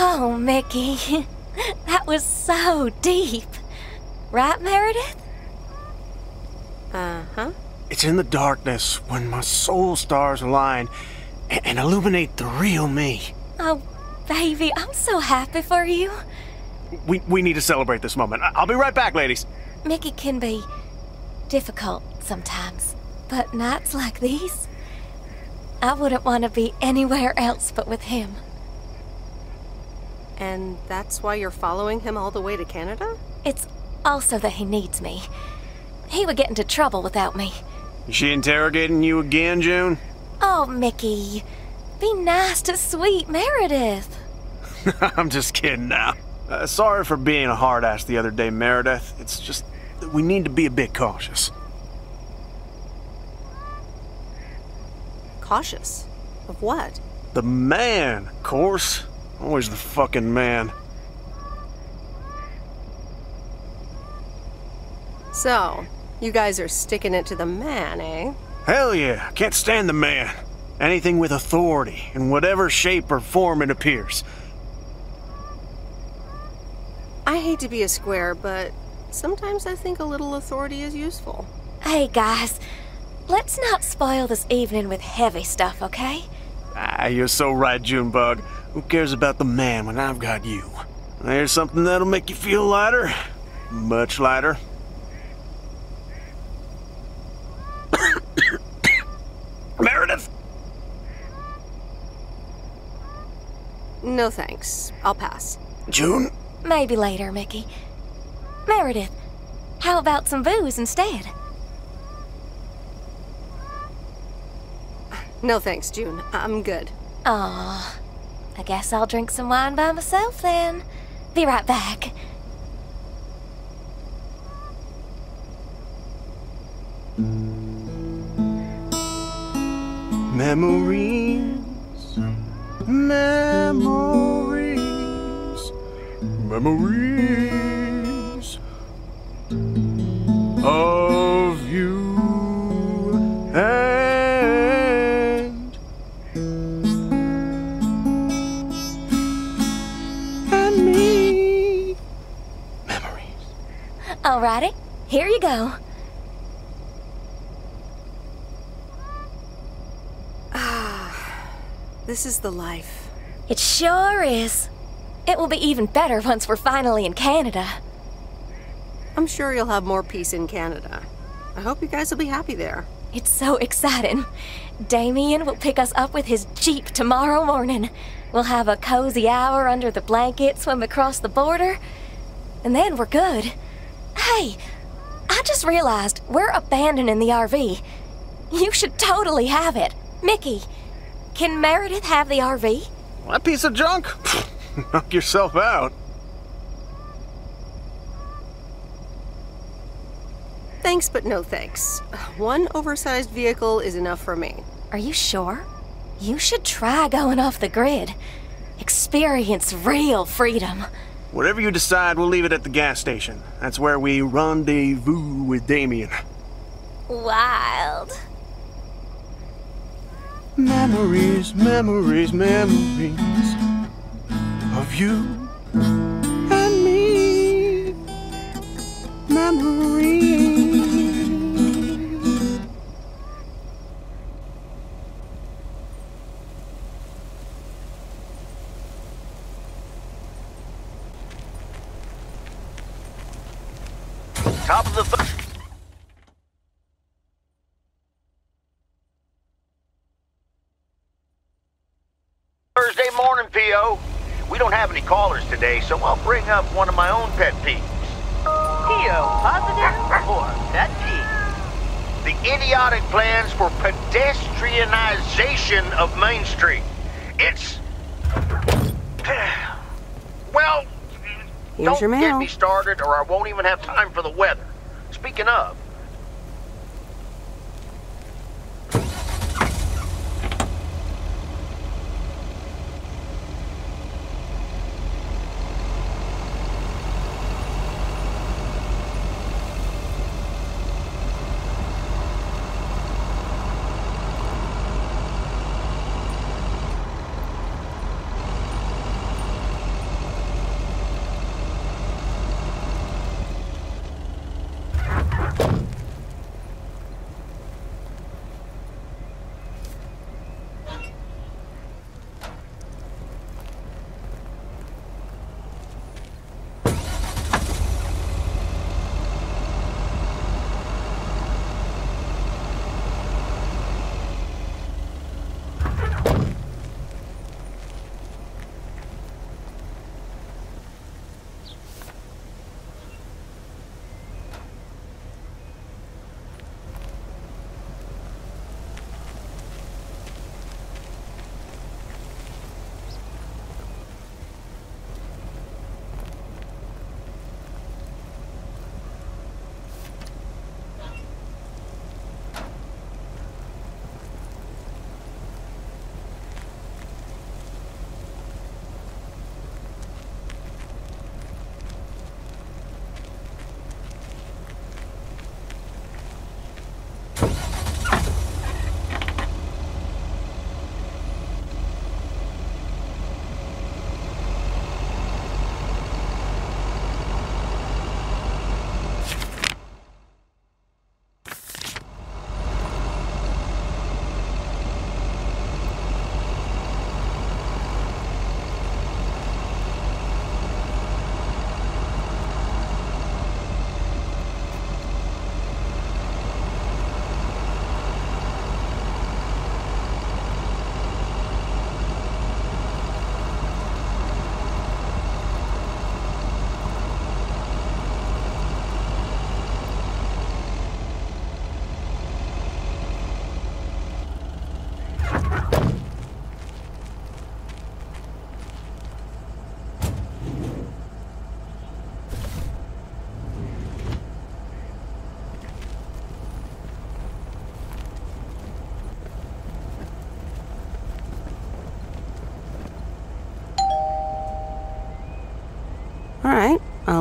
Oh, Mickey. That was so deep. Right, Meredith? Uh-huh. It's in the darkness when my soul stars align and illuminate the real me. Oh, baby, I'm so happy for you. We need to celebrate this moment. I'll be right back, ladies. Mickey can be difficult sometimes, but nights like these, I wouldn't want to be anywhere else but with him. And that's why you're following him all the way to Canada? It's also that he needs me. He would get into trouble without me. Is she interrogating you again, June? Oh, Mickey. Be nice to sweet Meredith. I'm just kidding now. Sorry for being a hard ass the other day, Meredith. It's just that we need to be a bit cautious. Cautious? Of what? The man, of course. Always the fucking man. So, you guys are sticking it to the man, eh? Hell yeah, can't stand the man. Anything with authority, in whatever shape or form it appears. I hate to be a square, but sometimes I think a little authority is useful. Hey, guys. Let's not spoil this evening with heavy stuff, okay? Ah, you're so right, Junebug. Who cares about the man when I've got you? There's something that'll make you feel lighter. Much lighter. Meredith! No thanks. I'll pass. June? Maybe later, Mickey. Meredith, how about some booze instead? No thanks, June. I'm good. Aw, I guess I'll drink some wine by myself then. Be right back. Memories, memories, memories of you and me. Memories. Alrighty, here you go. This is the life. It sure is. It will be even better once we're finally in Canada. I'm sure you'll have more peace in Canada. I hope you guys will be happy there. It's so exciting. Damien will pick us up with his Jeep tomorrow morning. We'll have a cozy hour under the blanket, swim across the border, and then we're good. Hey, I just realized we're abandoning the RV. You should totally have it. Mickey, can Meredith have the RV? That piece of junk? Knock yourself out. Thanks, but no thanks. One oversized vehicle is enough for me. Are you sure? You should try going off the grid. Experience real freedom. Whatever you decide, we'll leave it at the gas station. That's where we rendezvous with Damien. Wild. Memories, memories, memories of you and me. Memories. Top of the Thursday morning, P.O. We don't have any callers today, so I'll bring up one of my own pet peeves. P.O. positive or pet peeve? The idiotic plans for pedestrianization of Main Street. It's... well, Here's your don't mail. get me started or I won't even have time for the weather. Speaking of...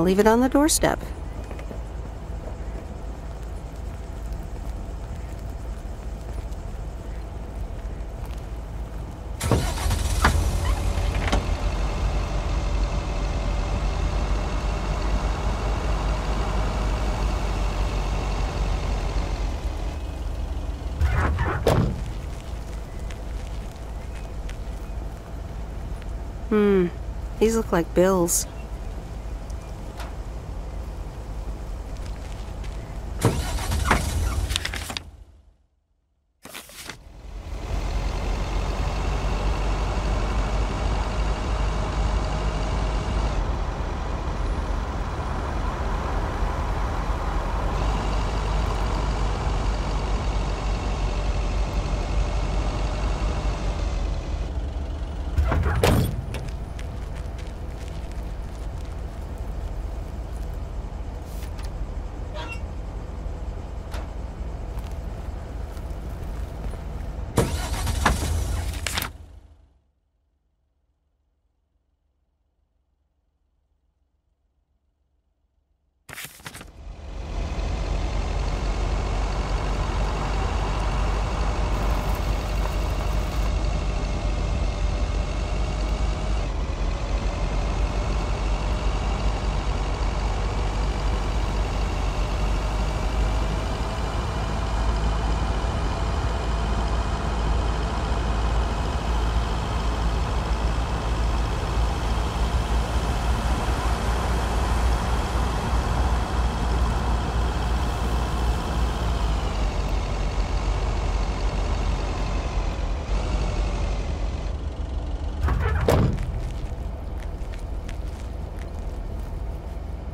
I'll leave it on the doorstep. These look like bills.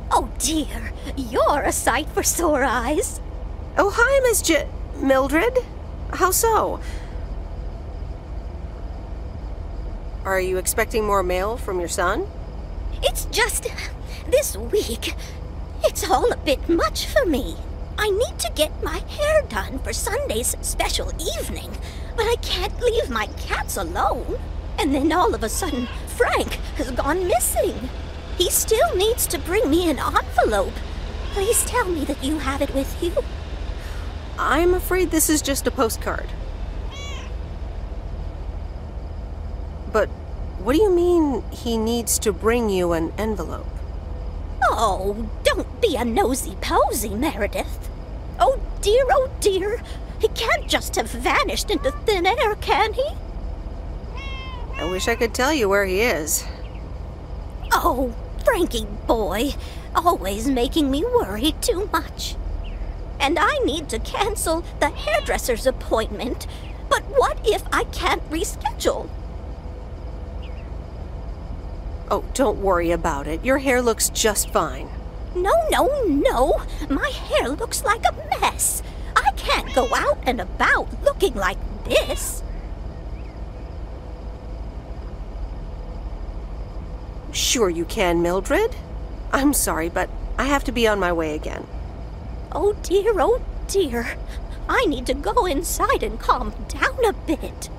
Oh dear, you're a sight for sore eyes. Oh, hi, Miss Mildred. How so? Are you expecting more mail from your son? It's just this week. It's all a bit much for me. I need to get my hair done for Sunday's special evening, but I can't leave my cats alone. And then all of a sudden, Frank has gone missing. He still needs to bring me an envelope. Please tell me that you have it with you. I'm afraid this is just a postcard. But what do you mean he needs to bring you an envelope? Oh, don't be a nosy-posy, Meredith. Oh dear, he can't just have vanished into thin air, can he? I wish I could tell you where he is. Oh, Frankie boy, always making me worry too much. And I need to cancel the hairdresser's appointment, but what if I can't reschedule? Oh, don't worry about it. Your hair looks just fine. No. My hair looks like a mess. I can't go out and about looking like this. Sure you can, Mildred. I'm sorry, but I have to be on my way again. Oh dear. I need to go inside and calm down a bit.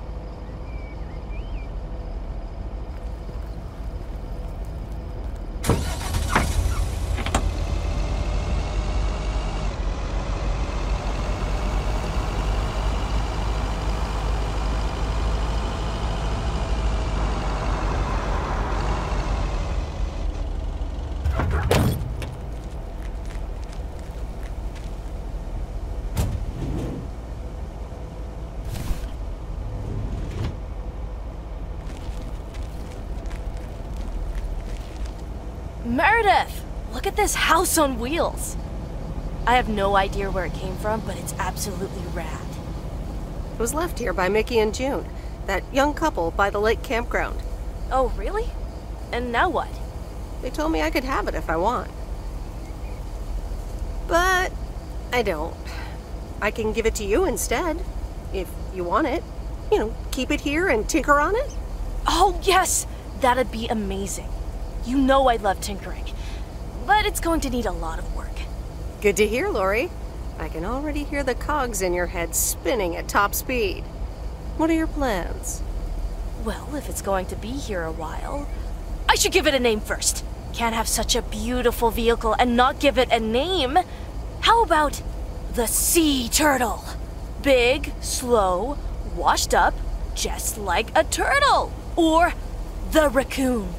Meredith! Look at this house on wheels. I have no idea where it came from, but it's absolutely rad. It was left here by Mickey and June, that young couple by the lake campground. Oh, really? And now what? They told me I could have it if I want. But I don't. I can give it to you instead, if you want it. You know, keep it here and tinker on it. Oh, yes! That'd be amazing. You know I love tinkering, but it's going to need a lot of work. Good to hear, Lori. I can already hear the cogs in your head spinning at top speed. What are your plans? Well, if it's going to be here a while, I should give it a name first. Can't have such a beautiful vehicle and not give it a name. How about the sea turtle? Big, slow, washed up, just like a turtle. Or the raccoon,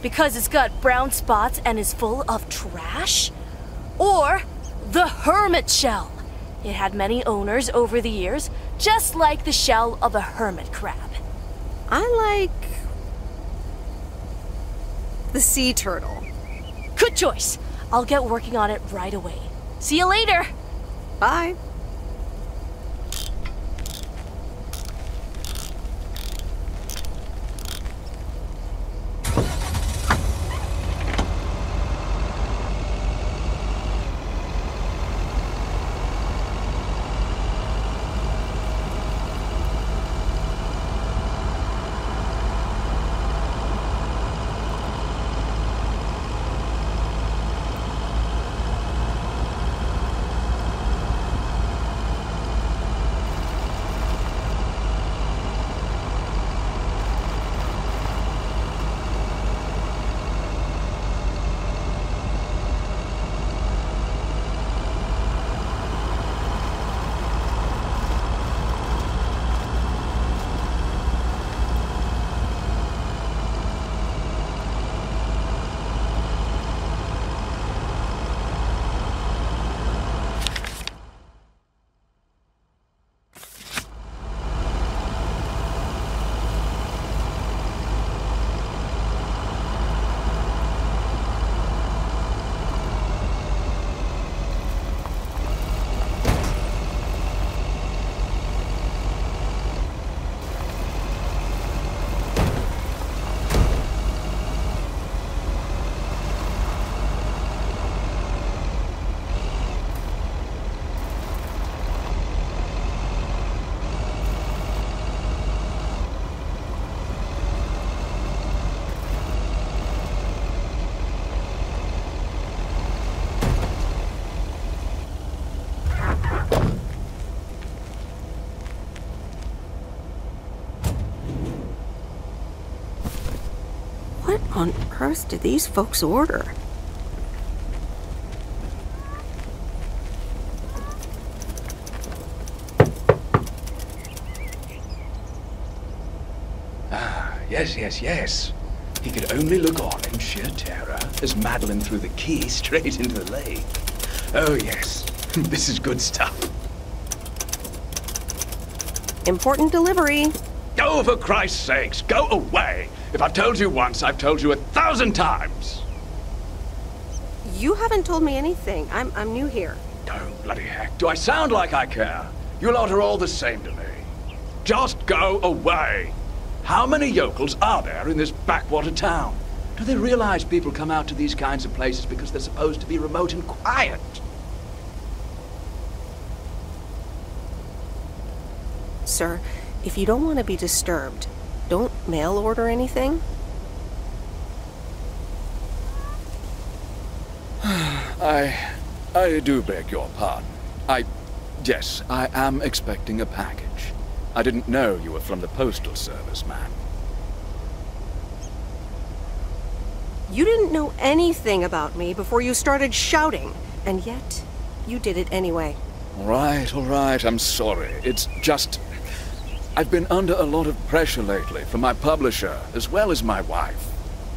because it's got brown spots and is full of trash. Or the hermit shell. It had many owners over the years, just like the shell of a hermit crab. I like the sea turtle. Good choice. I'll get working on it right away. See you later. Bye. What on earth did these folks order? Ah, yes. He could only look on in sheer terror as Madeline threw the key straight into the lake. Oh, yes. This is good stuff. Important delivery. Oh, for Christ's sakes, go away! If I've told you once, I've told you 1,000 times! You haven't told me anything. I'm new here. Oh, bloody heck. Do I sound like I care? You lot are all the same to me. Just go away! How many yokels are there in this backwater town? Do they realize people come out to these kinds of places because they're supposed to be remote and quiet? Sir, if you don't want to be disturbed, don't mail order anything. I do beg your pardon. Yes, I am expecting a package. I didn't know you were from the Postal Service, ma'am. You didn't know anything about me before you started shouting, and yet you did it anyway. All right, I'm sorry. It's just... I've been under a lot of pressure lately from my publisher, as well as my wife.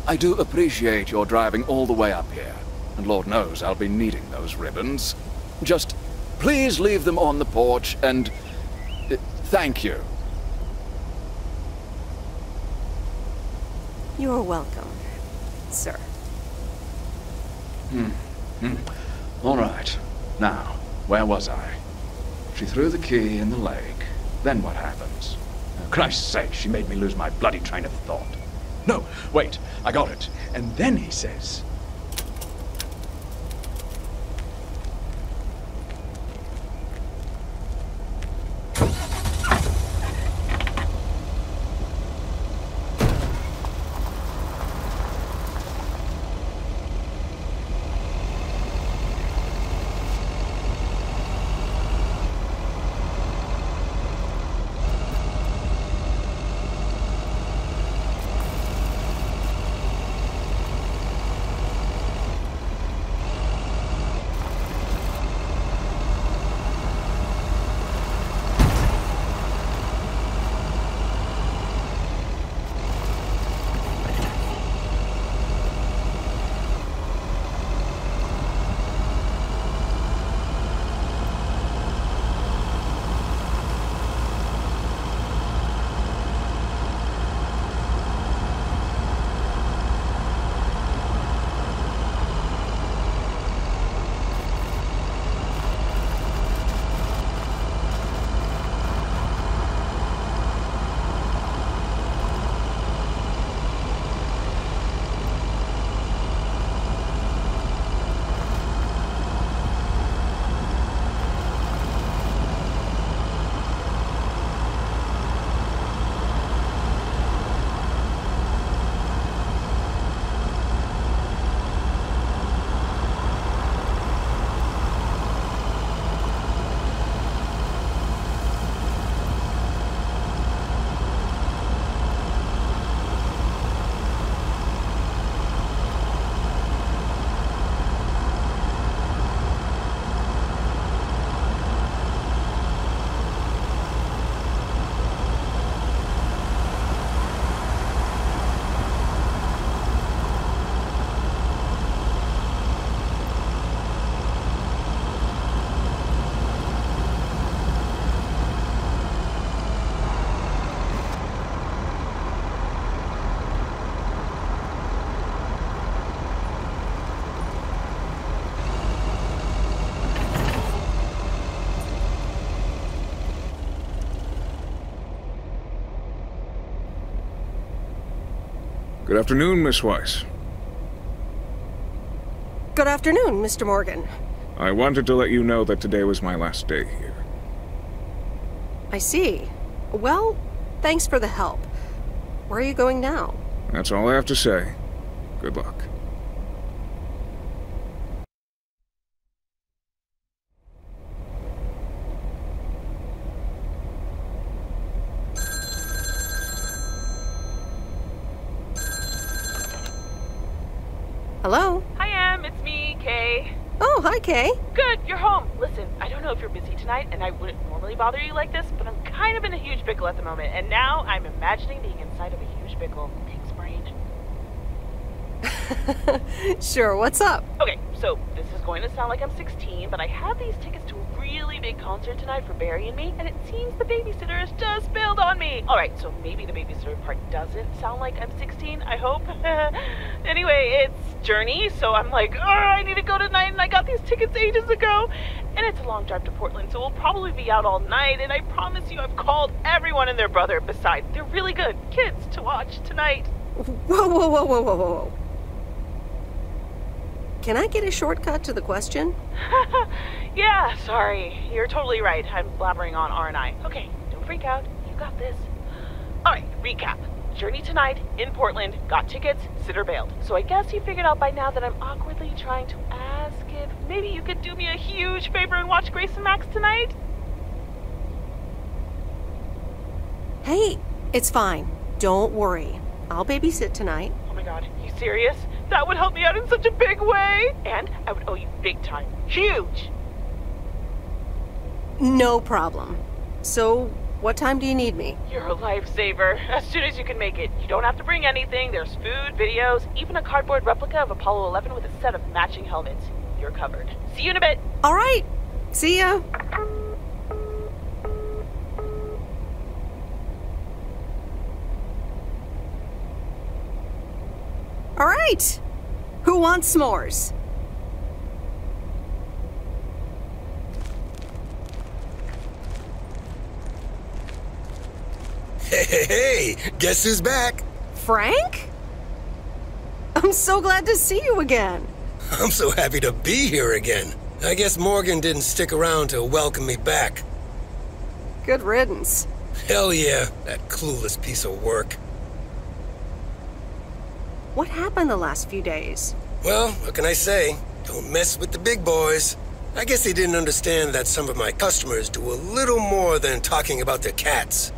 I do appreciate your driving all the way up here, and Lord knows I'll be needing those ribbons. Just please leave them on the porch, and thank you. You're welcome, sir. All right. Now, where was I? She threw the key in the lake. Then what happens? For Christ's sake, she made me lose my bloody train of thought. No, wait, I got it. And then he says... Good afternoon, Miss Weiss. Good afternoon, Mr. Morgan. I wanted to let you know that today was my last day here. I see. Well, thanks for the help. Where are you going now? That's all I have to say. Good luck. Hello? Hi, Em. It's me, Kay. Oh, hi, Kay. Good, you're home. Listen, I don't know if you're busy tonight, and I wouldn't normally bother you like this, but I'm kind of in a huge pickle at the moment, and now I'm imagining being inside of a huge pickle. Thanks, brain. Sure, what's up? Okay, so this is going to sound like I'm 16, but I have these tickets to a really big concert tonight for Barry and me, and it seems the babysitter has just bailed on me. Alright, so maybe the babysitter part doesn't sound like I'm 16, I hope. Anyway, it's Journey, so I'm like, I need to go tonight, and I got these tickets ages ago. And it's a long drive to Portland, so we'll probably be out all night, and I promise you I've called everyone and their brother. Besides, they're really good kids to watch tonight. Whoa. Can I get a shortcut to the question? Yeah, sorry. You're totally right. I'm blabbering on, aren't I? Okay, don't freak out. You got this. Alright, recap. Journey tonight, in Portland, got tickets, sitter bailed. So I guess you figured out by now that I'm awkwardly trying to ask if maybe you could do me a huge favor and watch Grace and Max tonight? Hey, it's fine. Don't worry. I'll babysit tonight. Oh my god, you serious? That would help me out in such a big way! And I would owe you big time. Huge! No problem. So, what time do you need me? You're a lifesaver. As soon as you can make it. You don't have to bring anything. There's food, videos, even a cardboard replica of Apollo 11 with a set of matching helmets. You're covered. See you in a bit. All right. See ya. All right. Who wants s'mores? Hey, guess who's back? Frank? I'm so glad to see you again. I'm so happy to be here again. I guess Morgan didn't stick around to welcome me back. Good riddance. Hell yeah, that clueless piece of work. What happened the last few days? Well, what can I say? Don't mess with the big boys. I guess they didn't understand that some of my customers do a little more than talking about their cats.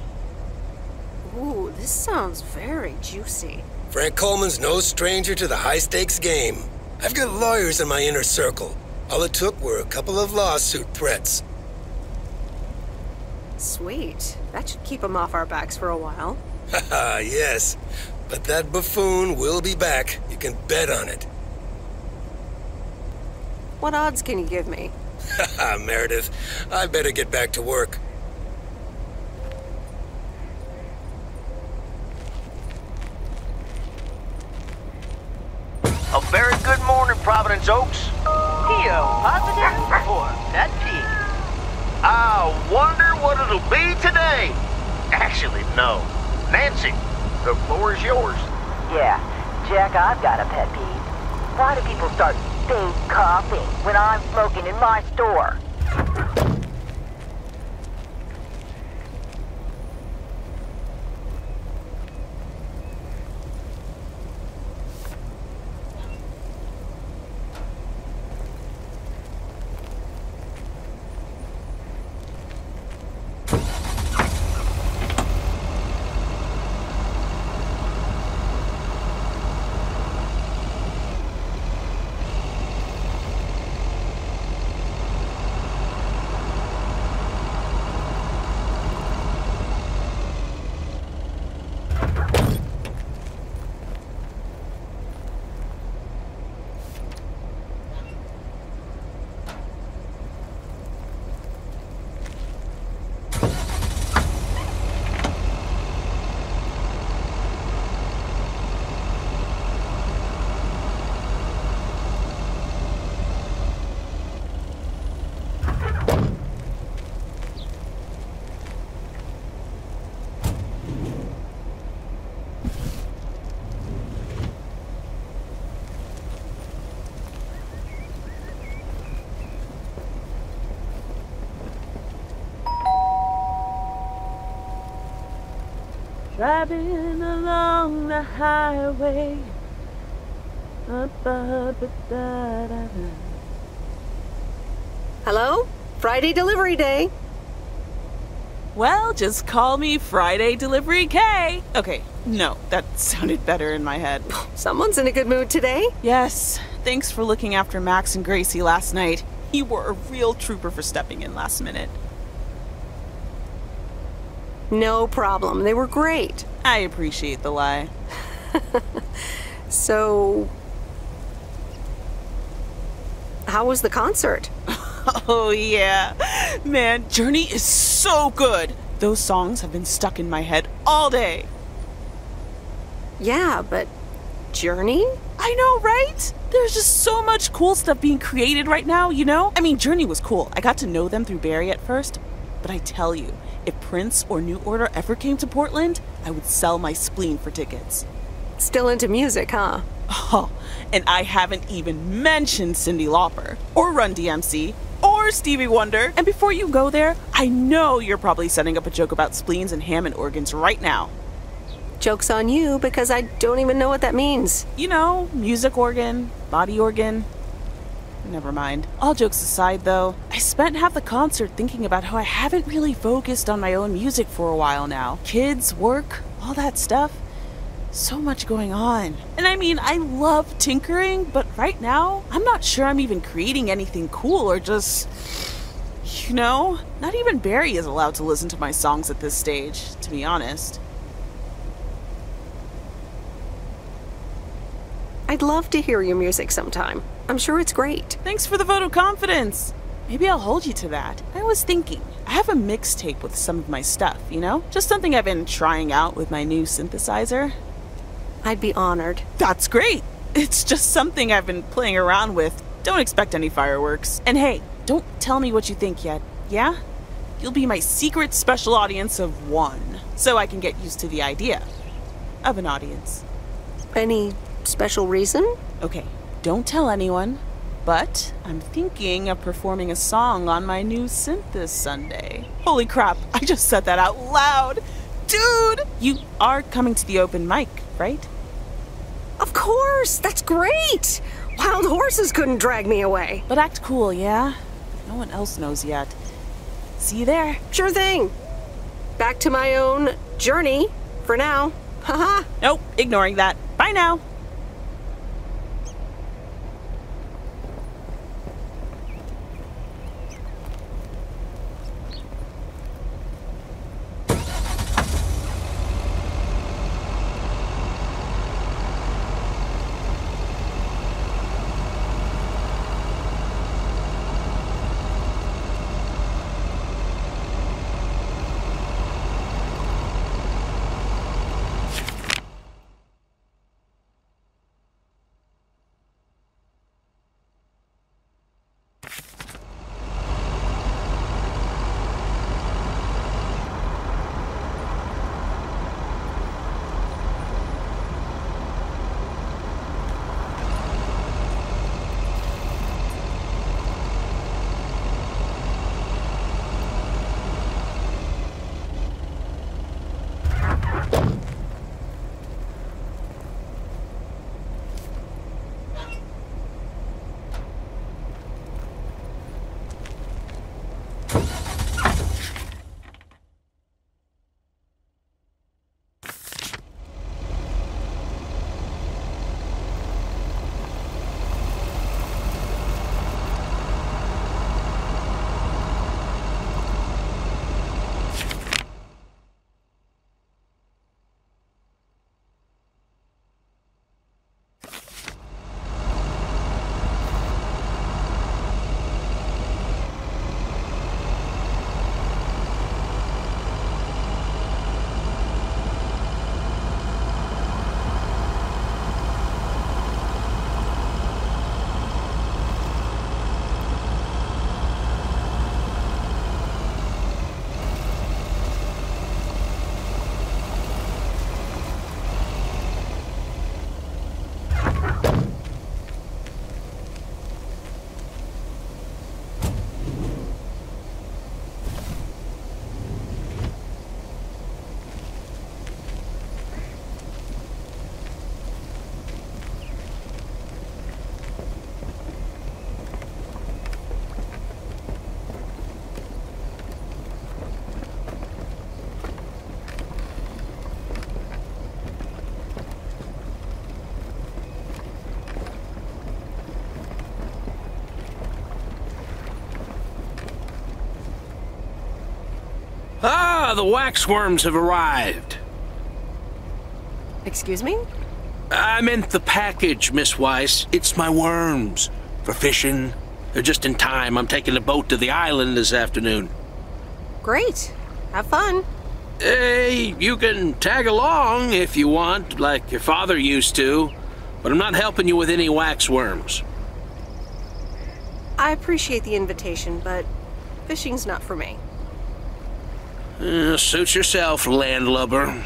Ooh, this sounds very juicy. Frank Coleman's no stranger to the high-stakes game. I've got lawyers in my inner circle. All it took were a couple of lawsuit threats. Sweet. That should keep them off our backs for a while. Haha, yes. But that buffoon will be back. You can bet on it. What odds can you give me? Haha, Meredith. I better get back to work. A very good morning, Providence Oaks. P.O. positive or pet peeve? I wonder what it'll be today. Actually, no. Nancy, the floor is yours. Yeah, Jack, I've got a pet peeve. Why do people start fake coughing when I'm smoking in my store? driving along the highway. Hello? Friday delivery day. Well, just call me Friday Delivery K. Okay, no, that sounded better in my head. Someone's in a good mood today. Yes, thanks for looking after Max and Gracie last night. You were a real trooper for stepping in last minute. No problem. They were great. I appreciate the lie. So, how was the concert? Oh yeah. Man, Journey is so good. Those songs have been stuck in my head all day. Yeah, but Journey? I know, right? There's just so much cool stuff being created right now, you know? I mean, Journey was cool. I got to know them through Barry at first. But I tell you, if Prince or New Order ever came to Portland, I would sell my spleen for tickets. Still into music, huh? Oh, and I haven't even mentioned Cyndi Lauper, or Run DMC, or Stevie Wonder. And before you go there, I know you're probably setting up a joke about spleens and Hammond organs right now. Joke's on you, because I don't even know what that means. You know, music organ, body organ. Never mind. All jokes aside, though, I spent half the concert thinking about how I haven't really focused on my own music for a while now. Kids, work, all that stuff. So much going on. And I mean, I love tinkering, but right now, I'm not sure I'm even creating anything cool or just... You know, not even Barry is allowed to listen to my songs at this stage, to be honest. I'd love to hear your music sometime. I'm sure it's great. Thanks for the vote of confidence. Maybe I'll hold you to that. I was thinking, I have a mixtape with some of my stuff, you know? Just something I've been trying out with my new synthesizer. I'd be honored. That's great. It's just something I've been playing around with. Don't expect any fireworks. And hey, don't tell me what you think yet, yeah? You'll be my secret special audience of one, so I can get used to the idea of an audience. Any special reason? Okay, don't tell anyone, but I'm thinking of performing a song on my new synth this Sunday. Holy crap, I just said that out loud. Dude, you are coming to the open mic, right? Of course, that's great. Wild horses couldn't drag me away. But act cool, yeah? No one else knows yet. See you there. Sure thing. Back to my own journey for now. Haha. Nope, ignoring that. Bye now. The waxworms have arrived. Excuse me? I meant the package, Miss Weiss. It's my worms. For fishing. They're just in time. I'm taking a boat to the island this afternoon. Great. Have fun. Hey, you can tag along if you want, like your father used to. But I'm not helping you with any waxworms. I appreciate the invitation, but fishing's not for me. Suit yourself, landlubber.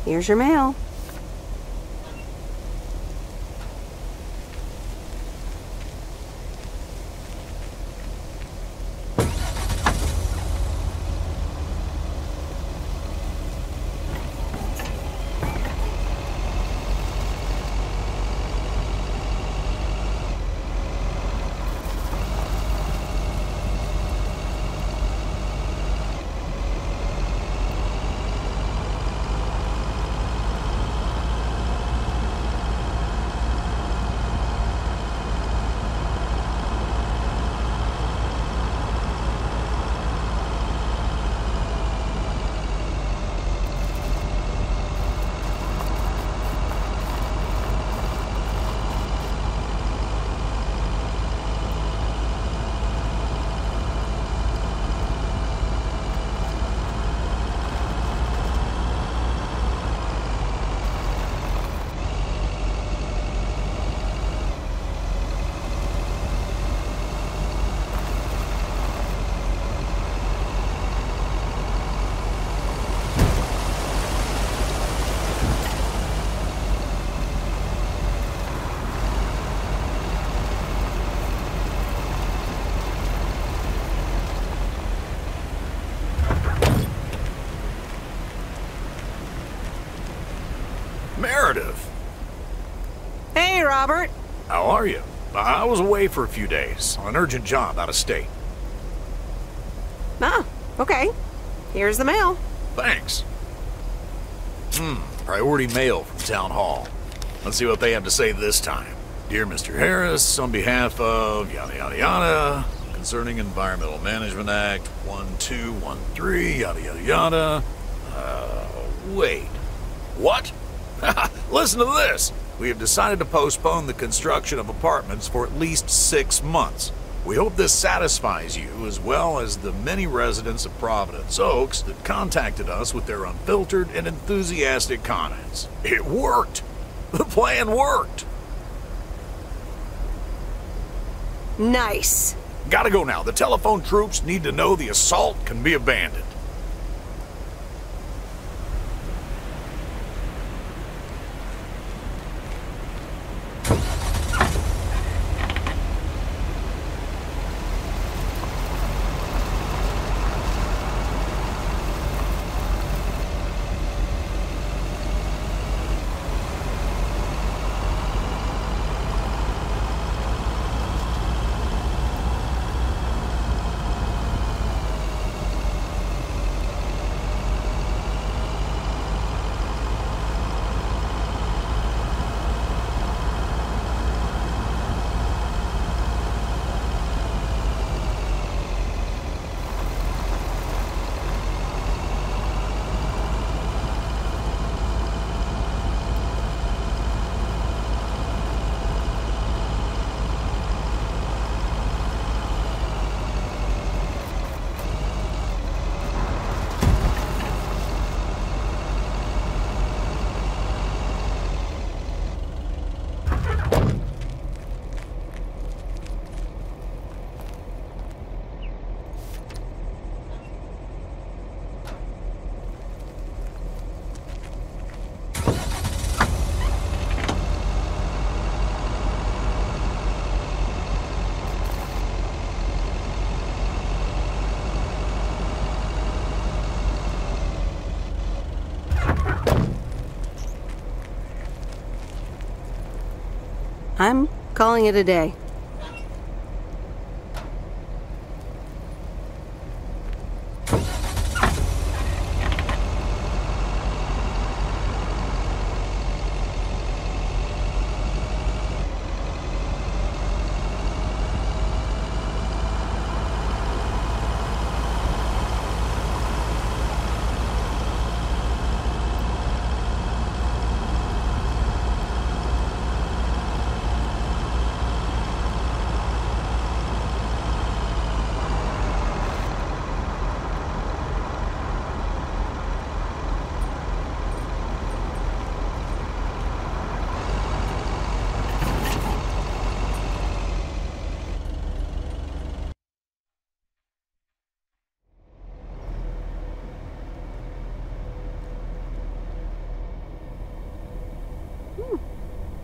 Here's your mail. Meredith! Hey, Robert. How are you? I was away for a few days on an urgent job out of state. Ah, okay. Here's the mail. Thanks. Priority mail from Town Hall. Let's see what they have to say this time. Dear Mr. Harris, on behalf of yada yada yada, concerning Environmental Management Act 1213, yada yada yada. Wait. What? Listen to this. We have decided to postpone the construction of apartments for at least 6 months. We hope this satisfies you as well as the many residents of Providence Oaks that contacted us with their unfiltered and enthusiastic comments. It worked. The plan worked. Nice. Gotta go now. The telephone troops need to know the assault can be abandoned. I'm calling it a day.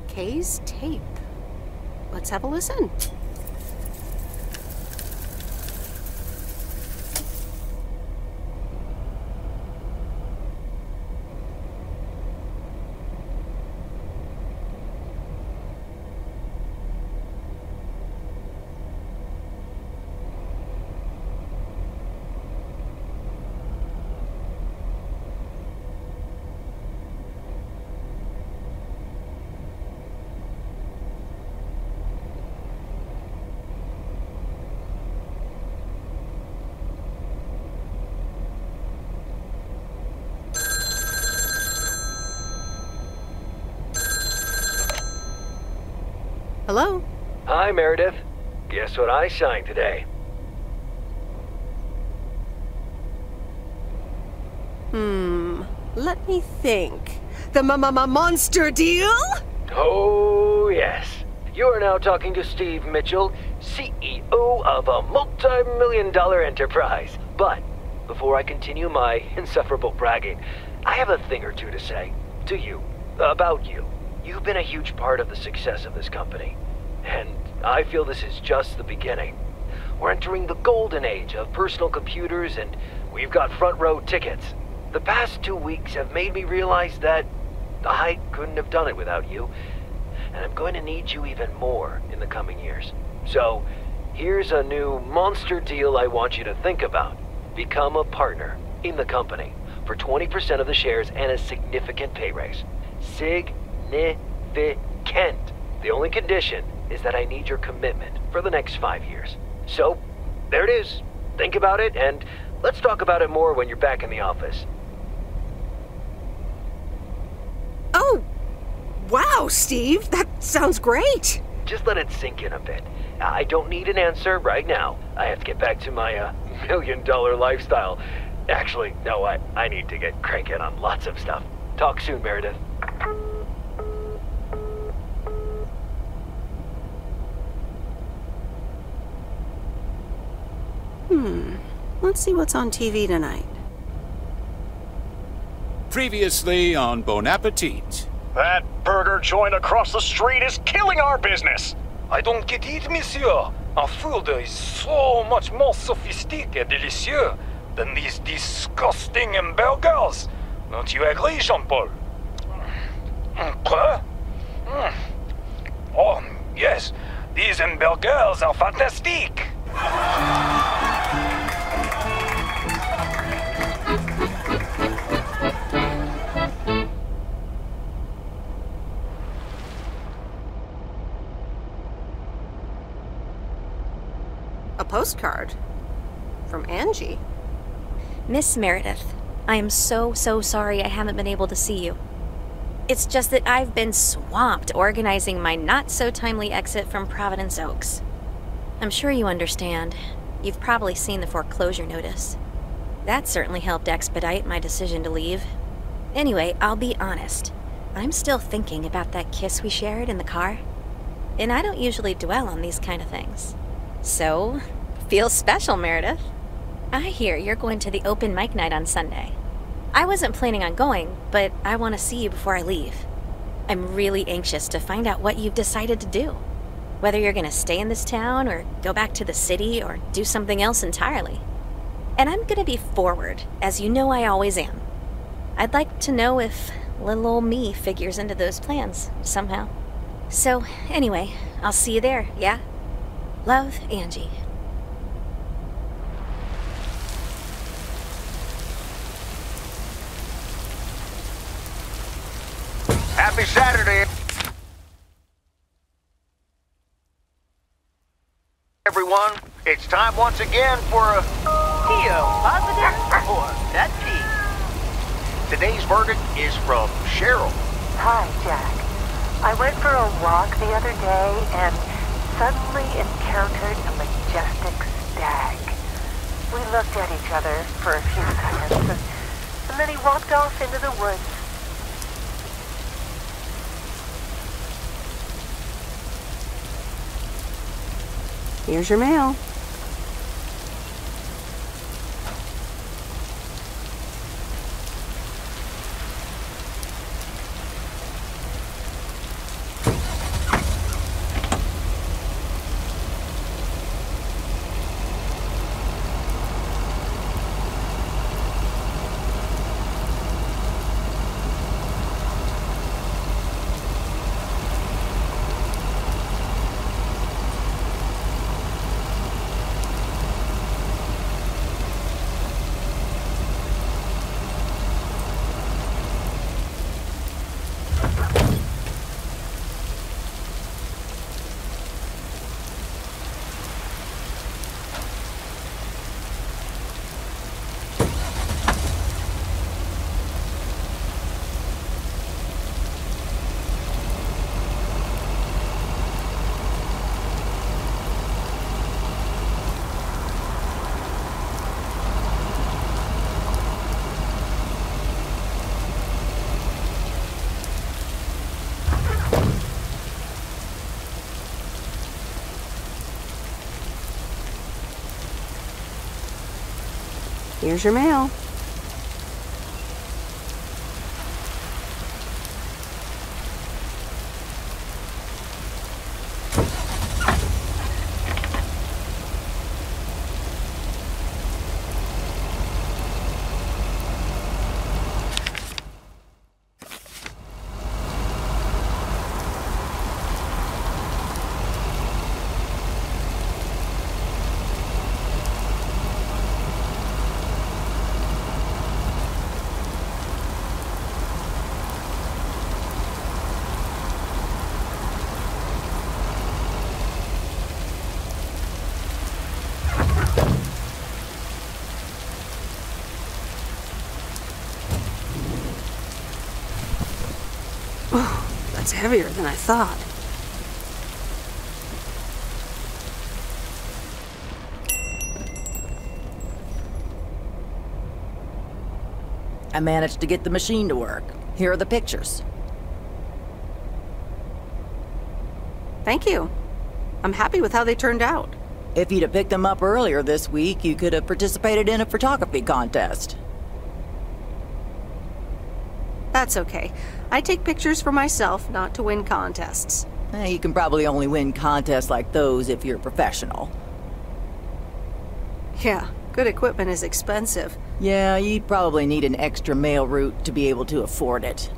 Kay's tape. Let's have a listen. Hello? Hi, Meredith. Guess what I signed today? Let me think. The monster deal? Oh, yes. You are now talking to Steve Mitchell, CEO of a multi-million-dollar enterprise. But before I continue my insufferable bragging, I have a thing or two to say to you, about you. You've been a huge part of the success of this company, and I feel this is just the beginning. We're entering the golden age of personal computers, and we've got front row tickets. The past 2 weeks have made me realize that I couldn't have done it without you, and I'm going to need you even more in the coming years. So, here's a new monster deal I want you to think about. Become a partner in the company for 20% of the shares and a significant pay raise. Significant. The only condition is that I need your commitment for the next 5 years. So, there it is. Think about it, and let's talk about it more when you're back in the office. Oh, wow, Steve. That sounds great. Just let it sink in a bit. I don't need an answer right now. I have to get back to my $1 million lifestyle. Actually, no, I need to get cranking on lots of stuff. Talk soon, Meredith. Let's see what's on TV tonight. Previously on Bon Appetit. That burger joint across the street is killing our business. I don't get it, monsieur. Our food is so much more sophisticated and delicious than these disgusting hamburgers. Don't you agree, Jean-Paul? Quoi? Oh, yes. These hamburgers are fantastic. A postcard? From Angie? Miss Meredith, I am so sorry I haven't been able to see you. It's just that I've been swamped organizing my not-so-timely exit from Providence Oaks. I'm sure you understand. You've probably seen the foreclosure notice. That certainly helped expedite my decision to leave. Anyway, I'll be honest. I'm still thinking about that kiss we shared in the car. And I don't usually dwell on these kind of things. So, feels special, Meredith. I hear you're going to the open mic night on Sunday. I wasn't planning on going, but I want to see you before I leave. I'm really anxious to find out what you've decided to do. Whether you're going to stay in this town, or go back to the city, or do something else entirely. And I'm going to be forward, as you know I always am. I'd like to know if little old me figures into those plans, somehow. So, anyway, I'll see you there, yeah? Love, Angie. Happy Saturday, everyone. It's time once again for a PO positive or pet peeve. Today's verdict is from Cheryl. Hi, Jack. I went for a walk the other day and suddenly encountered a majestic stag. We looked at each other for a few seconds, and then he walked off into the woods. Here's your mail. Here's your mail. That's heavier than I thought. I managed to get the machine to work. Here are the pictures. Thank you. I'm happy with how they turned out. If you'd have picked them up earlier this week, you could have participated in a photography contest. That's okay. I take pictures for myself, not to win contests. You can probably only win contests like those if you're a professional. Yeah, good equipment is expensive. Yeah, you'd probably need an extra mail route to be able to afford it.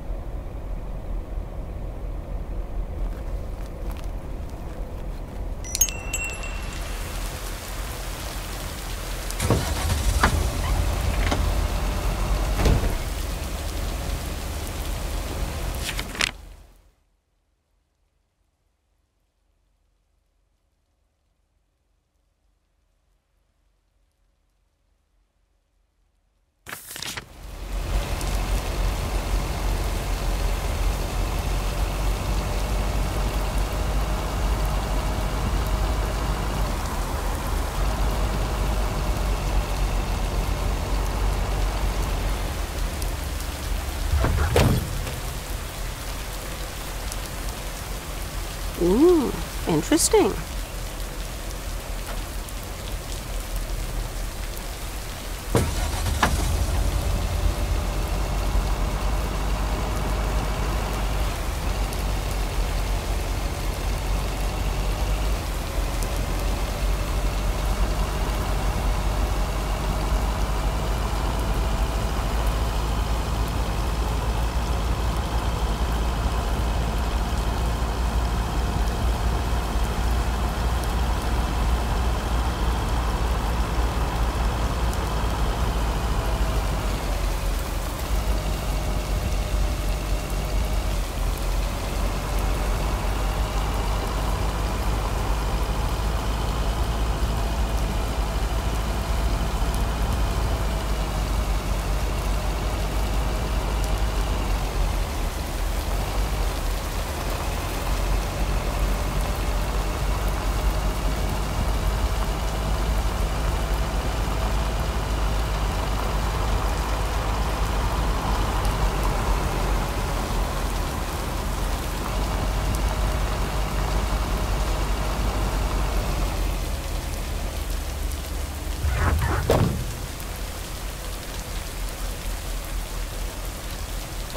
Ooh, interesting.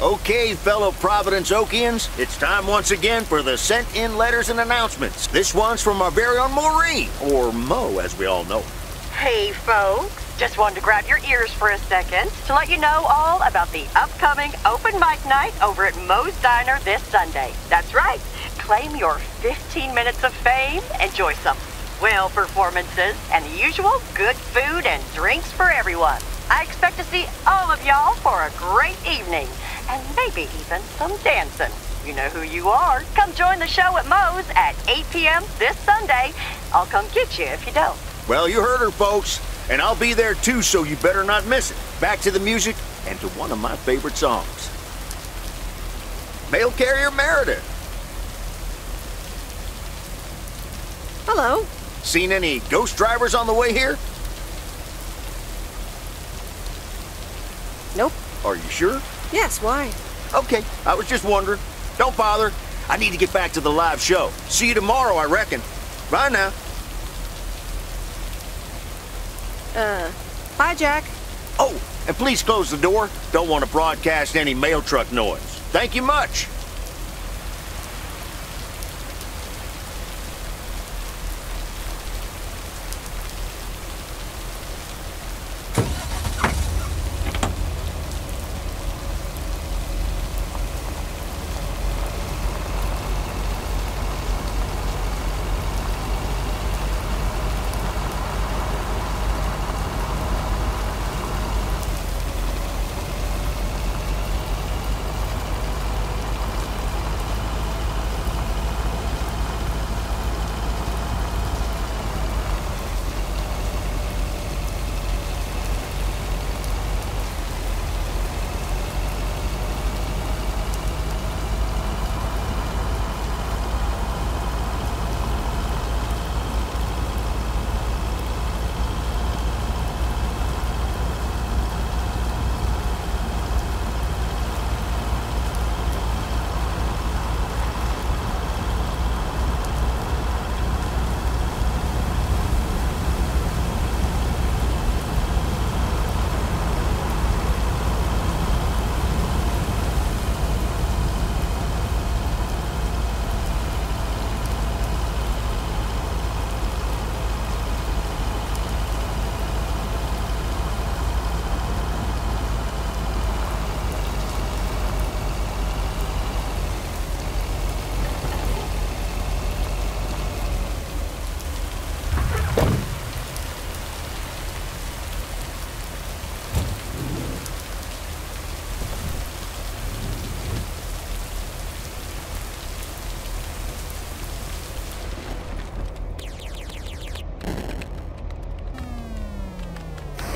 Okay, fellow Providence Okians, it's time once again for the sent-in letters and announcements. This one's from our very own Maureen, or Mo, as we all know. Hey, folks. Just wanted to grab your ears for a second to let you know all about the upcoming open mic night over at Mo's Diner this Sunday. That's right. Claim your 15 minutes of fame, enjoy some swell performances, and the usual good food and drinks for everyone. I expect to see all of y'all for a great evening, and maybe even some dancing. You know who you are. Come join the show at Mo's at 8 p.m. this Sunday. I'll come get you if you don't. Well, you heard her, folks, and I'll be there too, so you better not miss it. Back to the music and to one of my favorite songs. Mail Carrier Meredith. Hello. Seen any ghost drivers on the way here? Nope. Are you sure? Yes, why? Okay, I was just wondering. Don't bother. I need to get back to the live show. See you tomorrow, I reckon. Bye now. Bye, Jack. Oh, and please close the door. Don't want to broadcast any mail truck noise. Thank you much.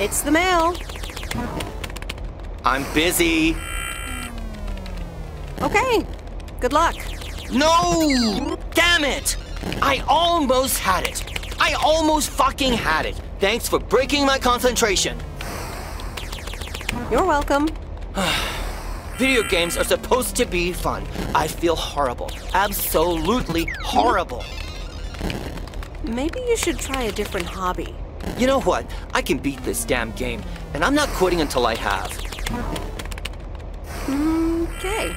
It's the mail. I'm busy. Okay. Good luck. No! Damn it! I almost had it. I almost fucking had it. Thanks for breaking my concentration. You're welcome. Video games are supposed to be fun. I feel horrible. Absolutely horrible. Maybe you should try a different hobby. You know what? I can beat this damn game, and I'm not quitting until I have. Okay.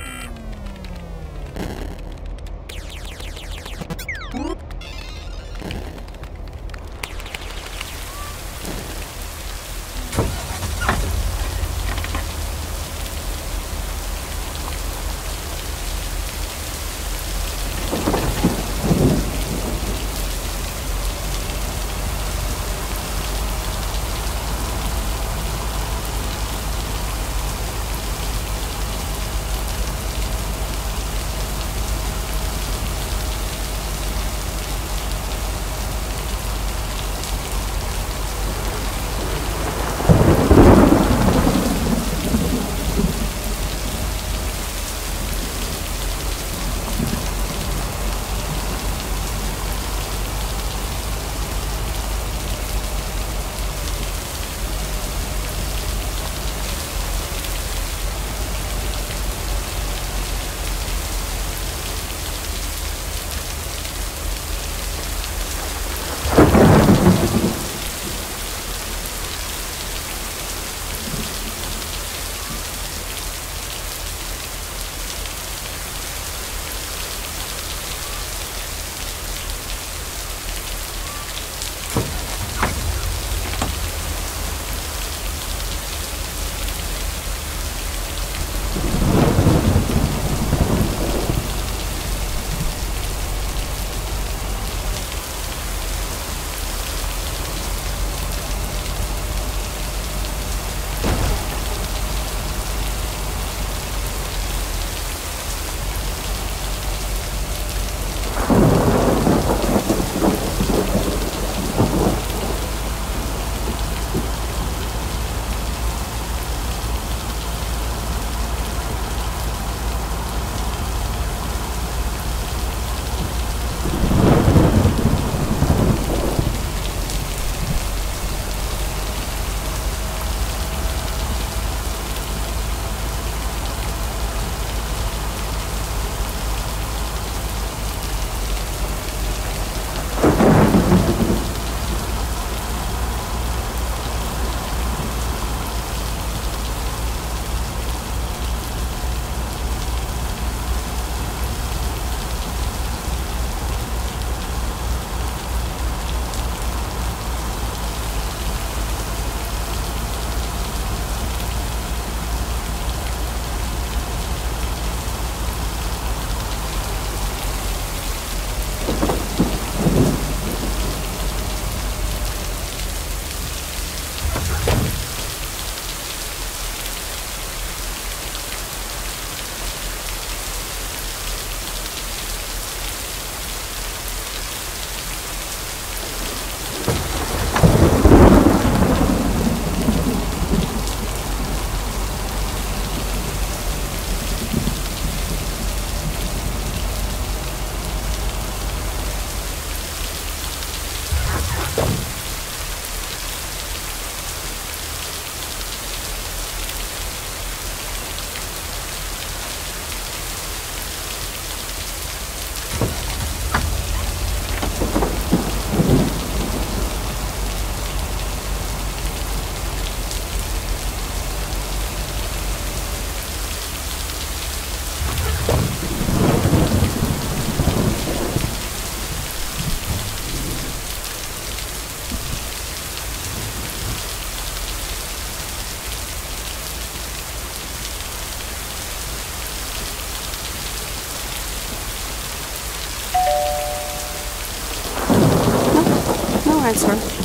answer.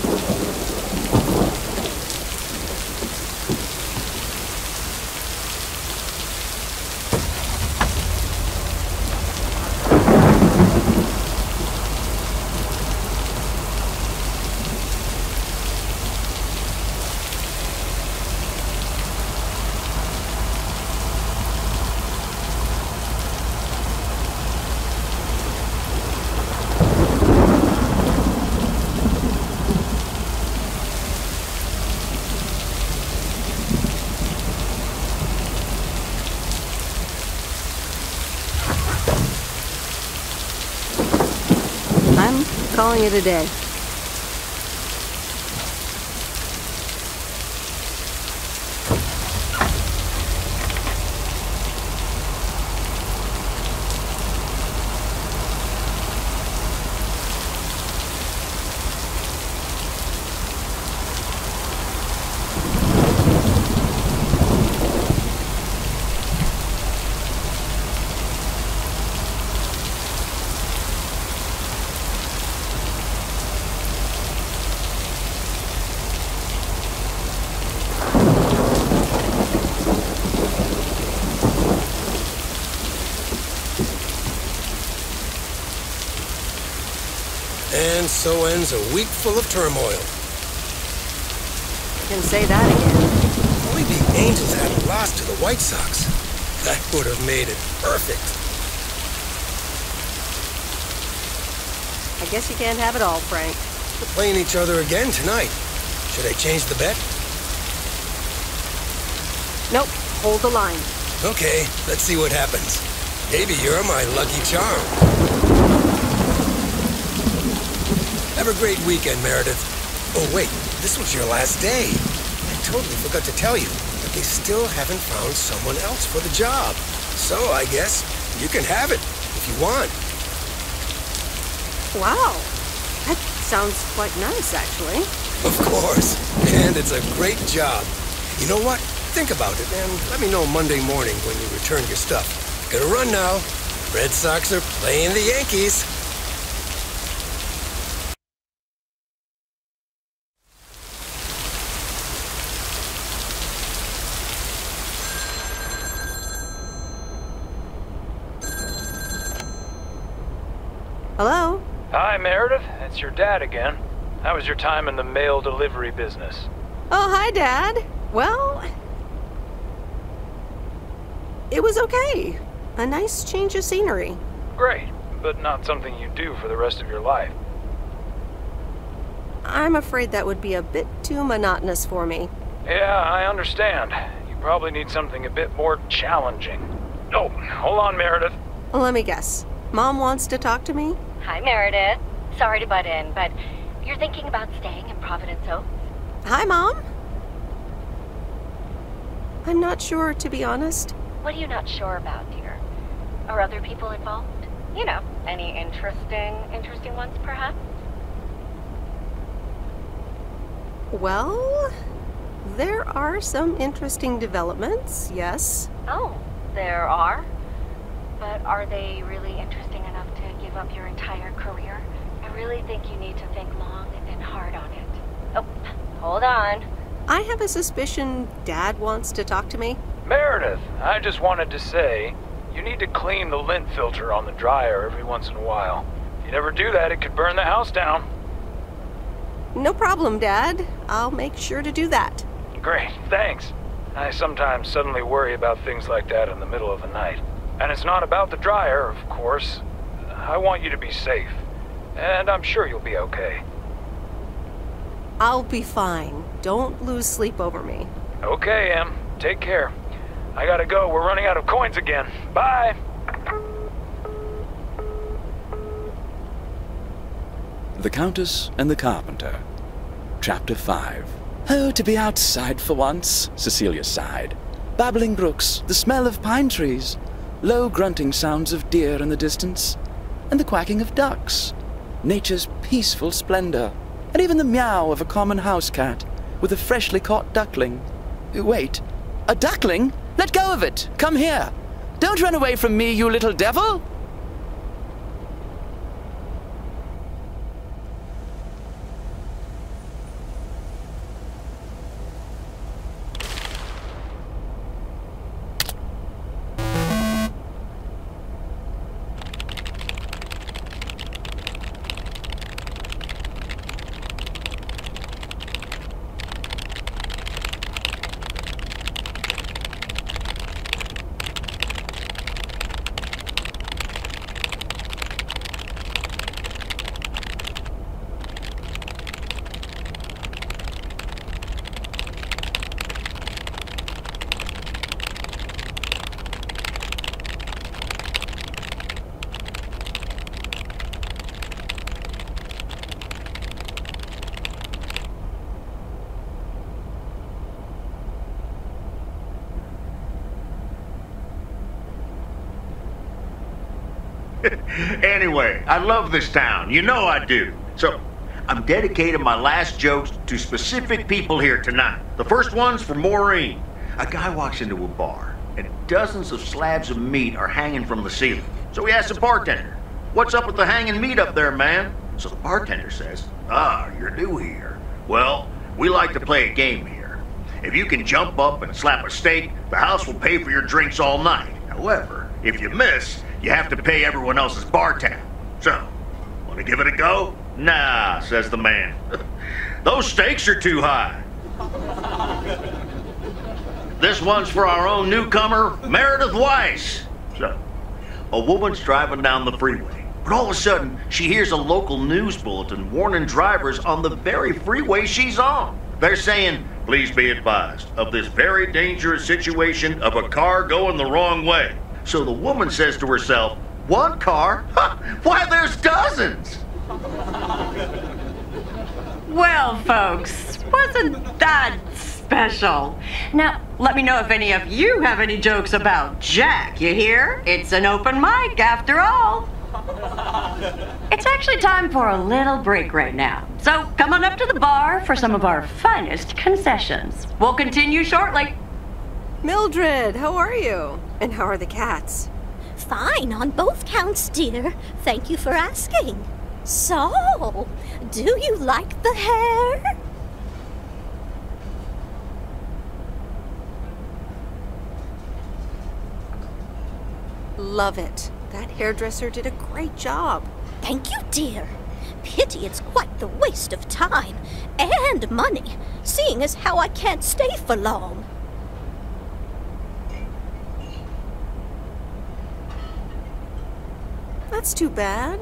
calling it a day. And so ends a week full of turmoil. Can say that again. Only the Angels hadn't lost to the White Sox. That would have made it perfect. I guess you can't have it all, Frank. We're playing each other again tonight. Should I change the bet? Nope. Hold the line. Okay, let's see what happens. Maybe you're my lucky charm. Have a great weekend, Meredith. Oh, wait, this was your last day. I totally forgot to tell you, but they still haven't found someone else for the job. So I guess you can have it if you want. Wow. That sounds quite nice, actually. Of course. And it's a great job. You know what? Think about it and let me know Monday morning when you return your stuff. Gotta run now. Red Sox are playing the Yankees. Hello? Hi, Meredith. It's your dad again. How was your time in the mail delivery business? Oh, hi, Dad. Well, it was okay. A nice change of scenery. Great, but not something you do for the rest of your life. I'm afraid that would be a bit too monotonous for me. Yeah, I understand. You probably need something a bit more challenging. Oh, hold on, Meredith. Let me guess. Mom wants to talk to me? Hi, Meredith. Sorry to butt in, but you're thinking about staying in Providence Oaks? Hi, Mom. I'm not sure, to be honest. What are you not sure about, dear? Are other people involved? You know, any interesting ones, perhaps? Well, there are some interesting developments, yes. Oh, there are? But are they really interesting enough to give up your entire career? I really think you need to think long and hard on it. Oh, hold on. I have a suspicion Dad wants to talk to me. Meredith, I just wanted to say, you need to clean the lint filter on the dryer every once in a while. If you never do that, it could burn the house down. No problem, Dad. I'll make sure to do that. Great, thanks. I sometimes suddenly worry about things like that in the middle of the night. And it's not about the dryer, of course. I want you to be safe. And I'm sure you'll be okay. I'll be fine. Don't lose sleep over me. Okay, Em. Take care. I gotta go. We're running out of coins again. Bye! The Countess and the Carpenter. Chapter 5. Oh, to be outside for once, Cecilia sighed. Babbling brooks, the smell of pine trees, low grunting sounds of deer in the distance, and the quacking of ducks, nature's peaceful splendor, and even the meow of a common house cat with a freshly caught duckling. Wait, a duckling? Let go of it! Come here! Don't run away from me, you little devil! Anyway, I love this town. You know I do. So, I'm dedicating my last jokes to specific people here tonight. The first one's for Maureen. A guy walks into a bar, and dozens of slabs of meat are hanging from the ceiling. So he asks the bartender, "What's up with the hanging meat up there, man?" So the bartender says, "Ah, you're new here. Well, we like to play a game here. If you can jump up and slap a steak, the house will pay for your drinks all night. However, if you miss, you have to pay everyone else's bar tab. So, want to give it a go?" "Nah," says the man. "Those stakes are too high." This one's for our own newcomer, Meredith Weiss. So, a woman's driving down the freeway, but all of a sudden, she hears a local news bulletin warning drivers on the very freeway she's on. They're saying, "Please be advised of this very dangerous situation of a car going the wrong way." So the woman says to herself, "One car? Ha! Why, there's dozens!" Well, folks, wasn't that special? Now, let me know if any of you have any jokes about Jack, you hear? It's an open mic after all. It's actually time for a little break right now. So come on up to the bar for some of our finest concessions. We'll continue shortly. Mildred, how are you? And how are the cats? Fine on both counts, dear. Thank you for asking. So, do you like the hair? Love it. That hairdresser did a great job. Thank you, dear. Pity it's quite the waste of time and money, seeing as how I can't stay for long. That's too bad.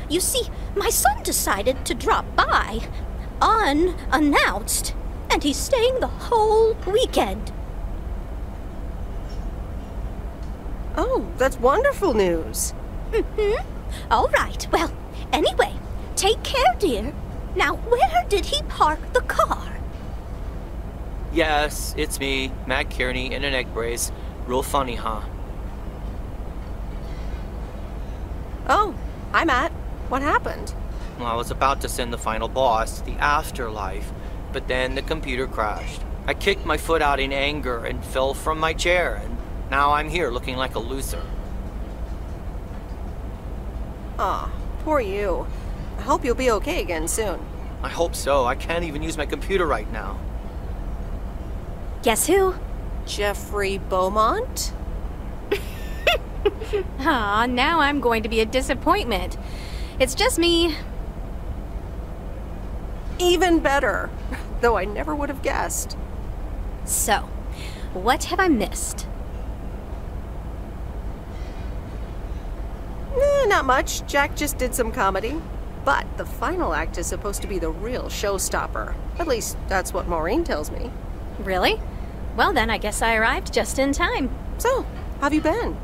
You see, my son decided to drop by, unannounced, and he's staying the whole weekend. Oh, that's wonderful news. Mm-hmm. All right, well, anyway, take care, dear. Now, where did he park the car? Yes, it's me, Matt Kearney, in a neck brace. Real funny, huh? Oh, hi, Matt. What happened? Well, I was about to send the final boss to the afterlife, but then the computer crashed. I kicked my foot out in anger and fell from my chair, and now I'm here looking like a loser. Aw, poor you. I hope you'll be okay again soon. I hope so. I can't even use my computer right now. Guess who? Jeffrey Beaumont? Aw, now I'm going to be a disappointment. It's just me. Even better. Though I never would have guessed. So, what have I missed? Not much. Jack just did some comedy. But the final act is supposed to be the real showstopper. At least, that's what Maureen tells me. Really? Well then, I guess I arrived just in time. So, how've you been?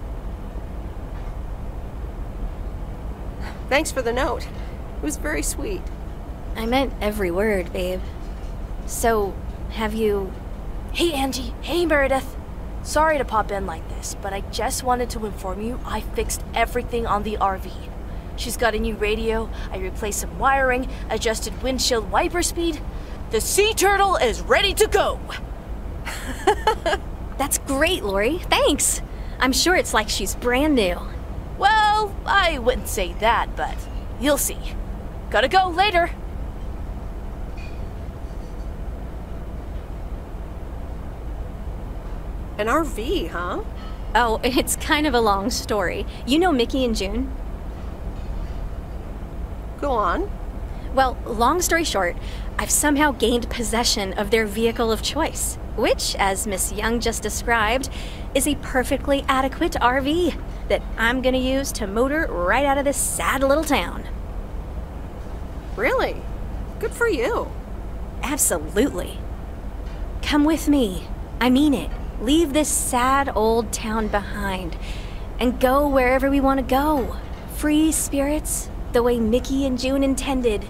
Thanks for the note. It was very sweet. I meant every word, babe. So, have you... Hey, Angie. Hey, Meredith. Sorry to pop in like this, but I just wanted to inform you I fixed everything on the RV. She's got a new radio, I replaced some wiring, adjusted windshield wiper speed. The sea turtle is ready to go! That's great, Lori. Thanks. I'm sure it's like she's brand new. Well, I wouldn't say that, but you'll see. Gotta go later. An RV, huh? Oh, it's kind of a long story. You know Mickey and June? Go on. Well, long story short, I've somehow gained possession of their vehicle of choice, which, as Miss Young just described, is a perfectly adequate RV that I'm gonna use to motor right out of this sad little town. Really? Good for you. Absolutely. Come with me. I mean it. Leave this sad old town behind and go wherever we want to go. Free spirits, the way Mickey and June intended.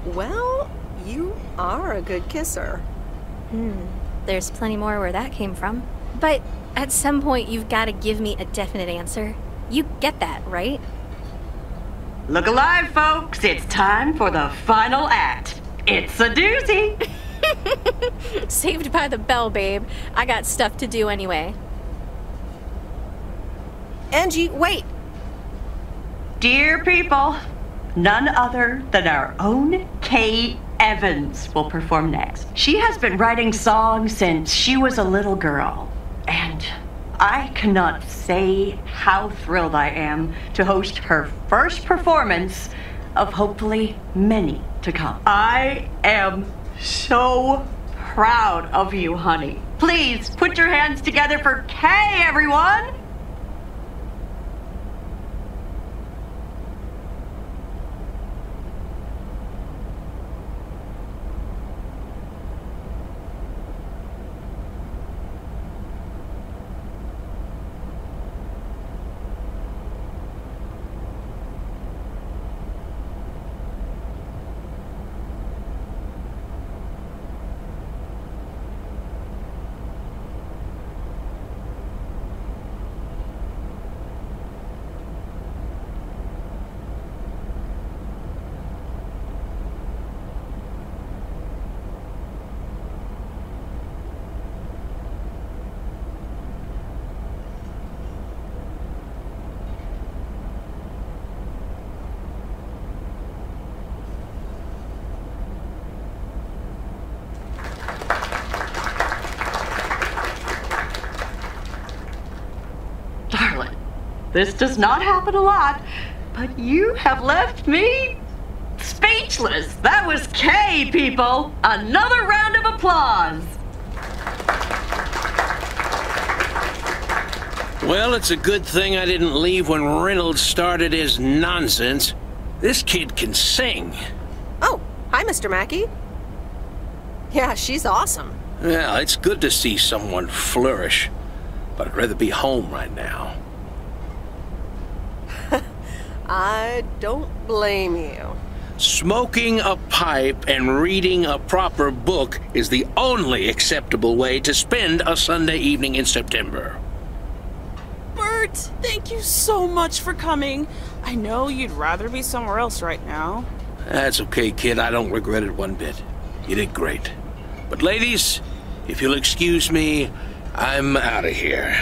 Well, you are a good kisser. There's plenty more where that came from. But at some point, you've got to give me a definite answer. You get that, right? Look alive, folks. It's time for the final act. It's a doozy. Saved by the bell, babe. I got stuff to do anyway. Angie, wait. Dear people, none other than our own Kay Evans will perform next. She has been writing songs since she was a little girl, and I cannot say how thrilled I am to host her first performance of hopefully many to come. I am so proud of you, honey. Please put your hands together for Kay, everyone! Darling, this does not happen a lot, but you have left me speechless. That was Kay, people. Another round of applause. Well, it's a good thing I didn't leave when Reynolds started his nonsense. This kid can sing. Oh, hi, Mr. Mackey. Yeah, she's awesome. Well, it's good to see someone flourish, but I'd rather be home right now. I don't blame you. Smoking a pipe and reading a proper book is the only acceptable way to spend a Sunday evening in September. Bert, thank you so much for coming. I know you'd rather be somewhere else right now. That's okay, kid. I don't regret it one bit. You did great. But ladies, if you'll excuse me, I'm out of here.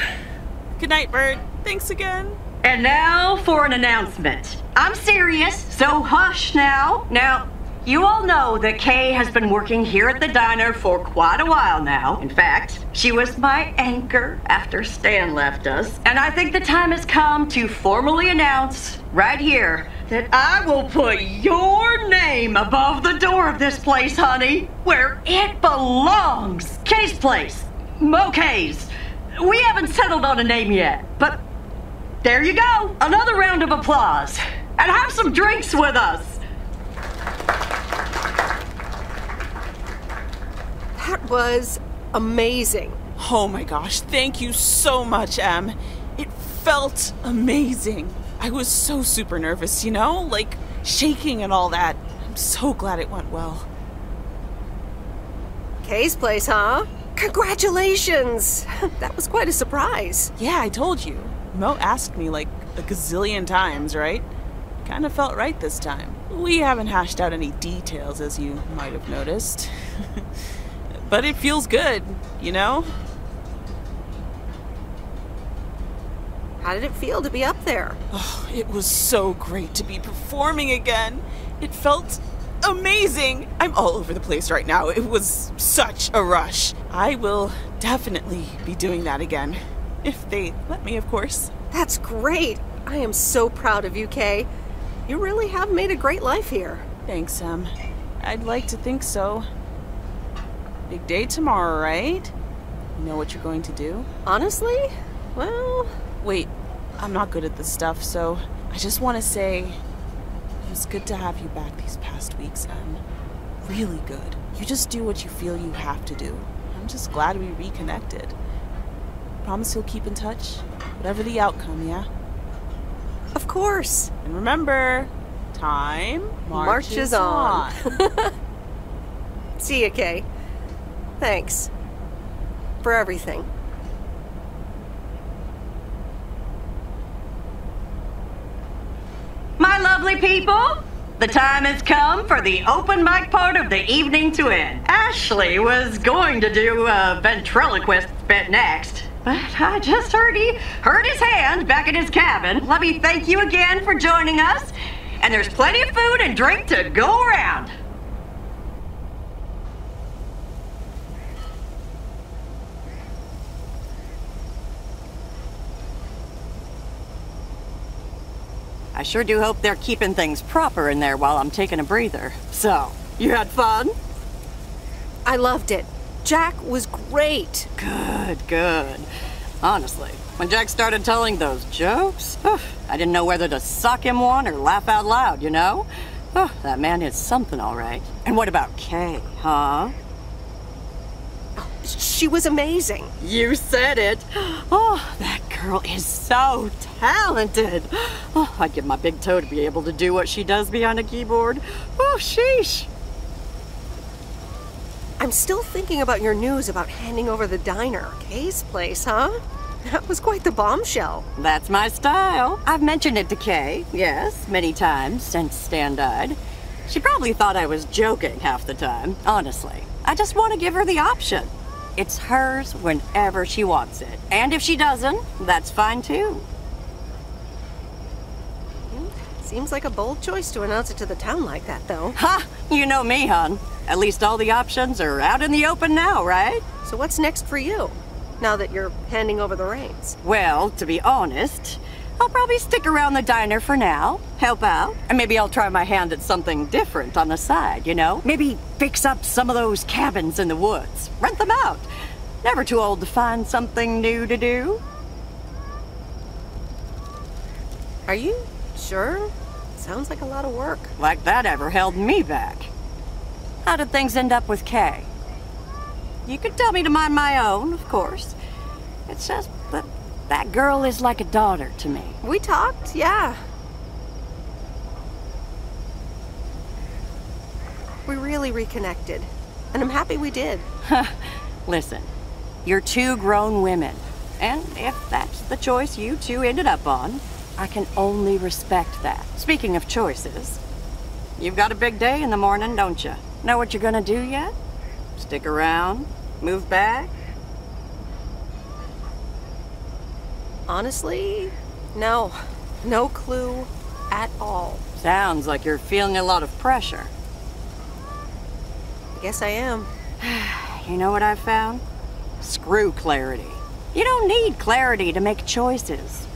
Good night, Bert. Thanks again. And now for an announcement. I'm serious, so hush now. Now, you all know that Kay has been working here at the diner for quite a while now. In fact, she was my anchor after Stan left us. And I think the time has come to formally announce right here that I will put your name above the door of this place, honey, where it belongs. Kay's Place. Mo Kay's. We haven't settled on a name yet, but there you go. Another round of applause. And have some drinks with us. That was amazing. Oh my gosh, thank you so much, Em. It felt amazing. I was so super nervous, you know? Like, shaking and all that. I'm so glad it went well. Kay's Place, huh? Congratulations! That was quite a surprise. Yeah, I told you. Mo asked me like a gazillion times, right? Kinda felt right this time. We haven't hashed out any details, as you might have noticed. But it feels good, you know? How did it feel to be up there? Oh, it was so great to be performing again. It felt amazing. I'm all over the place right now. It was such a rush. I will definitely be doing that again. If they let me, of course. That's great. I am so proud of you, Kay. You really have made a great life here. Thanks, Em. I'd like to think so. Big day tomorrow, right? You know what you're going to do? Honestly? Well... Wait, I'm not good at this stuff, so I just want to say it was good to have you back these past weeks, Em. Really good. You just do what you feel you have to do. I'm just glad we reconnected. Promise you'll keep in touch, whatever the outcome, yeah? Of course. And remember, time marches on. See ya, Kay. Thanks. For everything. lovely people. The time has come for the open mic part of the evening to end. Ashley was going to do a ventriloquist bit next, but I just heard he hurt his hand back in his cabin. Let me thank you again for joining us, and there's plenty of food and drink to go around. I sure do hope they're keeping things proper in there while I'm taking a breather. So, you had fun? I loved it. Jack was great. Good. Honestly, when Jack started telling those jokes, I didn't know whether to suck him one or laugh out loud, you know? That man is something, all right. And what about Kay, huh? She was amazing. You said it. Oh, that girl is so talented. Oh, I'd give my big toe to be able to do what she does behind a keyboard. Oh, sheesh. I'm still thinking about your news about handing over the diner. Kay's place, huh? That was quite the bombshell. That's my style. I've mentioned it to Kay, yes, many times since Stan died. She probably thought I was joking half the time, honestly. I just want to give her the option. It's hers whenever she wants it. And if she doesn't, that's fine too. Seems like a bold choice to announce it to the town like that, though. Ha! You know me, hon. At least all the options are out in the open now, right? So what's next for you, now that you're handing over the reins? Well, to be honest, I'll probably stick around the diner for now, help out, and maybe I'll try my hand at something different on the side, you know? Maybe fix up some of those cabins in the woods, rent them out. Never too old to find something new to do. Are you sure? Sounds like a lot of work. Like that ever held me back. How did things end up with Kay? You could tell me to mind my own, of course. It's just that girl is like a daughter to me. We talked, yeah. We really reconnected, and I'm happy we did. Listen, you're two grown women, and if that's the choice you two ended up on, I can only respect that. Speaking of choices, you've got a big day in the morning, don't you? Know what you're gonna do yet? Stick around? Move back? Honestly, no. No clue at all. Sounds like you're feeling a lot of pressure. I guess I am. You know what I've found? Screw clarity. You don't need clarity to make choices.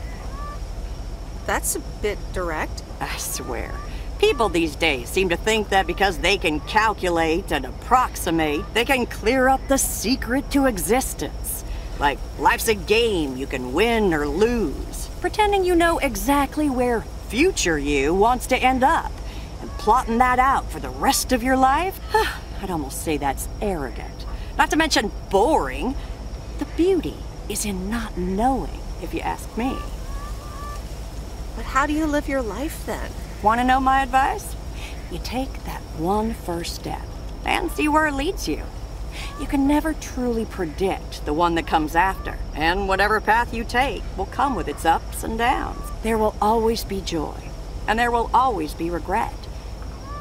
That's a bit direct. I swear. People these days seem to think that because they can calculate and approximate, they can clear up the secret to existence. Like life's a game you can win or lose, pretending you know exactly where future you wants to end up, and plotting that out for the rest of your life. I'd almost say that's arrogant. Not to mention boring. The beauty is in not knowing, if you ask me. But how do you live your life then? Want to know my advice? You take that one first step and see where it leads you. You can never truly predict the one that comes after, and whatever path you take will come with its ups and downs. There will always be joy, and there will always be regret.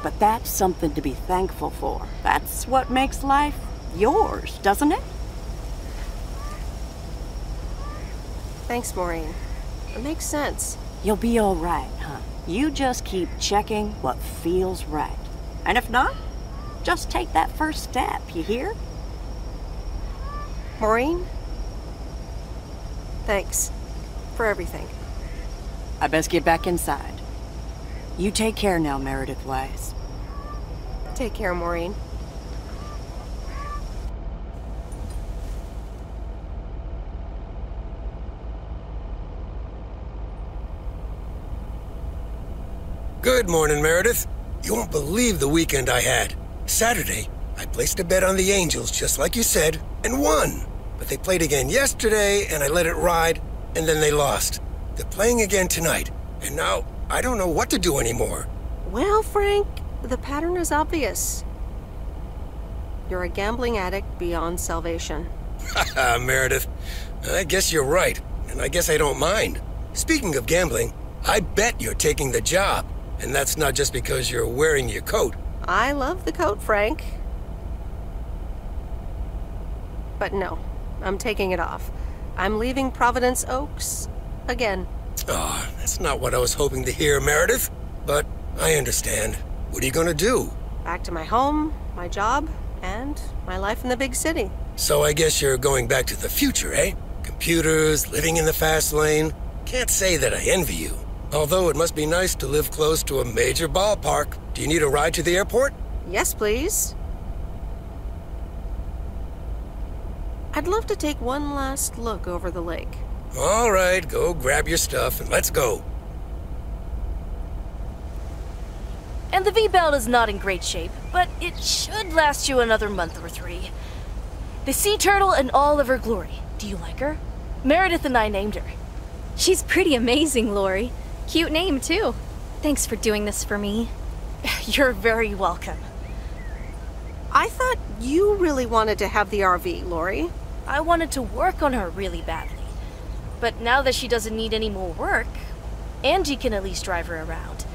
But that's something to be thankful for. That's what makes life yours, doesn't it? Thanks, Maureen. It makes sense. You'll be all right, huh? You just keep checking what feels right. And if not, just take that first step, you hear? Maureen? Thanks for everything. I best get back inside. You take care now, Meredith Weiss. Take care, Maureen. Good morning, Meredith. You won't believe the weekend I had. Saturday, I placed a bet on the Angels, just like you said, and won. But they played again yesterday, and I let it ride, and then they lost. They're playing again tonight, and now I don't know what to do anymore. Well, Frank, the pattern is obvious. You're a gambling addict beyond salvation. Haha, Meredith. I guess you're right, and I guess I don't mind. Speaking of gambling, I bet you're taking the job. And that's not just because you're wearing your coat. I love the coat, Frank. But no, I'm taking it off. I'm leaving Providence Oaks again. Oh, that's not what I was hoping to hear, Meredith. But I understand. What are you gonna do? Back to my home, my job, and my life in the big city. So I guess you're going back to the future, eh? Computers, living in the fast lane. Can't say that I envy you. Although it must be nice to live close to a major ballpark. Do you need a ride to the airport? Yes, please. I'd love to take one last look over the lake. All right, go grab your stuff and let's go. And the V-Belt is not in great shape, but it should last you another month or 3. The sea turtle in all of her glory. Do you like her? Meredith and I named her. She's pretty amazing, Lori. Cute name, too. Thanks for doing this for me. You're very welcome. I thought you really wanted to have the RV, Lori. I wanted to work on her really badly. But now that she doesn't need any more work, Angie can at least drive her around.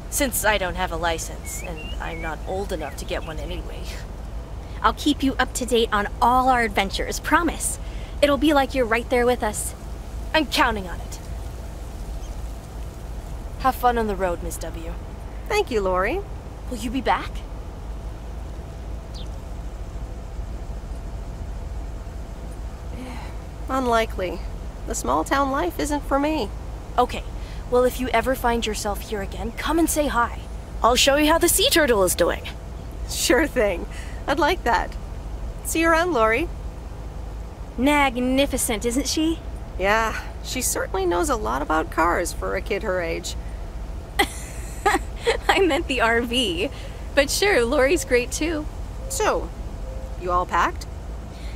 Since I don't have a license, and I'm not old enough to get one anyway. I'll keep you up to date on all our adventures, promise. It'll be like you're right there with us. I'm counting on it. Have fun on the road, Miss W. Thank you, Lori. Will you be back? Unlikely. The small town life isn't for me. Okay. Well, if you ever find yourself here again, come and say hi. I'll show you how the sea turtle is doing. Sure thing. I'd like that. See you around, Lori. Magnificent, isn't she? Yeah, she certainly knows a lot about cars for a kid her age. I meant the RV. But sure, Lori's great too. So, you all packed?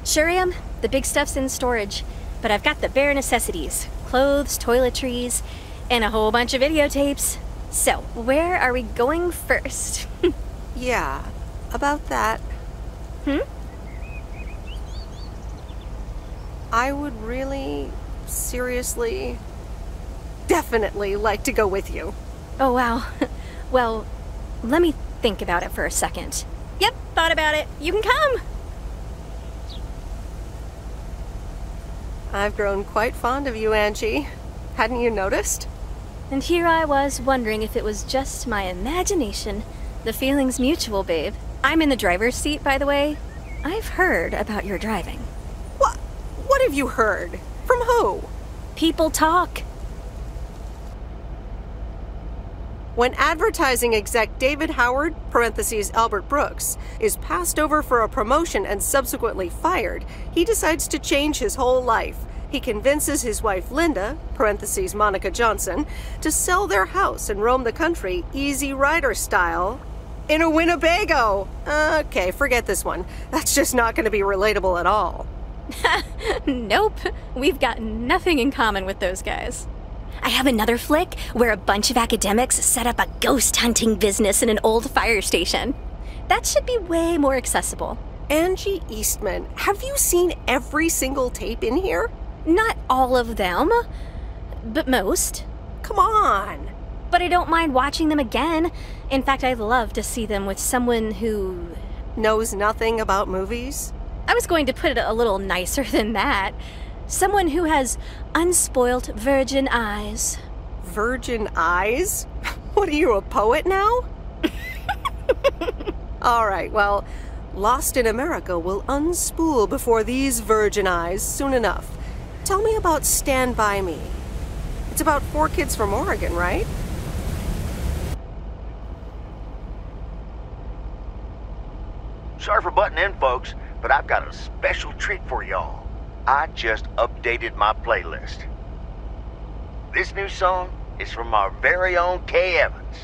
Sure am. The big stuff's in storage. But I've got the bare necessities. Clothes, toiletries, and a whole bunch of videotapes. So, where are we going first? Yeah, about that. I would really, seriously, definitely like to go with you. Oh, wow. Well, let me think about it for a second. Yep, thought about it. You can come. I've grown quite fond of you, Angie. Hadn't you noticed? And here I was wondering if it was just my imagination. The feeling's mutual, babe. I'm in the driver's seat, by the way. I've heard about your driving. What have you heard? From who? People talk. When advertising exec David Howard, parentheses Albert Brooks, is passed over for a promotion and subsequently fired, he decides to change his whole life. He convinces his wife Linda, parentheses Monica Johnson, to sell their house and roam the country Easy Rider style in a Winnebago. Okay, forget this one. That's just not going to be relatable at all. Nope, we've got nothing in common with those guys. I have another flick where a bunch of academics set up a ghost hunting business in an old fire station. That should be way more accessible. Angie Eastman, have you seen every single tape in here? Not all of them, but most. Come on. But I don't mind watching them again. In fact, I'd love to see them with someone who knows nothing about movies. I was going to put it a little nicer than that. Someone who has unspoilt virgin eyes. Virgin eyes? What are you, a poet now? All right, well, Lost in America will unspool before these virgin eyes soon enough. Tell me about Stand By Me. It's about 4 kids from Oregon, right? Sorry for butting in, folks, but I've got a special treat for y'all. I just updated my playlist. This new song is from our very own Kay Evans.